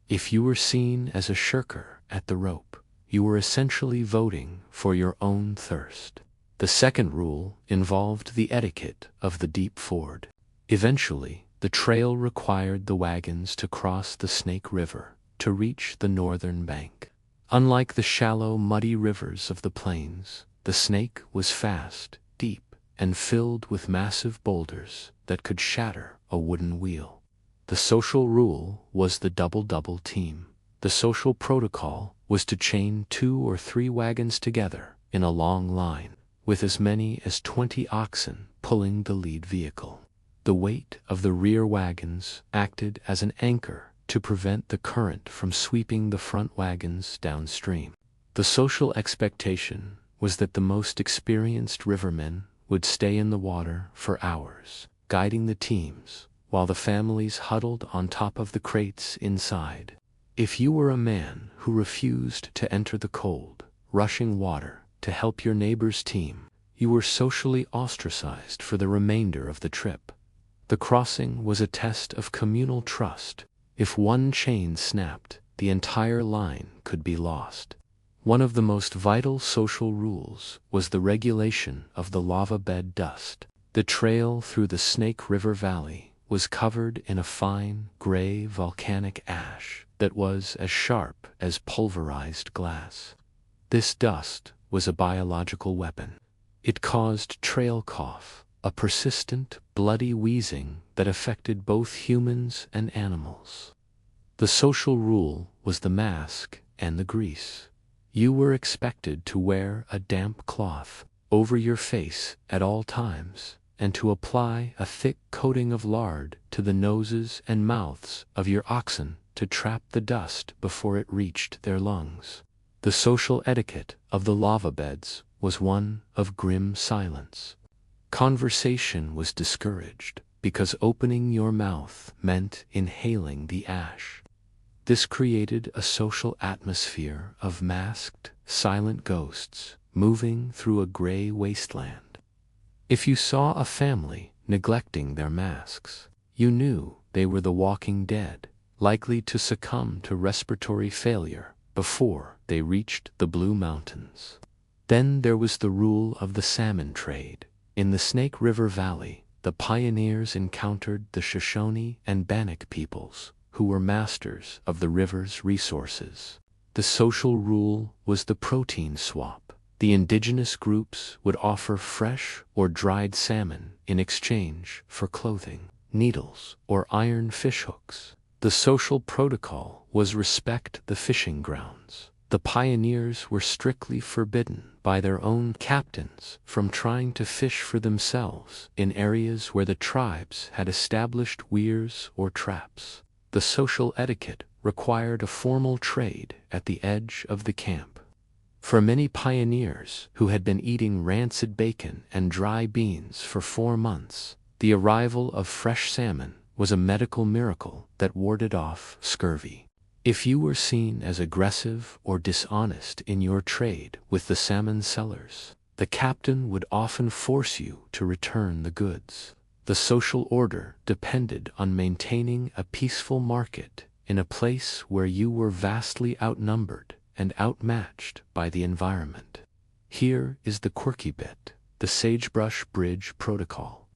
If you were seen as a shirker at the rope, you were essentially voting for your own thirst. The second rule involved the etiquette of the deep ford. Eventually, the trail required the wagons to cross the Snake River to reach the northern bank. Unlike the shallow, muddy rivers of the plains, the Snake was fast, deep, and filled with massive boulders that could shatter a wooden wheel. The social rule was the double-double team. The social protocol was to chain 2 or 3 wagons together in a long line, with as many as 20 oxen pulling the lead vehicle. The weight of the rear wagons acted as an anchor to prevent the current from sweeping the front wagons downstream. The social expectation was that the most experienced rivermen would stay in the water for hours, guiding the teams, while the families huddled on top of the crates inside. If you were a man who refused to enter the cold, rushing water to help your neighbor's team, you were socially ostracized for the remainder of the trip. The crossing was a test of communal trust. If one chain snapped, the entire line could be lost. One of the most vital social rules was the regulation of the lava bed dust. The trail through the Snake River Valley was covered in a fine, gray volcanic ash that was as sharp as pulverized glass. This dust was a biological weapon. It caused trail cough, a persistent, bloody wheezing that affected both humans and animals. The social rule was the mask and the grease. You were expected to wear a damp cloth over your face at all times, and to apply a thick coating of lard to the noses and mouths of your oxen to trap the dust before it reached their lungs. The social etiquette of the lava beds was one of grim silence. Conversation was discouraged because opening your mouth meant inhaling the ash. This created a social atmosphere of masked, silent ghosts moving through a gray wasteland. If you saw a family neglecting their masks, you knew they were the walking dead, likely to succumb to respiratory failure before they reached the Blue Mountains. Then there was the rule of the salmon trade. In the Snake River Valley, the pioneers encountered the Shoshone and Bannock peoples, who were masters of the river's resources. The social rule was the protein swap. The indigenous groups would offer fresh or dried salmon in exchange for clothing, needles, or iron fishhooks. The social protocol was respect the fishing grounds. The pioneers were strictly forbidden by their own captains from trying to fish for themselves in areas where the tribes had established weirs or traps. The social etiquette required a formal trade at the edge of the camp. For many pioneers who had been eating rancid bacon and dry beans for 4 months, the arrival of fresh salmon was a medical miracle that warded off scurvy. If you were seen as aggressive or dishonest in your trade with the salmon sellers, the captain would often force you to return the goods. The social order depended on maintaining a peaceful market in a place where you were vastly outnumbered and outmatched by the environment. Here is the quirky bit: the Sagebrush Bridge Protocol.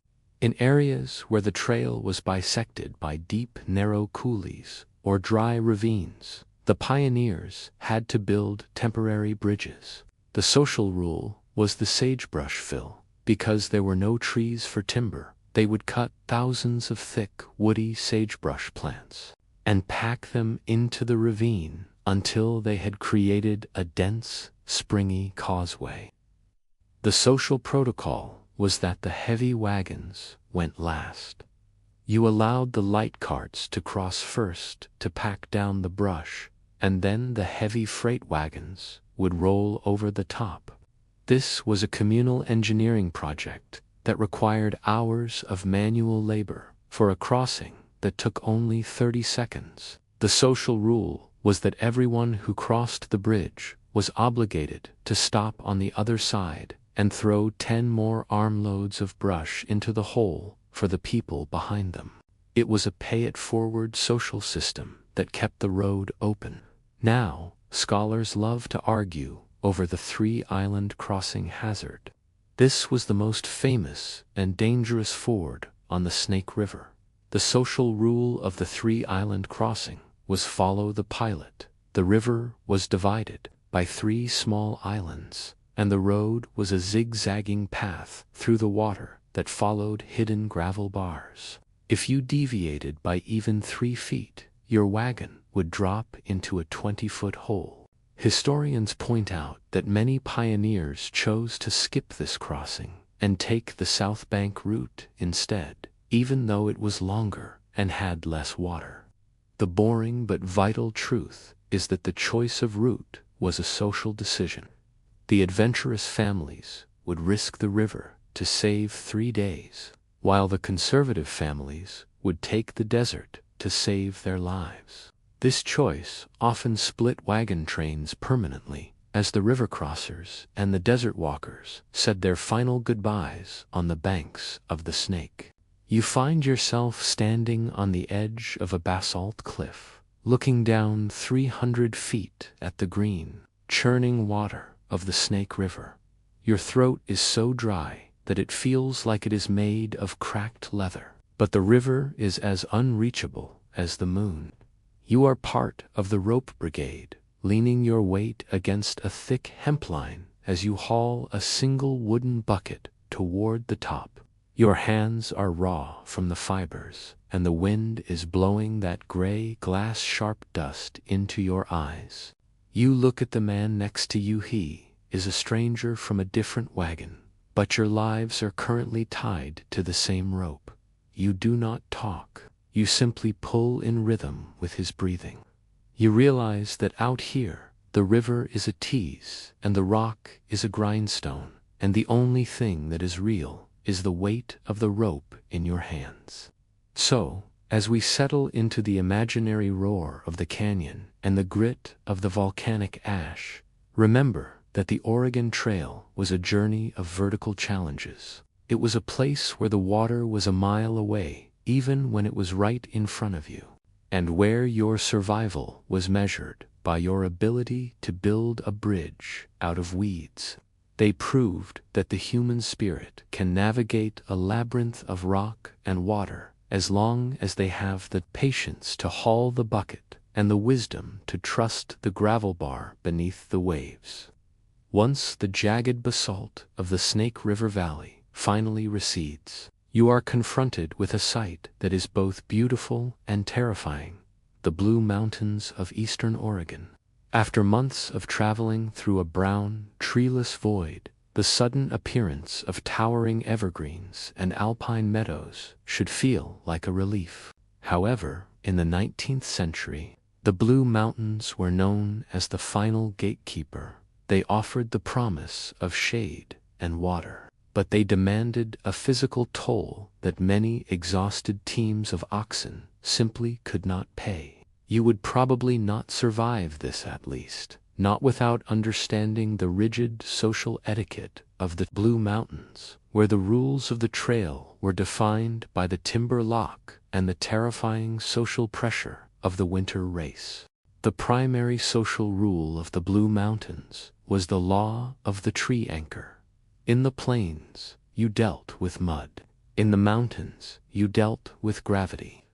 In areas where the trail was bisected by deep, narrow coulees or dry ravines, the pioneers had to build temporary bridges. The social rule was the sagebrush fill. Because there were no trees for timber, they would cut thousands of thick, woody sagebrush plants and pack them into the ravine until they had created a dense, springy causeway. The social protocol was that the heavy wagons went last. You allowed the light carts to cross first to pack down the brush, and then the heavy freight wagons would roll over the top. This was a communal engineering project that required hours of manual labor for a crossing that took only 30 seconds. The social rule was that everyone who crossed the bridge was obligated to stop on the other side and throw 10 more armloads of brush into the hole for the people behind them. It was a pay-it-forward social system that kept the road open. Now, scholars love to argue over the 3-island crossing hazard. This was the most famous and dangerous ford on the Snake River. The social rule of the 3-island crossing was follow the pilot. The river was divided by 3 small islands, and the road was a zigzagging path through the water that followed hidden gravel bars. If you deviated by even 3 feet, your wagon would drop into a 20-foot hole. Historians point out that many pioneers chose to skip this crossing and take the South Bank route instead, even though it was longer and had less water. The boring but vital truth is that the choice of route was a social decision. The adventurous families would risk the river to save 3 days, while the conservative families would take the desert to save their lives. This choice often split wagon trains permanently, as the river crossers and the desert walkers said their final goodbyes on the banks of the Snake. You find yourself standing on the edge of a basalt cliff, looking down 300 feet at the green, churning water of the Snake River. Your throat is so dry that it feels like it is made of cracked leather, but the river is as unreachable as the moon. You are part of the rope brigade, leaning your weight against a thick hemp line as you haul a single wooden bucket toward the top. Your hands are raw from the fibers, and the wind is blowing that gray, glass-sharp dust into your eyes. You look at the man next to you. He is a stranger from a different wagon, but your lives are currently tied to the same rope. You do not talk. You simply pull in rhythm with his breathing. You realize that out here, the river is a tease and the rock is a grindstone, and the only thing that is real is the weight of the rope in your hands. So, as we settle into the imaginary roar of the canyon and the grit of the volcanic ash, remember that the Oregon Trail was a journey of vertical challenges. It was a place where the water was a mile away, even when it was right in front of you, and where your survival was measured by your ability to build a bridge out of weeds. They proved that the human spirit can navigate a labyrinth of rock and water as long as they have the patience to haul the bucket and the wisdom to trust the gravel bar beneath the waves. Once the jagged basalt of the Snake River Valley finally recedes, you are confronted with a sight that is both beautiful and terrifying: the Blue Mountains of eastern Oregon. After months of traveling through a brown, treeless void, the sudden appearance of towering evergreens and alpine meadows should feel like a relief. However, in the 19th century, the Blue Mountains were known as the final gatekeeper. They offered the promise of shade and water, but they demanded a physical toll that many exhausted teams of oxen simply could not pay. You would probably not survive this, at least, not without understanding the rigid social etiquette of the Blue Mountains, where the rules of the trail were defined by the timber lock and the terrifying social pressure of the winter race. The primary social rule of the Blue Mountains was the law of the tree anchor. In the plains, you dealt with mud. In the mountains, you dealt with gravity.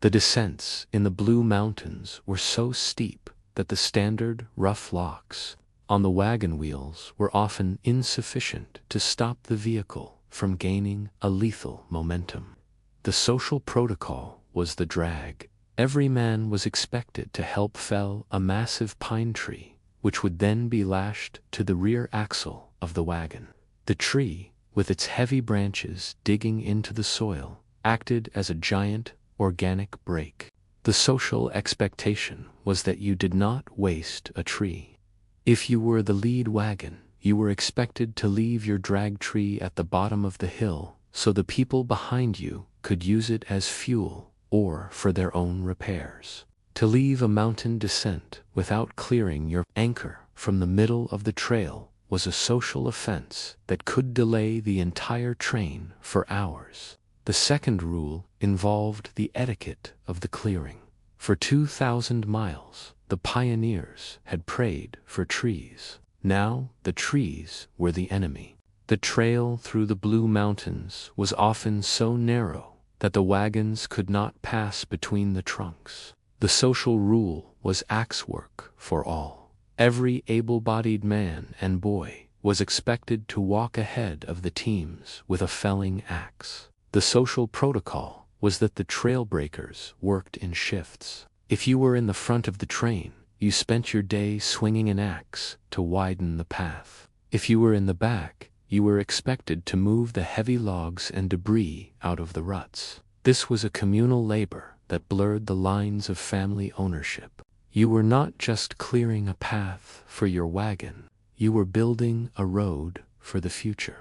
The descents in the Blue Mountains were so steep that the standard rough locks on the wagon wheels were often insufficient to stop the vehicle from gaining a lethal momentum. The social protocol was the drag. Every man was expected to help fell a massive pine tree, which would then be lashed to the rear axle of the wagon. The tree, with its heavy branches digging into the soil, acted as a giant organic brake. The social expectation was that you did not waste a tree. If you were the lead wagon, you were expected to leave your drag tree at the bottom of the hill so the people behind you could use it as fuel or for their own repairs. To leave a mountain descent without clearing your anchor from the middle of the trail was a social offense that could delay the entire train for hours. The second rule involved the etiquette of the clearing. For 2,000 miles, the pioneers had prayed for trees. Now the trees were the enemy. The trail through the Blue Mountains was often so narrow that the wagons could not pass between the trunks. The social rule was axe work for all. Every able-bodied man and boy was expected to walk ahead of the teams with a felling axe. The social protocol was that the trail breakers worked in shifts. If you were in the front of the train, you spent your day swinging an axe to widen the path. If you were in the back, you were expected to move the heavy logs and debris out of the ruts. This was a communal labor that blurred the lines of family ownership. You were not just clearing a path for your wagon, you were building a road for the future.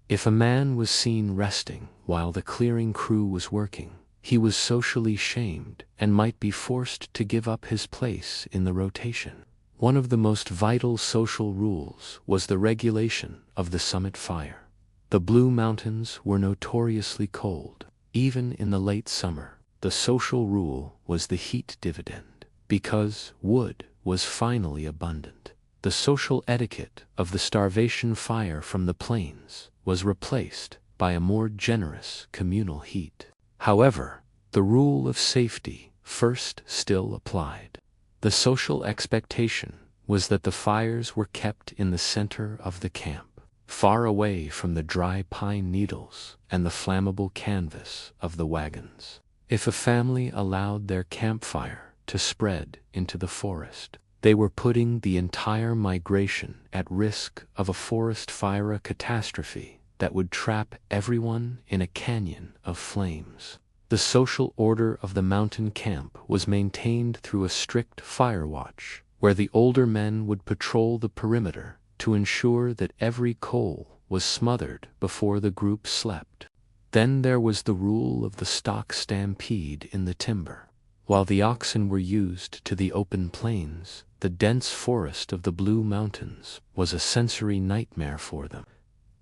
If a man was seen resting while the clearing crew was working, he was socially shamed and might be forced to give up his place in the rotation. One of the most vital social rules was the regulation of the summit fire. The Blue Mountains were notoriously cold. Even in the late summer, the social rule was the heat dividend. Because wood was finally abundant, the social etiquette of the starvation fire from the plains was replaced by a more generous communal heat. However, the rule of safety first still applied. The social expectation was that the fires were kept in the center of the camp, far away from the dry pine needles and the flammable canvas of the wagons. If a family allowed their campfire to spread into the forest, they were putting the entire migration at risk of a forest fire catastrophe that would trap everyone in a canyon of flames. The social order of the mountain camp was maintained through a strict fire watch, where the older men would patrol the perimeter to ensure that every coal was smothered before the group slept. Then there was the rule of the stock stampede in the timber. While the oxen were used to the open plains, the dense forest of the Blue Mountains was a sensory nightmare for them.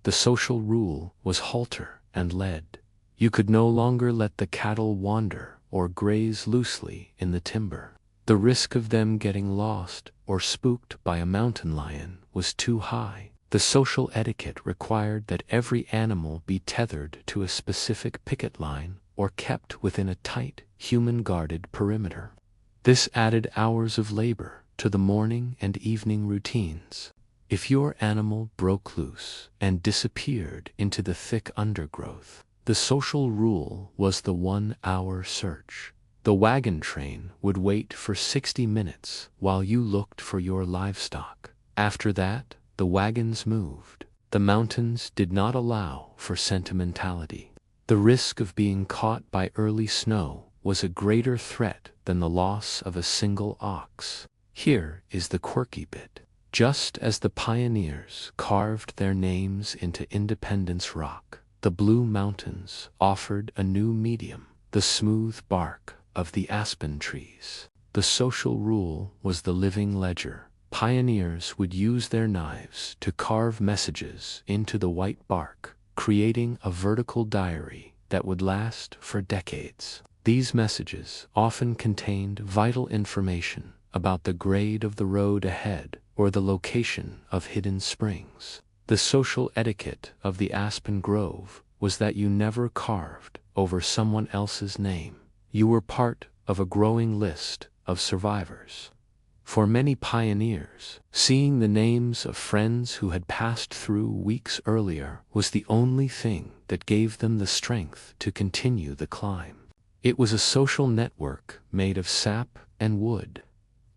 The social rule was halter and lead. You could no longer let the cattle wander or graze loosely in the timber. The risk of them getting lost or spooked by a mountain lion was too high. The social etiquette required that every animal be tethered to a specific picket line or kept within a tight, human-guarded perimeter. This added hours of labor to the morning and evening routines. If your animal broke loose and disappeared into the thick undergrowth, the social rule was the 1-hour search. The wagon train would wait for 60 minutes while you looked for your livestock. After that, the wagons moved. The mountains did not allow for sentimentality. The risk of being caught by early snow was a greater threat than the loss of a single ox. Here is the quirky bit. Just as the pioneers carved their names into Independence Rock, the Blue Mountains offered a new medium, the smooth bark of the aspen trees. The social rule was the living ledger. Pioneers would use their knives to carve messages into the white bark, creating a vertical diary that would last for decades. These messages often contained vital information about the grade of the road ahead or the location of hidden springs. The social etiquette of the aspen grove was that you never carved over someone else's name. You were part of a growing list of survivors. For many pioneers, seeing the names of friends who had passed through weeks earlier was the only thing that gave them the strength to continue the climb. It was a social network made of sap and wood.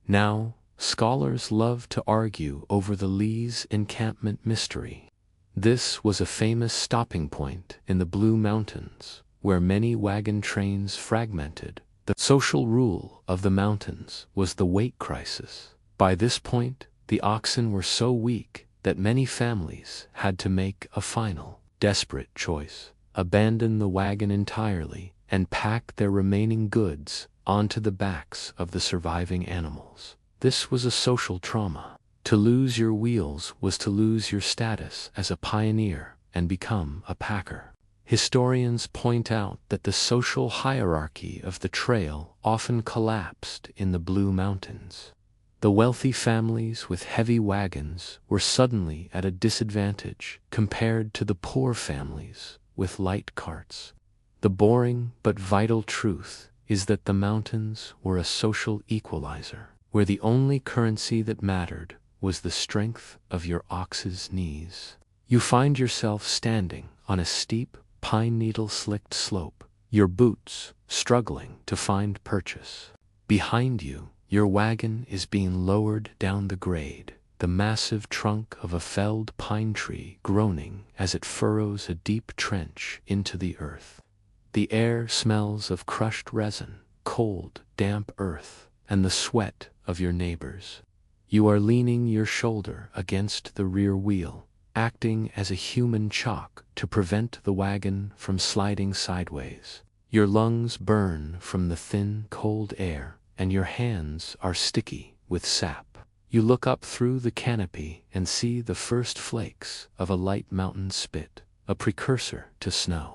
Now, scholars love to argue over the Lee's encampment mystery. This was a famous stopping point in the Blue Mountains, where many wagon trains fragmented. The social rule of the mountains was the weight crisis. By this point, the oxen were so weak that many families had to make a final, desperate choice: abandon the wagon entirely and pack their remaining goods onto the backs of the surviving animals. This was a social trauma. To lose your wheels was to lose your status as a pioneer and become a packer. Historians point out that the social hierarchy of the trail often collapsed in the Blue Mountains. The wealthy families with heavy wagons were suddenly at a disadvantage compared to the poor families with light carts. The boring but vital truth is that the mountains were a social equalizer, where the only currency that mattered was the strength of your ox's knees. You find yourself standing on a steep, pine-needle-slicked slope, your boots struggling to find purchase. Behind you, your wagon is being lowered down the grade, the massive trunk of a felled pine tree groaning as it furrows a deep trench into the earth. The air smells of crushed resin, cold, damp earth, and the sweat of your neighbors. You are leaning your shoulder against the rear wheel, acting as a human chock to prevent the wagon from sliding sideways. Your lungs burn from the thin, cold air, and your hands are sticky with sap. You look up through the canopy and see the first flakes of a light mountain spit, a precursor to snow.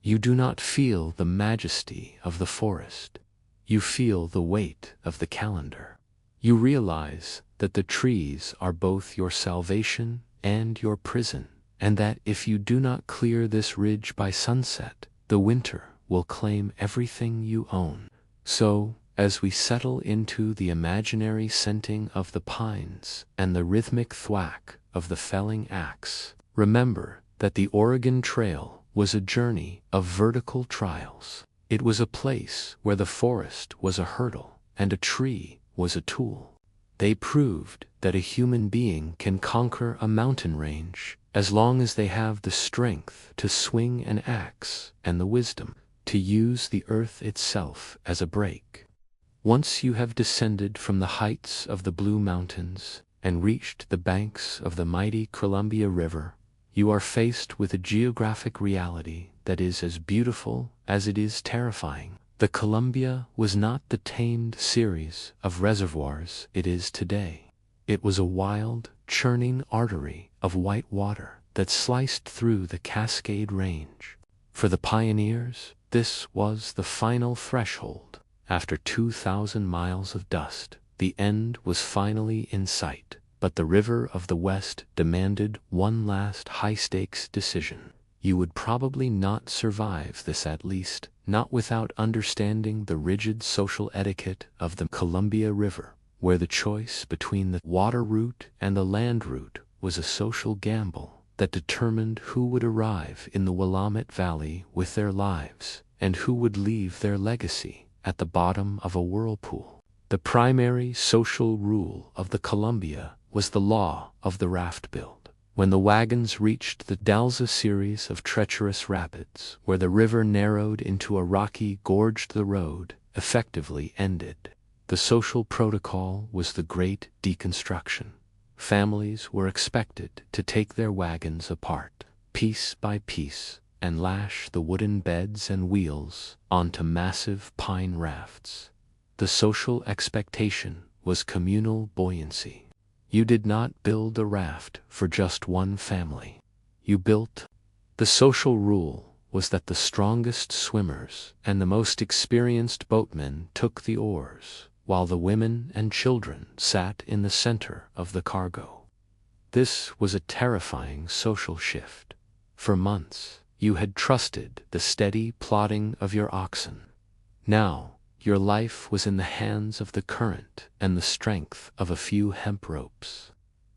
You do not feel the majesty of the forest. You feel the weight of the calendar. You realize that the trees are both your salvation and your prison, and that if you do not clear this ridge by sunset, the winter will claim everything you own. So, as we settle into the imaginary scenting of the pines and the rhythmic thwack of the felling axe, remember that the Oregon Trail was a journey of vertical trials. It was a place where the forest was a hurdle and a tree was a tool. They proved that a human being can conquer a mountain range as long as they have the strength to swing an axe and the wisdom to use the earth itself as a brake. Once you have descended from the heights of the Blue Mountains and reached the banks of the mighty Columbia River, you are faced with a geographic reality that is as beautiful as it is terrifying. The Columbia was not the tamed series of reservoirs it is today. It was a wild, churning artery of white water that sliced through the Cascade Range. For the pioneers, this was the final threshold. After 2,000 miles of dust, the end was finally in sight, but the River of the West demanded one last high-stakes decision. You would probably not survive this, at least not without understanding the rigid social etiquette of the Columbia River, where the choice between the water route and the land route was a social gamble that determined who would arrive in the Willamette Valley with their lives and who would leave their legacy at the bottom of a whirlpool. The primary social rule of the Columbia was the law of the raft build. When the wagons reached the Dalza series of treacherous rapids, where the river narrowed into a rocky gorge, the road effectively ended. The social protocol was the Great Deconstruction. Families were expected to take their wagons apart, piece by piece, and lash the wooden beds and wheels onto massive pine rafts. The social expectation was communal buoyancy. You did not build a raft for just one family. You built. The social rule was that the strongest swimmers and the most experienced boatmen took the oars, while the women and children sat in the center of the cargo. This was a terrifying social shift. For months, you had trusted the steady plodding of your oxen. Now, your life was in the hands of the current and the strength of a few hemp ropes.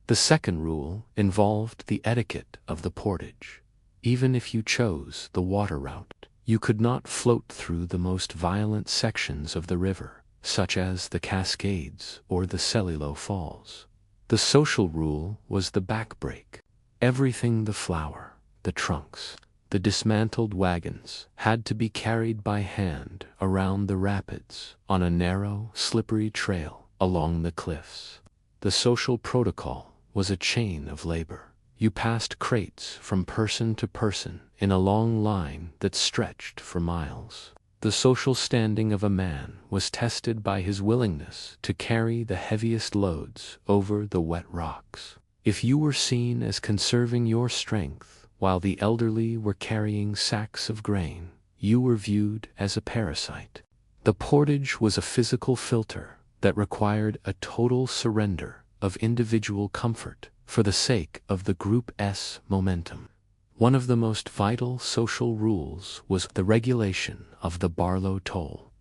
The second rule involved the etiquette of the portage. Even if you chose the water route, you could not float through the most violent sections of the river, such as the Cascades or the Cellulo Falls. The social rule was the backbreak. Everything, the flour, the trunks, the dismantled wagons, had to be carried by hand around the rapids on a narrow, slippery trail along the cliffs. The social protocol was a chain of labor. You passed crates from person to person in a long line that stretched for miles. The social standing of a man was tested by his willingness to carry the heaviest loads over the wet rocks. If you were seen as conserving your strength while the elderly were carrying sacks of grain, you were viewed as a parasite. The portage was a physical filter that required a total surrender of individual comfort for the sake of the group's momentum. One of the most vital social rules was the regulation of the Barlow toll.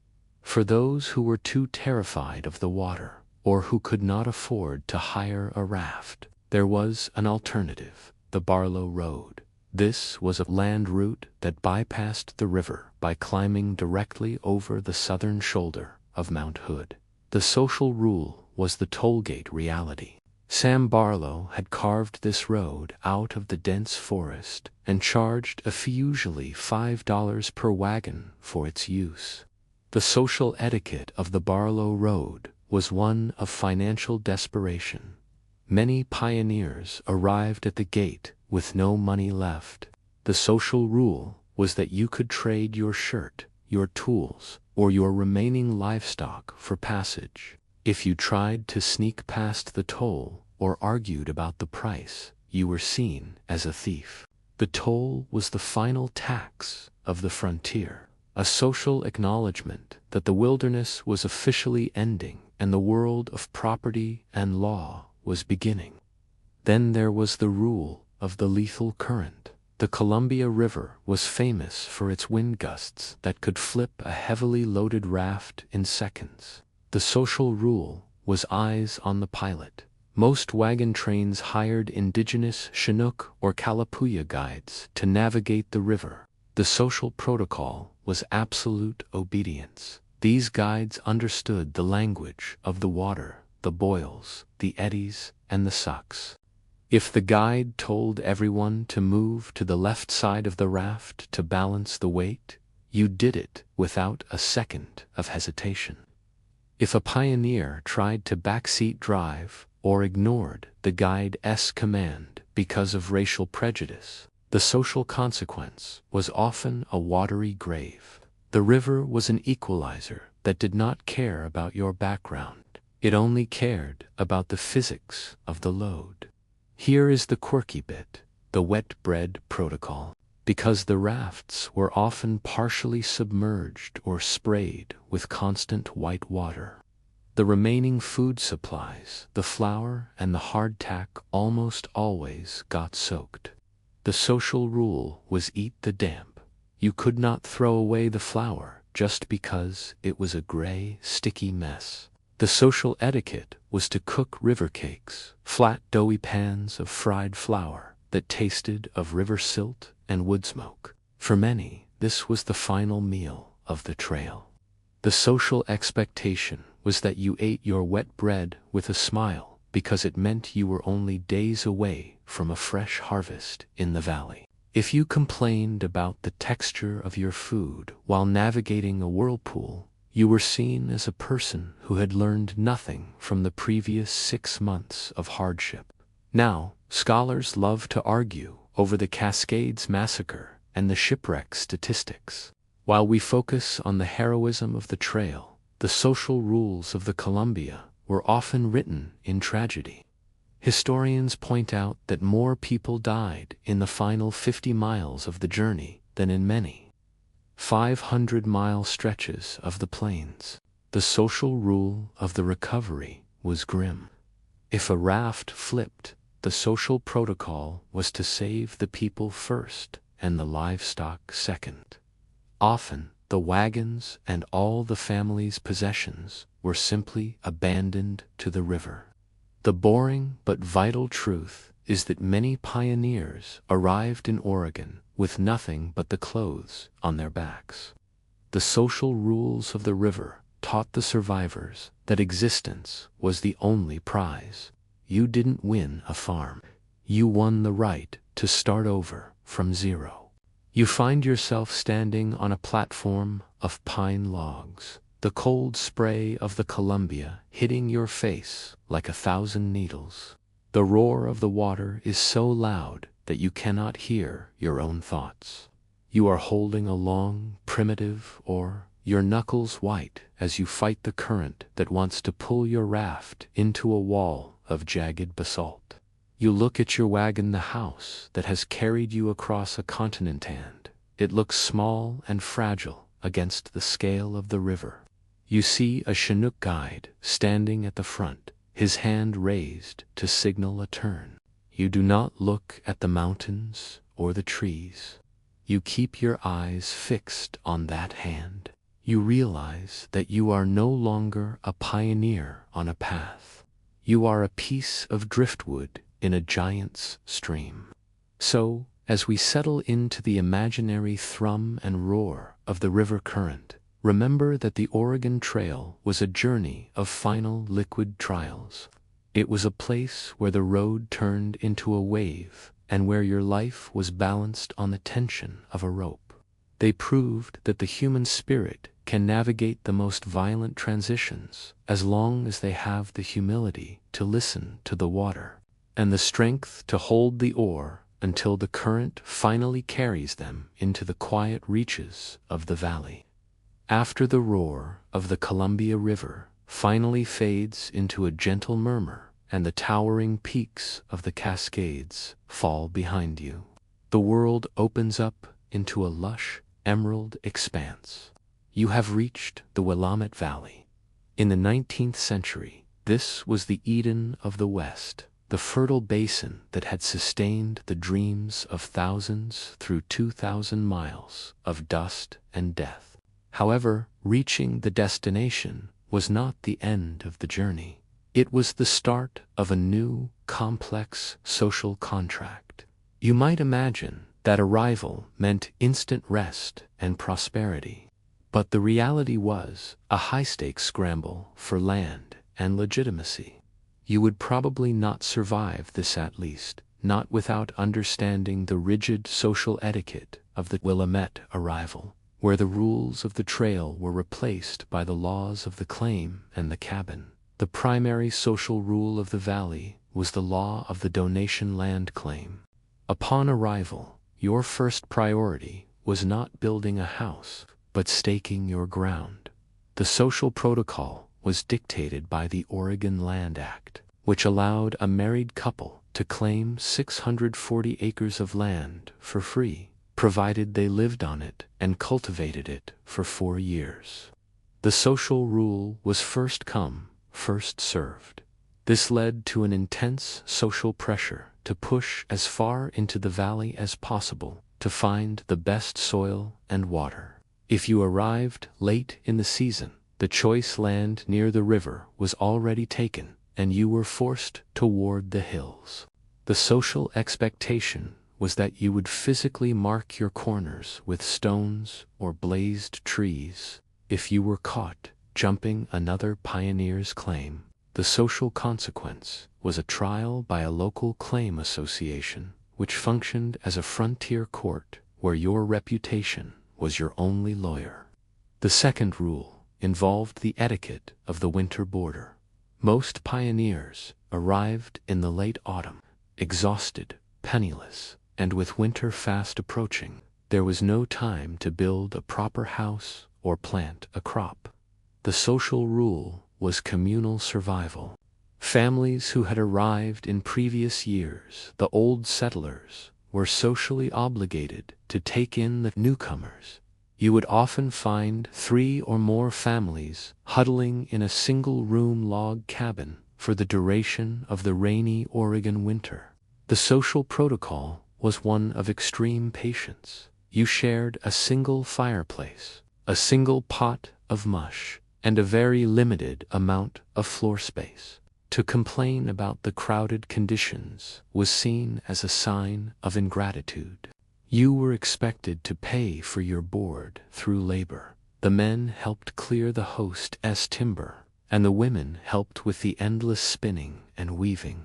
For those who were too terrified of the water, or who could not afford to hire a raft, there was an alternative: the Barlow Road. This was a land route that bypassed the river by climbing directly over the southern shoulder of Mount Hood. The social rule was the tollgate reality. Sam Barlow had carved this road out of the dense forest and charged a fee, usually $5 per wagon, for its use. The social etiquette of the Barlow Road was one of financial desperation. Many pioneers arrived at the gate with no money left. The social rule was that you could trade your shirt, your tools, or your remaining livestock for passage. If you tried to sneak past the toll or argued about the price, you were seen as a thief. The toll was the final tax of the frontier, a social acknowledgement that the wilderness was officially ending and the world of property and law was beginning. Then there was the rule of the lethal current. The Columbia River was famous for its wind gusts that could flip a heavily loaded raft in seconds. The social rule was eyes on the pilot. Most wagon trains hired indigenous Chinook or Kalapuya guides to navigate the river. The social protocol was absolute obedience. These guides understood the language of the water, the boils, the eddies, and the sucks. If the guide told everyone to move to the left side of the raft to balance the weight, you did it without a second of hesitation. If a pioneer tried to backseat drive or ignored the guide's command because of racial prejudice, the social consequence was often a watery grave. The river was an equalizer that did not care about your background. It only cared about the physics of the load. Here is the quirky bit: the wet bread protocol. Because the rafts were often partially submerged or sprayed with constant white water, the remaining food supplies, the flour and the hardtack, almost always got soaked. The social rule was eat the damp. You could not throw away the flour just because it was a gray, sticky mess. The social etiquette was to cook river cakes, flat doughy pans of fried flour that tasted of river silt and wood smoke. For many, this was the final meal of the trail. The social expectation was that you ate your wet bread with a smile because it meant you were only days away from a fresh harvest in the valley. If you complained about the texture of your food while navigating a whirlpool, You were seen as a person who had learned nothing from the previous 6 months of hardship. Now, scholars love to argue over the Cascades Massacre and the shipwreck statistics. While we focus on the heroism of the trail, the social rules of the Columbia were often written in tragedy. Historians point out that more people died in the final 50 miles of the journey than in many 500-mile stretches of the plains. The social rule of the recovery was grim. If a raft flipped, the social protocol was to save the people first and the livestock second. Often, the wagons and all the family's possessions were simply abandoned to the river. The boring but vital truth is that many pioneers arrived in Oregon with nothing but the clothes on their backs. The social rules of the river taught the survivors that existence was the only prize. You didn't win a farm. You won the right to start over from zero. You find yourself standing on a platform of pine logs, the cold spray of the Columbia hitting your face like 1,000 needles. The roar of the water is so loud that you cannot hear your own thoughts. You are holding a long, primitive oar, your knuckles white as you fight the current that wants to pull your raft into a wall of jagged basalt. You look at your wagon, the house that has carried you across a continent, and it looks small and fragile against the scale of the river. You see a Chinook guide standing at the front, his hand raised to signal a turn. You do not look at the mountains or the trees. You keep your eyes fixed on that hand. You realize that you are no longer a pioneer on a path. You are a piece of driftwood in a giant's stream. So, as we settle into the imaginary thrum and roar of the river current, remember that the Oregon Trail was a journey of final liquid trials. It was a place where the road turned into a wave and where your life was balanced on the tension of a rope. They proved that the human spirit can navigate the most violent transitions as long as they have the humility to listen to the water and the strength to hold the oar until the current finally carries them into the quiet reaches of the valley. After the roar of the Columbia River finally fades into a gentle murmur and the towering peaks of the Cascades fall behind you, the world opens up into a lush, emerald expanse. You have reached the Willamette Valley. In the 19th century, this was the Eden of the West, the fertile basin that had sustained the dreams of thousands through 2,000 miles of dust and death. However, reaching the destination was not the end of the journey. It was the start of a new, complex social contract. You might imagine that arrival meant instant rest and prosperity. But the reality was a high-stakes scramble for land and legitimacy. You would probably not survive this, at least, not without understanding the rigid social etiquette of the Willamette arrival, where the rules of the trail were replaced by the laws of the claim and the cabin. The primary social rule of the valley was the law of the donation land claim. Upon arrival, your first priority was not building a house, but staking your ground. The social protocol was dictated by the Oregon Land Act, which allowed a married couple to claim 640 acres of land for free, provided they lived on it and cultivated it for 4 years. The social rule was first come, first served. This led to an intense social pressure to push as far into the valley as possible to find the best soil and water. If you arrived late in the season, the choice land near the river was already taken, and you were forced toward the hills. The social expectation was that you would physically mark your corners with stones or blazed trees. If you were caught jumping another pioneer's claim, the social consequence was a trial by a local claim association, which functioned as a frontier court where your reputation was your only lawyer. The second rule involved the etiquette of the winter border. Most pioneers arrived in the late autumn, exhausted, penniless, and with winter fast approaching. There was no time to build a proper house or plant a crop. The social rule was communal survival. Families who had arrived in previous years, the old settlers, were socially obligated to take in the newcomers. You would often find 3 or more families huddling in a single-room log cabin for the duration of the rainy Oregon winter. The social protocol was one of extreme patience. You shared a single fireplace, a single pot of mush, and a very limited amount of floor space. To complain about the crowded conditions was seen as a sign of ingratitude. You were expected to pay for your board through labor. The men helped clear the host's timber, and the women helped with the endless spinning and weaving.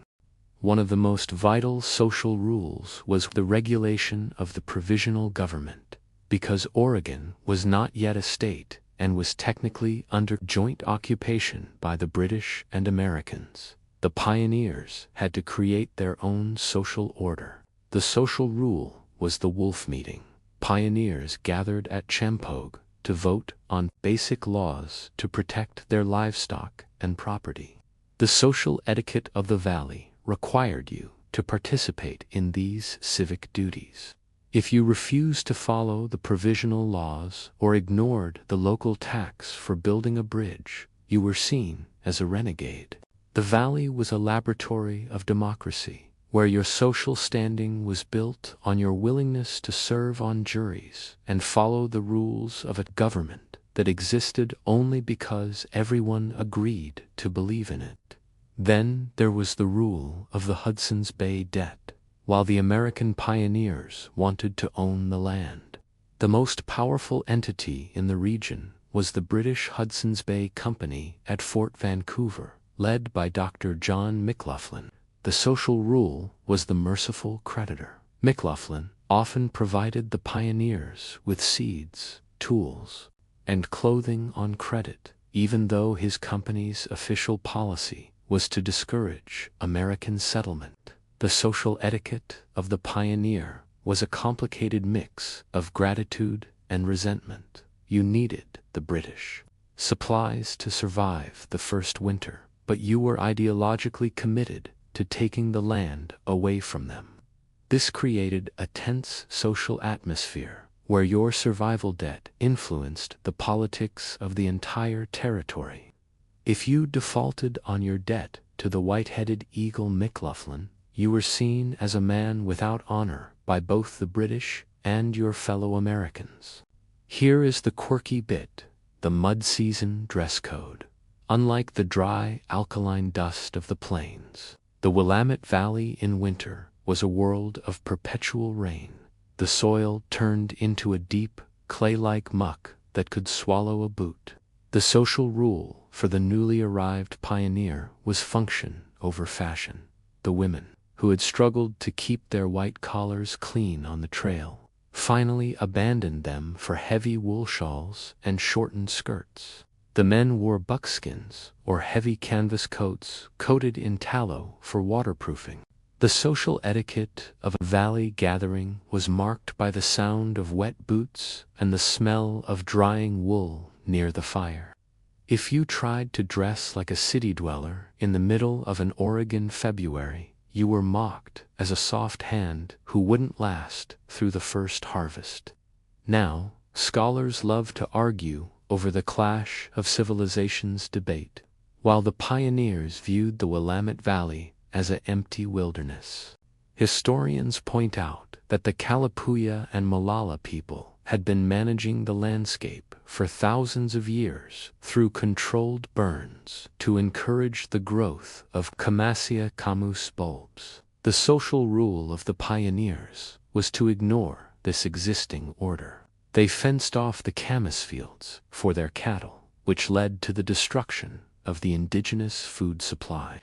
One of the most vital social rules was the regulation of the provisional government. Because Oregon was not yet a state and was technically under joint occupation by the British and Americans, the pioneers had to create their own social order. The social rule was the wolf meeting. Pioneers gathered at Champaug to vote on basic laws to protect their livestock and property. The social etiquette of the valley required you to participate in these civic duties. If you refused to follow the provisional laws or ignored the local tax for building a bridge, you were seen as a renegade. The valley was a laboratory of democracy, where your social standing was built on your willingness to serve on juries and follow the rules of a government that existed only because everyone agreed to believe in it. Then there was the rule of the Hudson's Bay debt. While the American pioneers wanted to own the land, the most powerful entity in the region was the British Hudson's Bay Company at Fort Vancouver, led by Dr. John McLoughlin. The social rule was the merciful creditor. McLoughlin often provided the pioneers with seeds, tools, and clothing on credit, even though his company's official policy was to discourage American settlement. The social etiquette of the pioneer was a complicated mix of gratitude and resentment. You needed the British supplies to survive the first winter, but you were ideologically committed to taking the land away from them. This created a tense social atmosphere where your survival debt influenced the politics of the entire territory. If you defaulted on your debt to the white-headed eagle McLoughlin, you were seen as a man without honor by both the British and your fellow Americans. Here is the quirky bit: the mud season dress code. Unlike the dry, alkaline dust of the plains, the Willamette Valley in winter was a world of perpetual rain. The soil turned into a deep, clay-like muck that could swallow a boot. The social rule for the newly arrived pioneer was function over fashion. The women, who had struggled to keep their white collars clean on the trail, finally abandoned them for heavy wool shawls and shortened skirts. The men wore buckskins or heavy canvas coats coated in tallow for waterproofing. The social etiquette of a valley gathering was marked by the sound of wet boots and the smell of drying wool near the fire. If you tried to dress like a city dweller in the middle of an Oregon February, you were mocked as a soft hand who wouldn't last through the first harvest. Now, scholars love to argue over the clash of civilizations debate. While the pioneers viewed the Willamette Valley as an empty wilderness, historians point out that the Kalapuya and Molalla people had been managing the landscape for thousands of years through controlled burns to encourage the growth of Camassia camus bulbs. The social rule of the pioneers was to ignore this existing order. They fenced off the camas fields for their cattle, which led to the destruction of the indigenous food supply.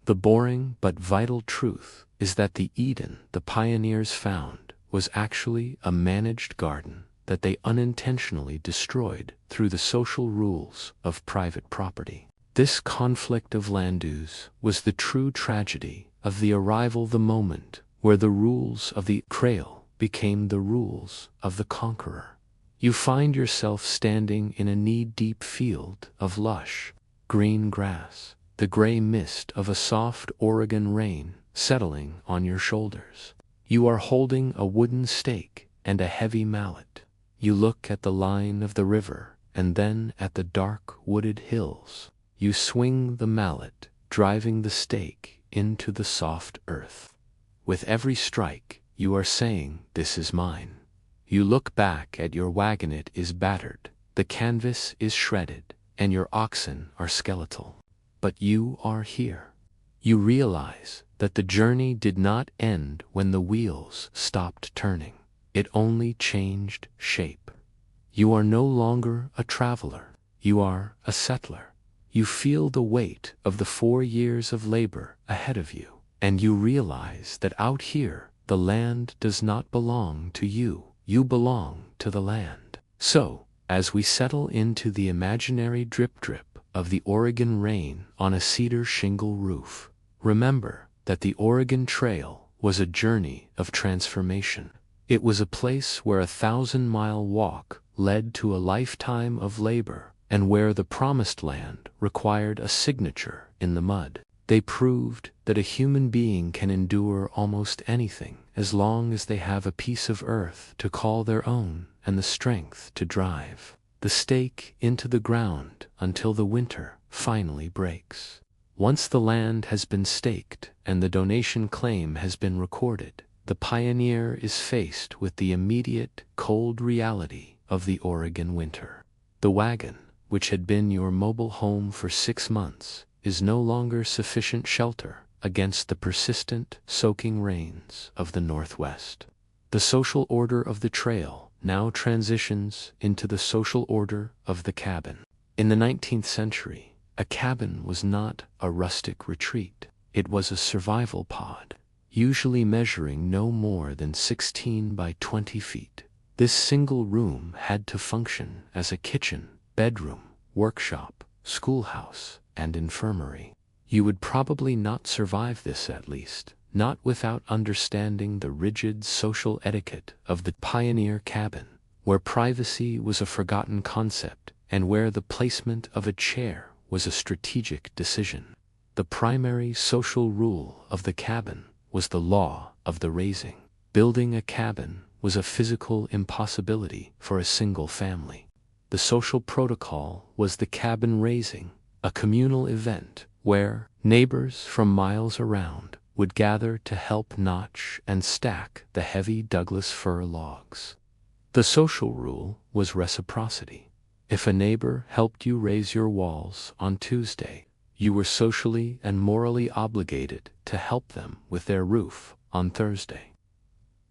The boring but vital truth is that the Eden the pioneers found was actually a managed garden that they unintentionally destroyed through the social rules of private property. This conflict of land use was the true tragedy of the arrival, the moment where the rules of the trail became the rules of the conqueror. You find yourself standing in a knee-deep field of lush, green grass, the gray mist of a soft Oregon rain settling on your shoulders. You are holding a wooden stake and a heavy mallet. You look at the line of the river and then at the dark wooded hills. You swing the mallet, driving the stake into the soft earth. With every strike, you are saying, "This is mine." You look back at your wagon. It is battered, the canvas is shredded, and your oxen are skeletal. But you are here. You realize that the journey did not end when the wheels stopped turning. It only changed shape. You are no longer a traveler. You are a settler. You feel the weight of the 4 years of labor ahead of you, and you realize that out here, the land does not belong to you. You belong to the land. So, as we settle into the imaginary drip-drip of the Oregon rain on a cedar shingle roof, remember that the Oregon Trail was a journey of transformation. It was a place where a 1,000-mile walk led to a lifetime of labor, and where the promised land required a signature in the mud. They proved that a human being can endure almost anything as long as they have a piece of earth to call their own and the strength to drive the stake into the ground until the winter finally breaks. Once the land has been staked and the donation claim has been recorded, the pioneer is faced with the immediate, cold reality of the Oregon winter. The wagon, which had been your mobile home for 6 months, is no longer sufficient shelter against the persistent, soaking rains of the Northwest. The social order of the trail now transitions into the social order of the cabin. In the 19th century, a cabin was not a rustic retreat. It was a survival pod, usually measuring no more than 16 by 20 feet. This single room had to function as a kitchen, bedroom, workshop, schoolhouse, and infirmary. You would probably not survive this, at least, not without understanding the rigid social etiquette of the pioneer cabin, where privacy was a forgotten concept and where the placement of a chair was a strategic decision. The primary social rule of the cabin was the law of the raising. Building a cabin was a physical impossibility for a single family. The social protocol was the cabin raising, a communal event where neighbors from miles around would gather to help notch and stack the heavy Douglas fir logs. The social rule was reciprocity. If a neighbor helped you raise your walls on Tuesday, you were socially and morally obligated to help them with their roof on Thursday.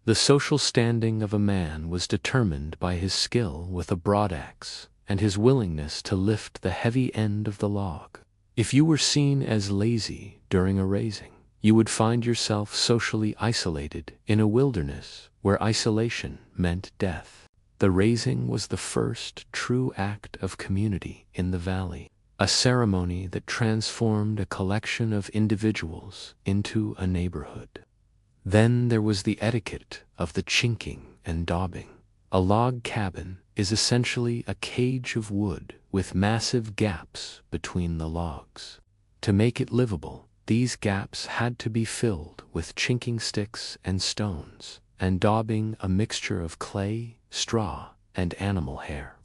The social standing of a man was determined by his skill with a broadaxe and his willingness to lift the heavy end of the log. If you were seen as lazy during a raising, you would find yourself socially isolated in a wilderness where isolation meant death. The raising was the first true act of community in the valley, a ceremony that transformed a collection of individuals into a neighborhood. Then there was the etiquette of the chinking and daubing. A log cabin is essentially a cage of wood with massive gaps between the logs. To make it livable, these gaps had to be filled with chinking sticks and stones, and daubing a mixture of clay, straw, and animal hair.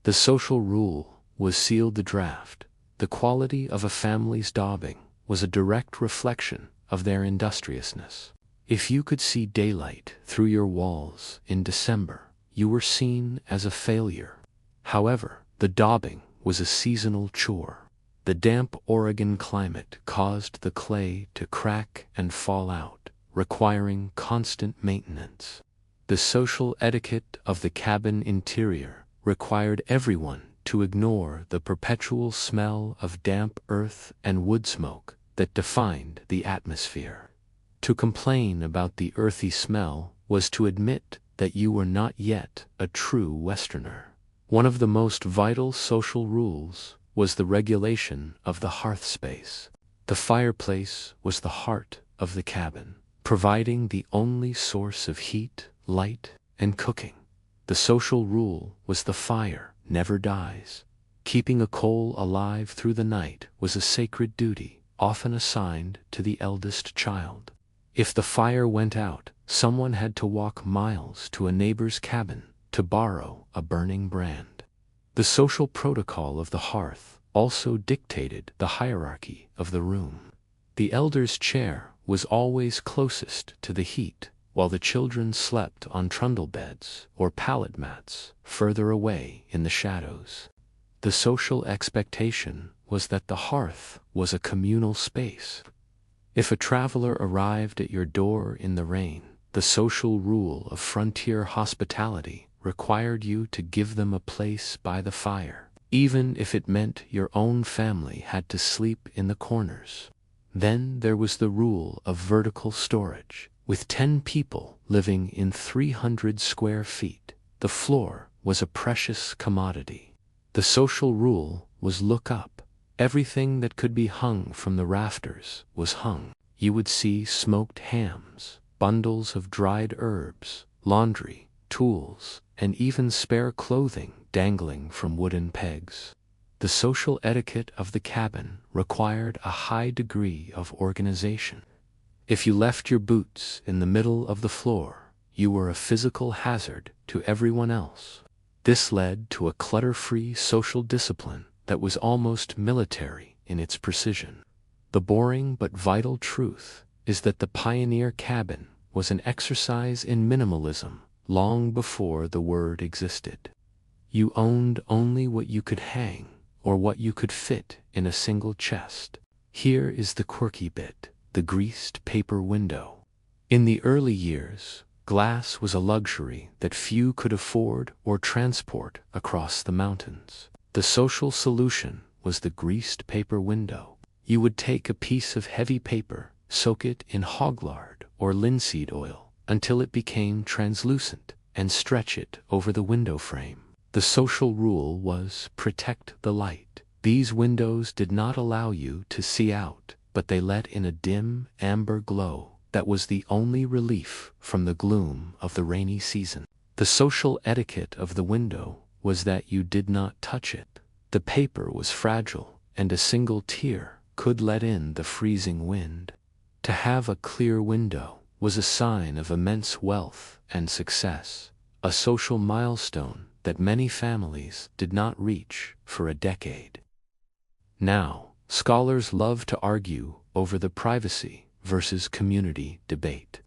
The social rule was sealed the draft. The quality of a family's daubing was a direct reflection of their industriousness. If you could see daylight through your walls in December, you were seen as a failure. However, the daubing was a seasonal chore. The damp Oregon climate caused the clay to crack and fall out, requiring constant maintenance. The social etiquette of the cabin interior required everyone to ignore the perpetual smell of damp earth and wood smoke that defined the atmosphere. To complain about the earthy smell was to admit that you were not yet a true Westerner. One of the most vital social rules was the regulation of the hearth space. The fireplace was the heart of the cabin, providing the only source of heat, light, and cooking. The social rule was the fire never dies. Keeping a coal alive through the night was a sacred duty, often assigned to the eldest child. If the fire went out, someone had to walk miles to a neighbor's cabin to borrow a burning brand. The social protocol of the hearth also dictated the hierarchy of the room. The elder's chair was always closest to the heat, while the children slept on trundle beds or pallet mats further away in the shadows. The social expectation was that the hearth was a communal space. If a traveler arrived at your door in the rain, the social rule of frontier hospitality required you to give them a place by the fire, even if it meant your own family had to sleep in the corners. Then there was the rule of vertical storage. With 10 people living in 300 square feet, the floor was a precious commodity. The social rule was look up. Everything that could be hung from the rafters was hung. You would see smoked hams, bundles of dried herbs, laundry, tools, and even spare clothing dangling from wooden pegs. The social etiquette of the cabin required a high degree of organization. If you left your boots in the middle of the floor, you were a physical hazard to everyone else. This led to a clutter-free social discipline that was almost military in its precision. The boring but vital truth is that the pioneer cabin was an exercise in minimalism long before the word existed. You owned only what you could hang or what you could fit in a single chest. Here is the quirky bit: the greased paper window. In the early years, glass was a luxury that few could afford or transport across the mountains. The social solution was the greased paper window. You would take a piece of heavy paper, soak it in hog lard or linseed oil until it became translucent, and stretch it over the window frame. The social rule was protect the light. These windows did not allow you to see out, but they let in a dim, amber glow that was the only relief from the gloom of the rainy season. The social etiquette of the window was that you did not touch it. The paper was fragile, and a single tear could let in the freezing wind. To have a clear window was a sign of immense wealth and success, a social milestone that many families did not reach for a decade. Now, scholars love to argue over the privacy versus community debate.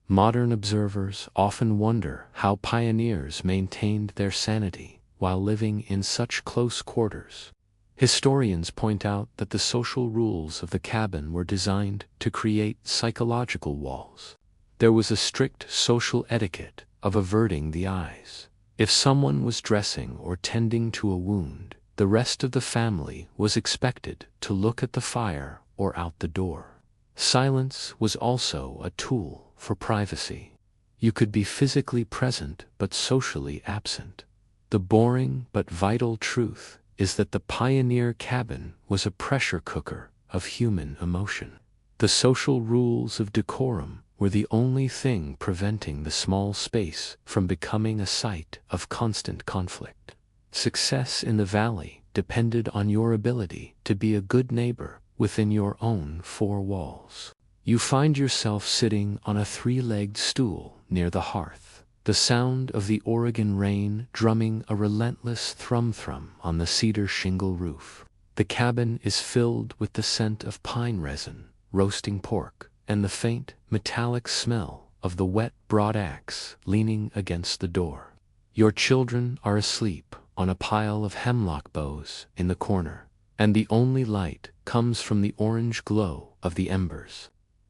Modern observers often wonder how pioneers maintained their sanity while living in such close quarters. Historians point out that the social rules of the cabin were designed to create psychological walls. There was a strict social etiquette of averting the eyes. If someone was dressing or tending to a wound, the rest of the family was expected to look at the fire or out the door. Silence was also a tool for privacy. You could be physically present but socially absent. The boring but vital truth is that the pioneer cabin was a pressure cooker of human emotion. The social rules of decorum were the only thing preventing the small space from becoming a site of constant conflict. Success in the valley depended on your ability to be a good neighbor within your own four walls. You find yourself sitting on a three-legged stool near the hearth, the sound of the Oregon rain drumming a relentless thrum-thrum on the cedar shingle roof. The cabin is filled with the scent of pine resin, roasting pork, and the faint, metallic smell of the wet broadaxe leaning against the door. Your children are asleep on a pile of hemlock boughs in the corner, and the only light comes from the orange glow of the embers.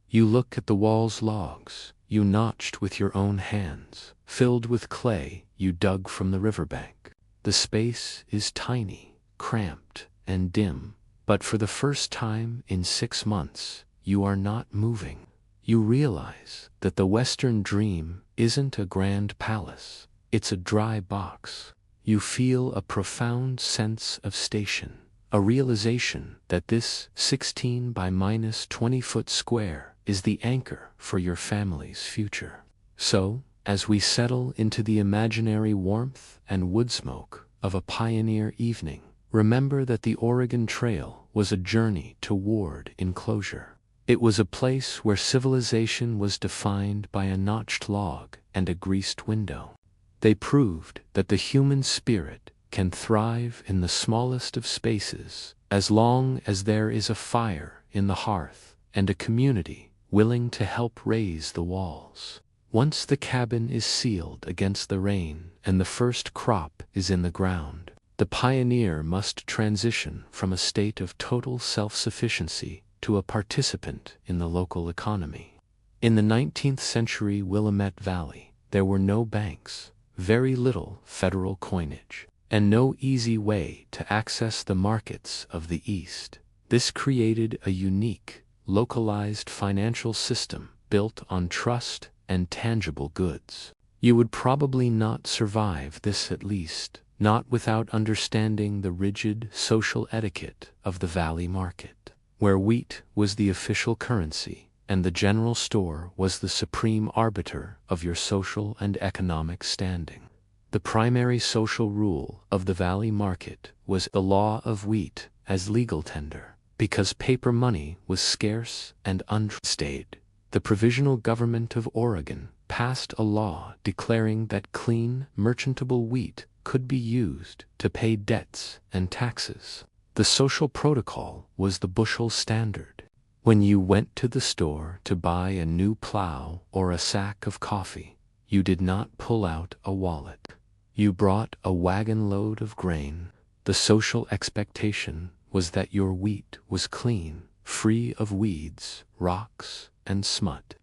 You look at the wall's logs you notched with your own hands, filled with clay you dug from the riverbank. The space is tiny, cramped, and dim, but for the first time in 6 months, you are not moving. You realize that the Western dream isn't a grand palace, it's a dry box. You feel a profound sense of station, a realization that this 16 by minus 20-foot square is the anchor for your family's future. So, as we settle into the imaginary warmth and wood smoke of a pioneer evening, remember that the Oregon Trail was a journey toward enclosure. It was a place where civilization was defined by a notched log and a greased window. They proved that the human spirit can thrive in the smallest of spaces as long as there is a fire in the hearth and a community willing to help raise the walls. Once the cabin is sealed against the rain and the first crop is in the ground, the pioneer must transition from a state of total self-sufficiency to a participant in the local economy. In the 19th century Willamette Valley, there were no banks, very little federal coinage, and no easy way to access the markets of the East. This created a unique, localized financial system built on trust and tangible goods. You would probably not survive this, at least not without understanding the rigid social etiquette of the valley market, where wheat was the official currency and the general store was the supreme arbiter of your social and economic standing. The primary social rule of the valley market was the law of wheat as legal tender. Because paper money was scarce and unstated, the Provisional Government of Oregon passed a law declaring that clean, merchantable wheat could be used to pay debts and taxes. The social protocol was the bushel standard. When you went to the store to buy a new plow or a sack of coffee, you did not pull out a wallet. You brought a wagon load of grain. The social expectation was that your wheat was clean, free of weeds, rocks, and smut.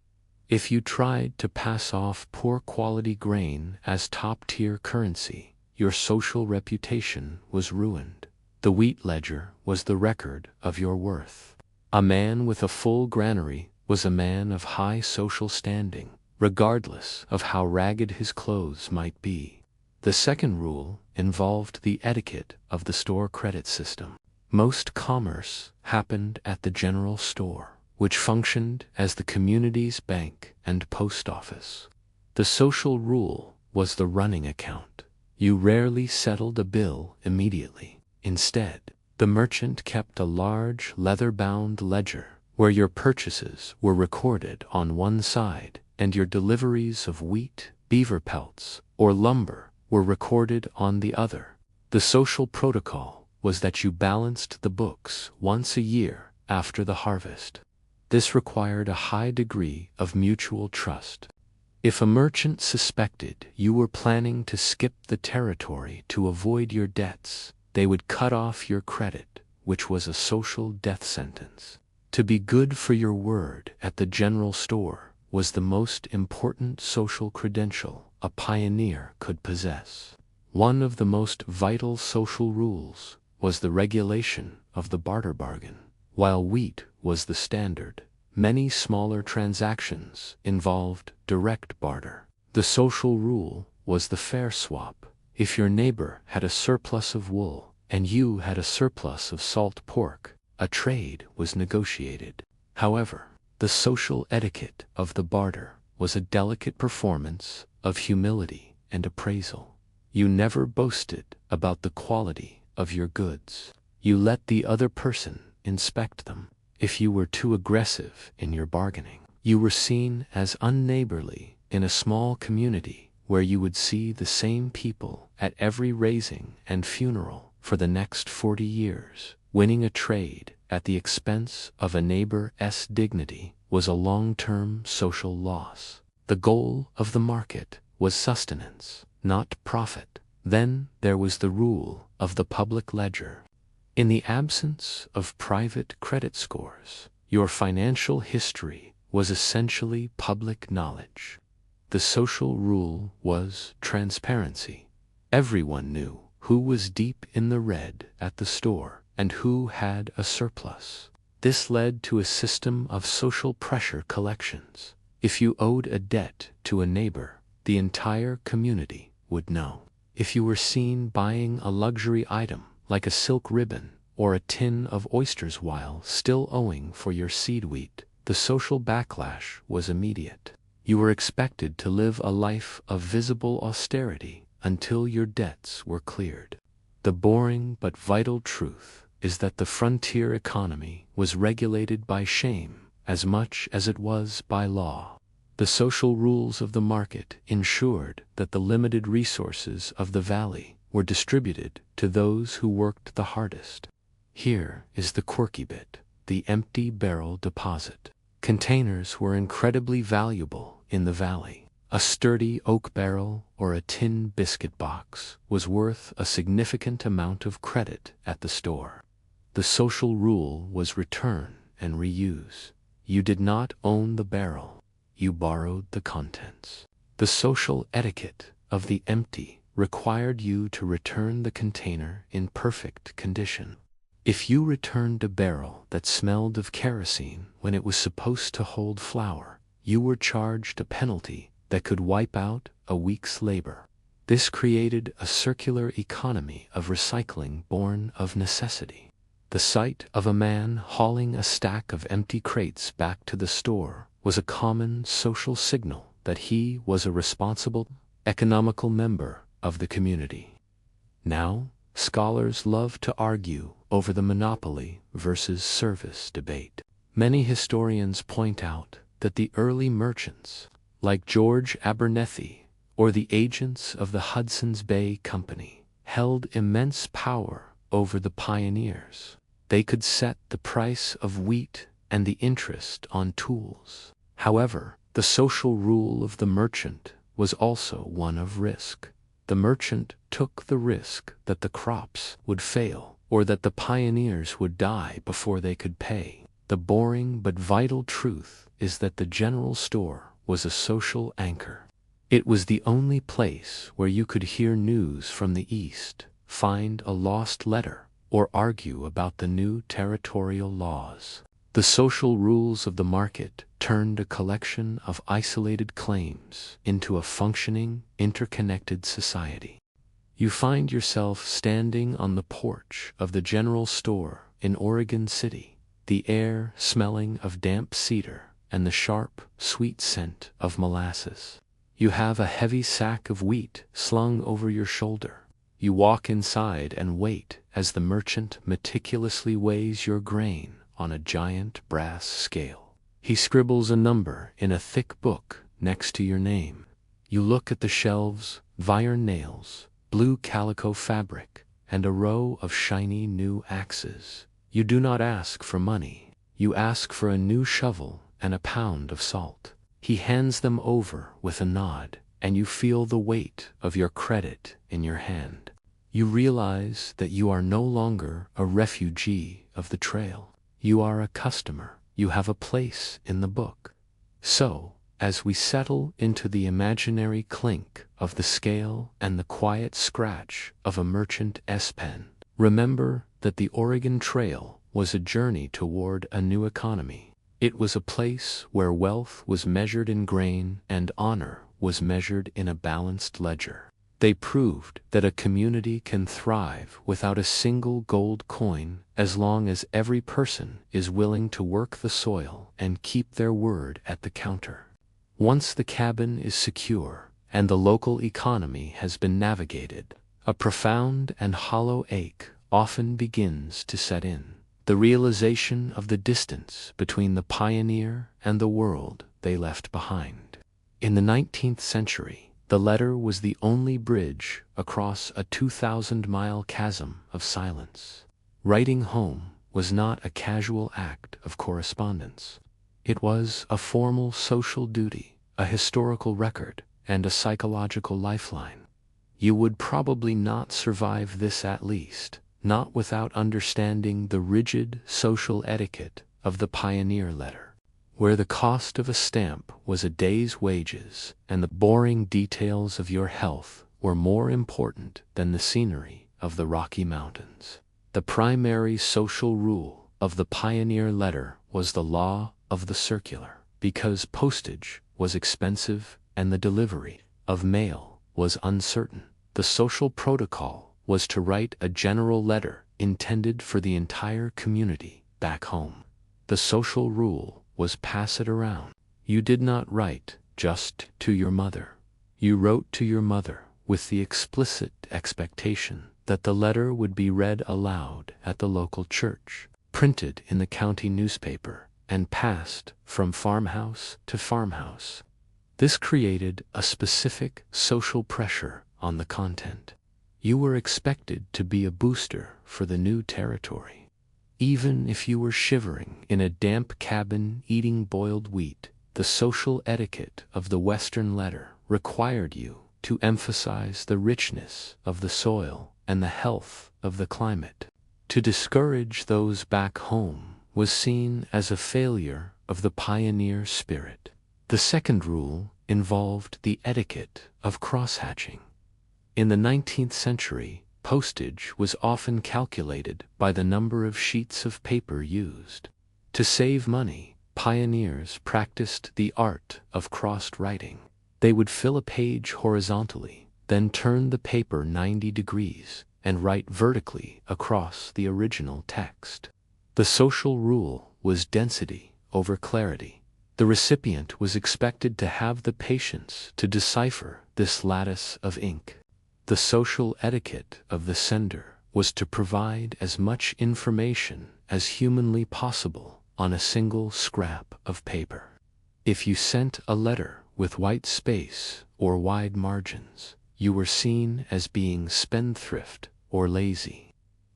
If you tried to pass off poor quality grain as top-tier currency, your social reputation was ruined. The wheat ledger was the record of your worth. A man with a full granary was a man of high social standing, regardless of how ragged his clothes might be. The second rule involved the etiquette of the store credit system. Most commerce happened at the general store, which functioned as the community's bank and post office. The social rule was the running account. You rarely settled a bill immediately. Instead, the merchant kept a large leather-bound ledger where your purchases were recorded on one side and your deliveries of wheat, beaver pelts, or lumber were recorded on the other. The social protocol was that you balanced the books once a year after the harvest. This required a high degree of mutual trust. If a merchant suspected you were planning to skip the territory to avoid your debts, they would cut off your credit, which was a social death sentence. To be good for your word at the general store was the most important social credential a pioneer could possess. One of the most vital social rules was the regulation of the barter bargain. While wheat was the standard, many smaller transactions involved direct barter. The social rule was the fair swap. If your neighbor had a surplus of wool and you had a surplus of salt pork, a trade was negotiated. However, the social etiquette of the barter was a delicate performance of humility and appraisal. You never boasted about the quality of your goods. You let the other person inspect them. If you were too aggressive in your bargaining, you were seen as unneighborly in a small community where you would see the same people at every raising and funeral for the next 40 years. Winning a trade at the expense of a neighbor's dignity was a long-term social loss. The goal of the market was sustenance, not profit. Then there was the rule of the public ledger. In the absence of private credit scores, your financial history was essentially public knowledge. The social rule was transparency. Everyone knew who was deep in the red at the store and who had a surplus. This led to a system of social pressure collections. If you owed a debt to a neighbor, the entire community would know. If you were seen buying a luxury item like a silk ribbon or a tin of oysters while still owing for your seed wheat, the social backlash was immediate. You were expected to live a life of visible austerity until your debts were cleared. The boring but vital truth is that the frontier economy was regulated by shame as much as it was by law. The social rules of the market ensured that the limited resources of the valley were distributed to those who worked the hardest. Here is the quirky bit: the empty barrel deposit. Containers were incredibly valuable in the valley. A sturdy oak barrel or a tin biscuit box was worth a significant amount of credit at the store. The social rule was return and reuse. You did not own the barrel, you borrowed the contents. The social etiquette of the empty required you to return the container in perfect condition. If you returned a barrel that smelled of kerosene when it was supposed to hold flour, you were charged a penalty that could wipe out a week's labor. This created a circular economy of recycling born of necessity. The sight of a man hauling a stack of empty crates back to the store was a common social signal that he was a responsible, economical member of the community. Now, scholars love to argue over the monopoly versus service debate. Many historians point out that the early merchants, like George Abernethy or the agents of the Hudson's Bay Company, held immense power over the pioneers. They could set the price of wheat and the interest on tools. However, the social rule of the merchant was also one of risk. The merchant took the risk that the crops would fail or that the pioneers would die before they could pay. The boring but vital truth is that the general store was a social anchor. It was the only place where you could hear news from the East, find a lost letter, or argue about the new territorial laws. The social rules of the market turned a collection of isolated claims into a functioning, interconnected society. You find yourself standing on the porch of the general store in Oregon City, the air smelling of damp cedar and the sharp, sweet scent of molasses. You have a heavy sack of wheat slung over your shoulder. You walk inside and wait as the merchant meticulously weighs your grain on a giant brass scale. He scribbles a number in a thick book next to your name. You look at the shelves, iron nails, blue calico fabric, and a row of shiny new axes. You do not ask for money. You ask for a new shovel and a pound of salt. He hands them over with a nod, and you feel the weight of your credit in your hand. You realize that you are no longer a refugee of the trail. You are a customer. You have a place in the book. So, as we settle into the imaginary clink of the scale and the quiet scratch of a merchant S-pen, remember that the Oregon Trail was a journey toward a new economy. It was a place where wealth was measured in grain and honor was measured in a balanced ledger. They proved that a community can thrive without a single gold coin as long as every person is willing to work the soil and keep their word at the counter. Once the cabin is secure and the local economy has been navigated, a profound and hollow ache often begins to set in. The realization of the distance between the pioneer and the world they left behind. In the 19th century, the letter was the only bridge across a 2,000-mile chasm of silence. Writing home was not a casual act of correspondence. It was a formal social duty, a historical record, and a psychological lifeline. You would probably not survive this, at least, not without understanding the rigid social etiquette of the pioneer letter, where the cost of a stamp was a day's wages and the boring details of your health were more important than the scenery of the Rocky Mountains. The primary social rule of the pioneer letter was the law of the circular, because postage was expensive and the delivery of mail was uncertain. The social protocol was to write a general letter intended for the entire community back home. The social rule was pass it around. You did not write just to your mother. You wrote to your mother with the explicit expectation that the letter would be read aloud at the local church, printed in the county newspaper, and passed from farmhouse to farmhouse. This created a specific social pressure on the content. You were expected to be a booster for the new territory. Even if you were shivering in a damp cabin eating boiled wheat, the social etiquette of the Western letter required you to emphasize the richness of the soil and the health of the climate. To discourage those back home was seen as a failure of the pioneer spirit. The second rule involved the etiquette of crosshatching. In the 19th century, postage was often calculated by the number of sheets of paper used. To save money, pioneers practiced the art of crossed writing. They would fill a page horizontally, then turn the paper 90 degrees, and write vertically across the original text. The social rule was density over clarity. The recipient was expected to have the patience to decipher this lattice of ink. The social etiquette of the sender was to provide as much information as humanly possible on a single scrap of paper. If you sent a letter with white space or wide margins, you were seen as being spendthrift or lazy.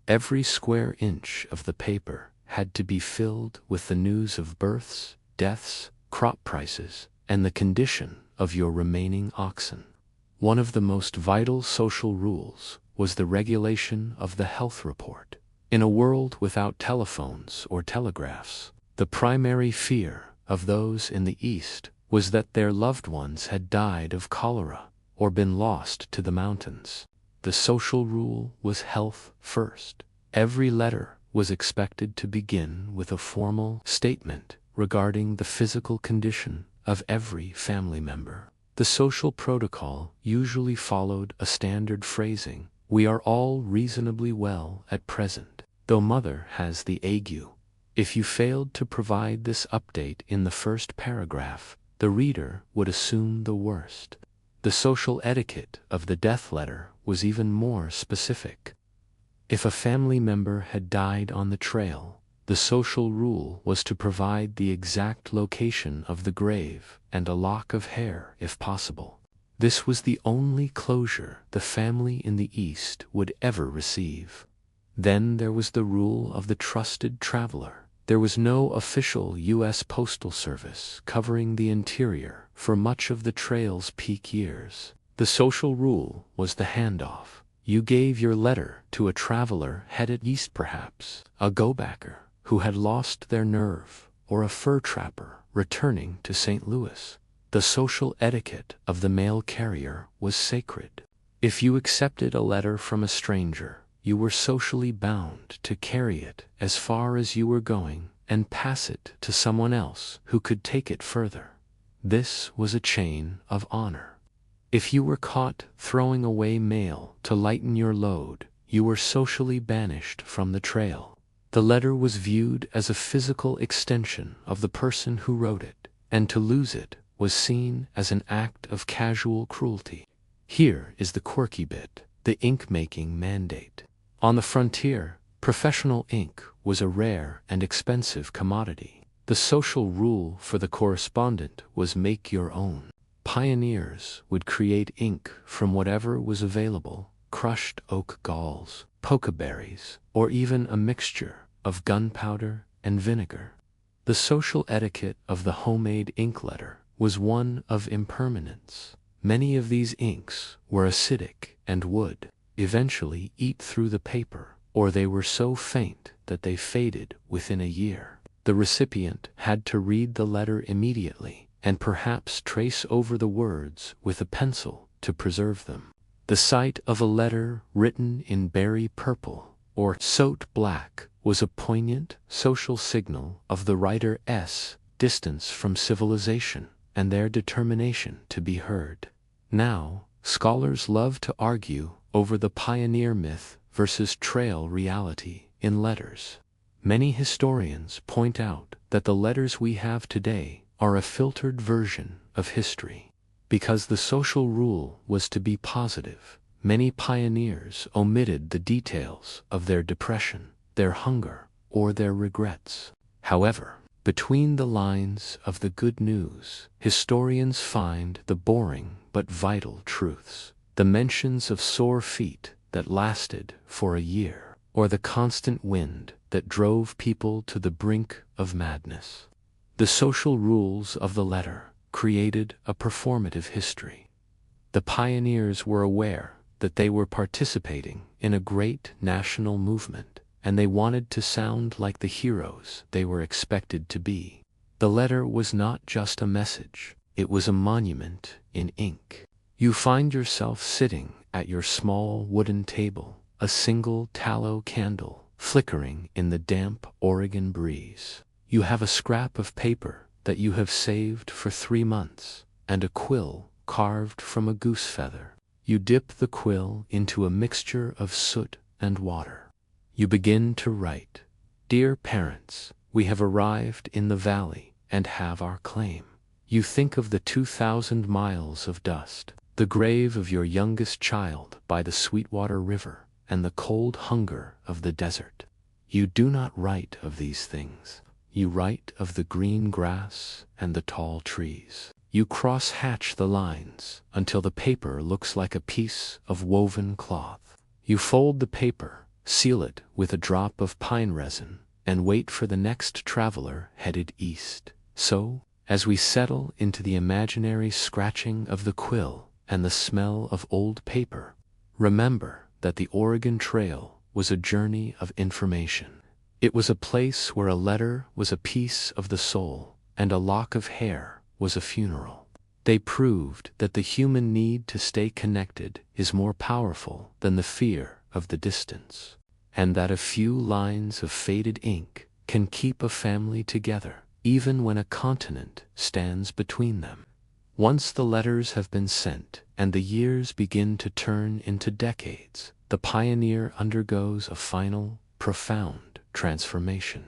Every square inch of the paper had to be filled with the news of births, deaths, crop prices, and the condition of your remaining oxen. One of the most vital social rules was the regulation of the health report. In a world without telephones or telegraphs, the primary fear of those in the East was that their loved ones had died of cholera or been lost to the mountains. The social rule was health first. Every letter was expected to begin with a formal statement regarding the physical condition of every family member. The social protocol usually followed a standard phrasing, "We are all reasonably well at present, though mother has the ague." If you failed to provide this update in the first paragraph, the reader would assume the worst. The social etiquette of the death letter was even more specific. If a family member had died on the trail, the social rule was to provide the exact location of the grave and a lock of hair if possible. This was the only closure the family in the East would ever receive. Then there was the rule of the trusted traveler. There was no official U.S. Postal Service covering the interior for much of the trail's peak years. The social rule was the handoff. You gave your letter to a traveler headed east, perhaps a go-backer who had lost their nerve, or a fur trapper returning to St. Louis. The social etiquette of the mail carrier was sacred. If you accepted a letter from a stranger, you were socially bound to carry it as far as you were going and pass it to someone else who could take it further. This was a chain of honor. If you were caught throwing away mail to lighten your load, you were socially banished from the trail. The letter was viewed as a physical extension of the person who wrote it, and to lose it was seen as an act of casual cruelty. Here is the quirky bit: the ink-making mandate. On the frontier, professional ink was a rare and expensive commodity. The social rule for the correspondent was make your own. Pioneers would create ink from whatever was available: crushed oak galls, pokeberries, or even a mixture of gunpowder and vinegar. The social etiquette of the homemade ink letter was one of impermanence. Many of these inks were acidic and would eventually eat through the paper, or they were so faint that they faded within a year. The recipient had to read the letter immediately and perhaps trace over the words with a pencil to preserve them. The sight of a letter written in berry purple or soot black was a poignant social signal of the writer's distance from civilization and their determination to be heard. Now, scholars love to argue over the pioneer myth versus trail reality in letters. Many historians point out that the letters we have today are a filtered version of history. Because the social rule was to be positive, many pioneers omitted the details of their depression, their hunger, or their regrets. However, between the lines of the good news, historians find the boring but vital truths. The mentions of sore feet that lasted for a year, or the constant wind that drove people to the brink of madness. The social rules of the letter created a performative history. The pioneers were aware that they were participating in a great national movement, and they wanted to sound like the heroes they were expected to be. The letter was not just a message, it was a monument in ink. You find yourself sitting at your small wooden table, a single tallow candle flickering in the damp Oregon breeze. You have a scrap of paper that you have saved for 3 months, and a quill carved from a goose feather. You dip the quill into a mixture of soot and water. You begin to write. Dear parents, we have arrived in the valley and have our claim. You think of the 2,000 miles of dust, the grave of your youngest child by the Sweetwater River, and the cold hunger of the desert. You do not write of these things. You write of the green grass and the tall trees. You cross-hatch the lines until the paper looks like a piece of woven cloth. You fold the paper, seal it with a drop of pine resin, and wait for the next traveler headed east. So, as we settle into the imaginary scratching of the quill and the smell of old paper, remember that the Oregon Trail was a journey of information. It was a place where a letter was a piece of the soul, and a lock of hair was a funeral. They proved that the human need to stay connected is more powerful than the fear of the distance, and that a few lines of faded ink can keep a family together, even when a continent stands between them. Once the letters have been sent and the years begin to turn into decades, the pioneer undergoes a final, profound transformation.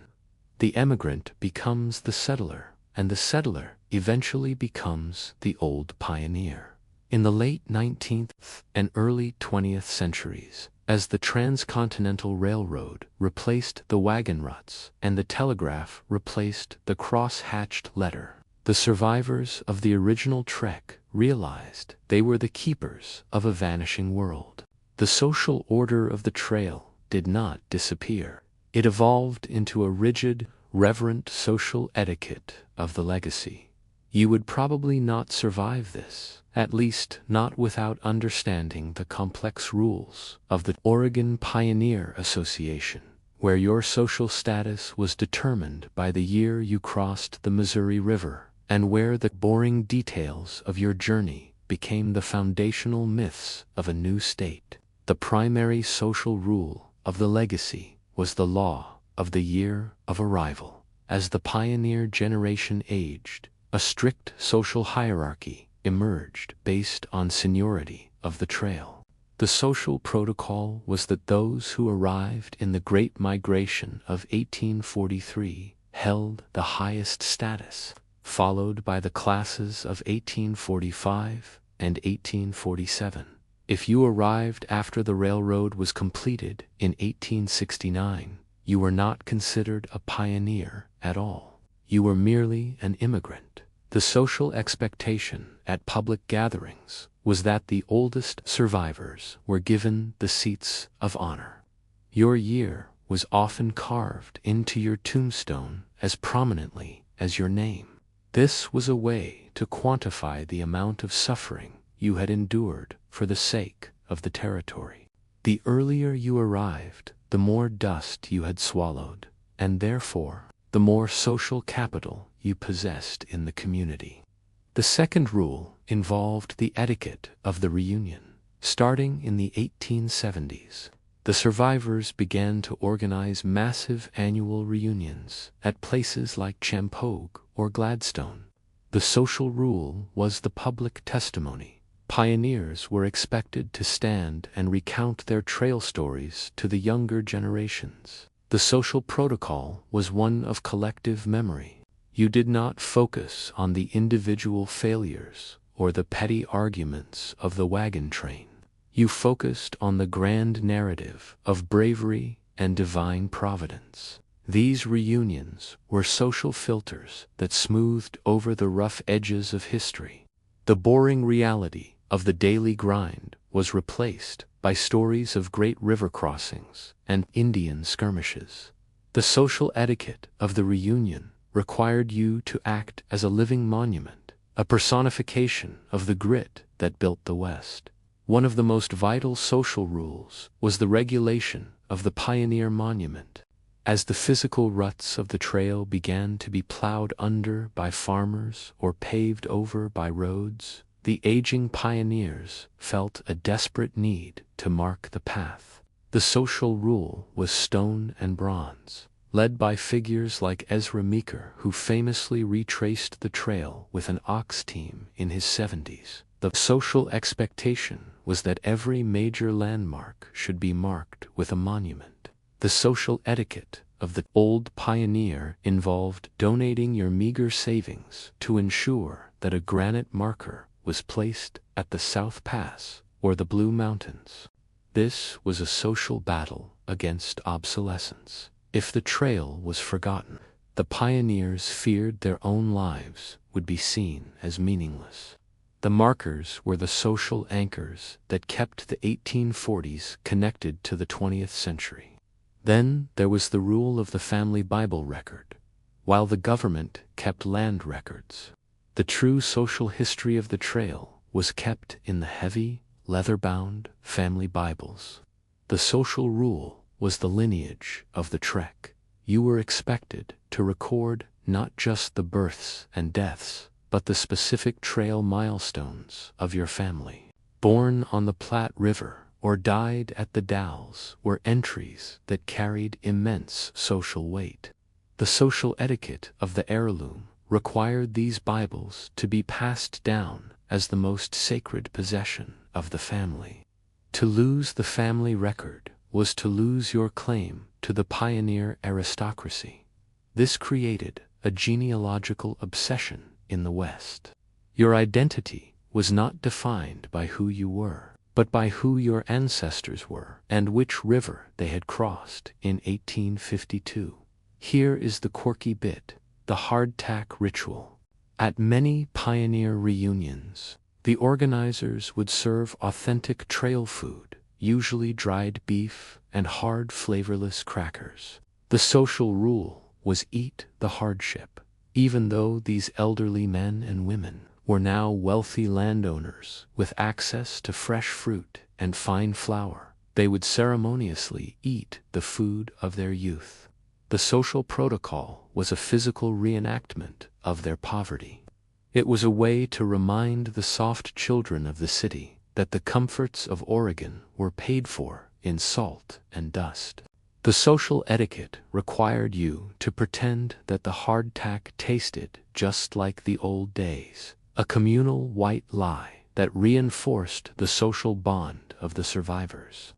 The emigrant becomes the settler, and the settler eventually becomes the old pioneer. In the late 19th and early 20th centuries, as the transcontinental railroad replaced the wagon ruts and the telegraph replaced the cross-hatched letter, the survivors of the original trek realized they were the keepers of a vanishing world. The social order of the trail did not disappear. It evolved into a rigid, reverent social etiquette of the legacy. You would probably not survive this, at least not without understanding the complex rules of the Oregon Pioneer Association, where your social status was determined by the year you crossed the Missouri River, and where the boring details of your journey became the foundational myths of a new state. The primary social rule of the legacy was the law of the year of arrival. As the pioneer generation aged, a strict social hierarchy emerged based on seniority of the trail. The social protocol was that those who arrived in the Great Migration of 1843 held the highest status, followed by the classes of 1845 and 1847. If you arrived after the railroad was completed in 1869, you were not considered a pioneer at all. You were merely an immigrant. The social expectation at public gatherings was that the oldest survivors were given the seats of honor. Your year was often carved into your tombstone as prominently as your name. This was a way to quantify the amount of suffering you had endured for the sake of the territory. The earlier you arrived, the more dust you had swallowed, and therefore, the more social capital you possessed in the community. The second rule involved the etiquette of the reunion. Starting in the 1870s, the survivors began to organize massive annual reunions at places like Champoeg or Gladstone. The social rule was the public testimony. Pioneers were expected to stand and recount their trail stories to the younger generations. The social protocol was one of collective memory. You did not focus on the individual failures or the petty arguments of the wagon train. You focused on the grand narrative of bravery and divine providence. These reunions were social filters that smoothed over the rough edges of history. The boring reality of the daily grind was replaced by stories of great river crossings and Indian skirmishes. The social etiquette of the reunion required you to act as a living monument, a personification of the grit that built the West. One of the most vital social rules was the regulation of the pioneer monument. As the physical ruts of the trail began to be plowed under by farmers or paved over by roads, the aging pioneers felt a desperate need to mark the path. The social rule was stone and bronze, led by figures like Ezra Meeker, who famously retraced the trail with an ox team in his 70s. The social expectation was that every major landmark should be marked with a monument. The social etiquette of the old pioneer involved donating your meager savings to ensure that a granite marker was placed at the South Pass or the Blue Mountains. This was a social battle against obsolescence. If the trail was forgotten, the pioneers feared their own lives would be seen as meaningless. The markers were the social anchors that kept the 1840s connected to the 20th century. Then there was the rule of the family Bible record, while the government kept land records. The true social history of the trail was kept in the heavy, leather-bound family Bibles. The social rule was the lineage of the trek. You were expected to record not just the births and deaths, but the specific trail milestones of your family. Born on the Platte River or died at the Dalles were entries that carried immense social weight. The social etiquette of the heirloom required these Bibles to be passed down as the most sacred possession of the family. To lose the family record was to lose your claim to the pioneer aristocracy. This created a genealogical obsession in the West. Your identity was not defined by who you were, but by who your ancestors were and which river they had crossed in 1852. Here is the quirky bit: the hardtack ritual. At many pioneer reunions, the organizers would serve authentic trail food, usually dried beef and hard, flavorless crackers. The social rule was eat the hardship. Even though these elderly men and women were now wealthy landowners with access to fresh fruit and fine flour, they would ceremoniously eat the food of their youth. The social protocol was a physical reenactment of their poverty. It was a way to remind the soft children of the city that the comforts of Oregon were paid for in salt and dust. The social etiquette required you to pretend that the hardtack tasted just like the old days, a communal white lie that reinforced the social bond of the survivors.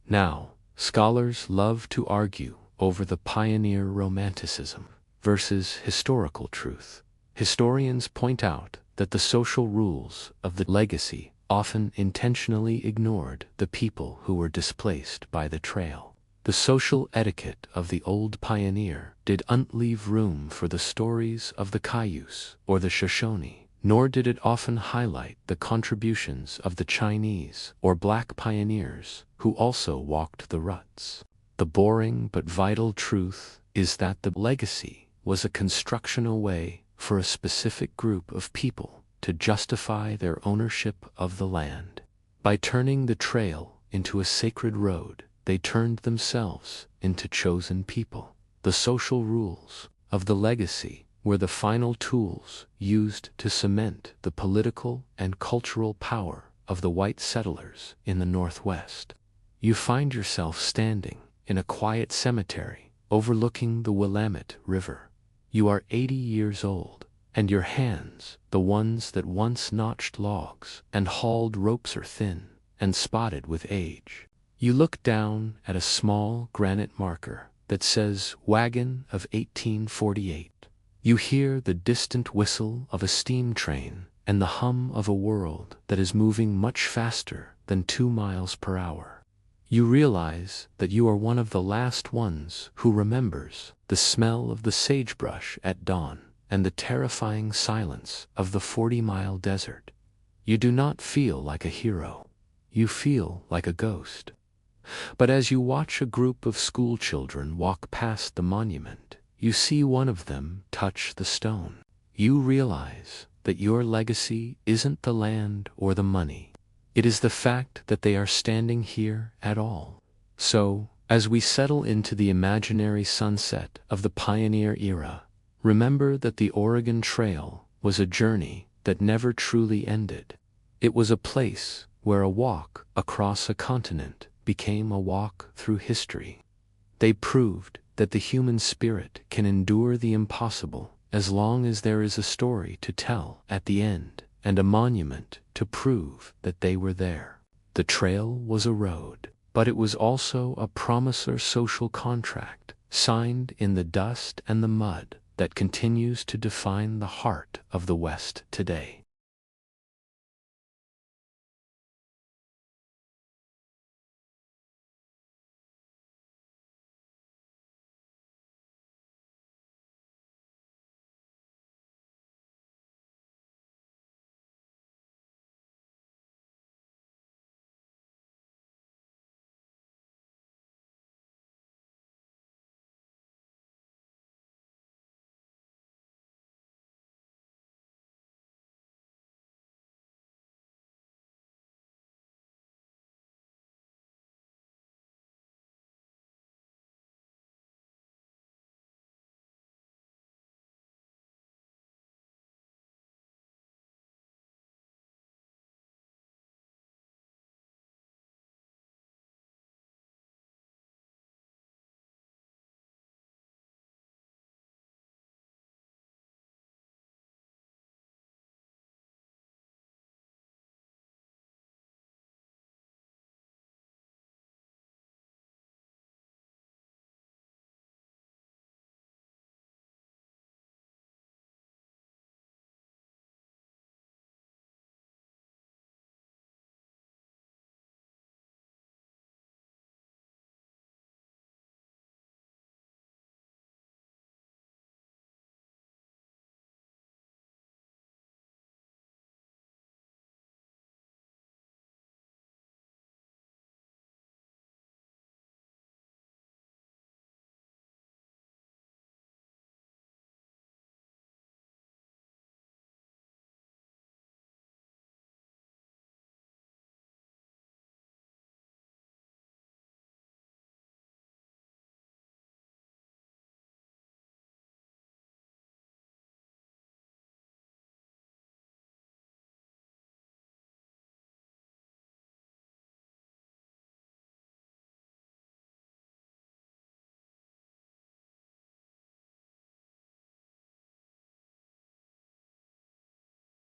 Now, scholars love to argue over the pioneer romanticism versus historical truth. Historians point out that the social rules of the legacy often intentionally ignored the people who were displaced by the trail. The social etiquette of the old pioneer didn't leave room for the stories of the Cayuse or the Shoshone, nor did it often highlight the contributions of the Chinese or black pioneers who also walked the ruts. The boring but vital truth is that the legacy was a constructional way for a specific group of people to justify their ownership of the land. By turning the trail into a sacred road, they turned themselves into chosen people. The social rules of the legacy were the final tools used to cement the political and cultural power of the white settlers in the Northwest. You find yourself standing in a quiet cemetery overlooking the Willamette River. You are 80 years old, and your hands, the ones that once notched logs and hauled ropes, are thin and spotted with age. You look down at a small granite marker that says Wagon of 1848. You hear the distant whistle of a steam train and the hum of a world that is moving much faster than 2 miles per hour. You realize that you are one of the last ones who remembers the smell of the sagebrush at dawn and the terrifying silence of the 40-mile desert. You do not feel like a hero. You feel like a ghost. But as you watch a group of school children walk past the monument, you see one of them touch the stone. You realize that your legacy isn't the land or the money. It is the fact that they are standing here at all. So, as we settle into the imaginary sunset of the pioneer era, remember that the Oregon Trail was a journey that never truly ended. It was a place where a walk across a continent became a walk through history. They proved that the human spirit can endure the impossible as long as there is a story to tell at the end and a monument to prove that they were there. The trail was a road, but it was also a promise or social contract signed in the dust and the mud that continues to define the heart of the West today.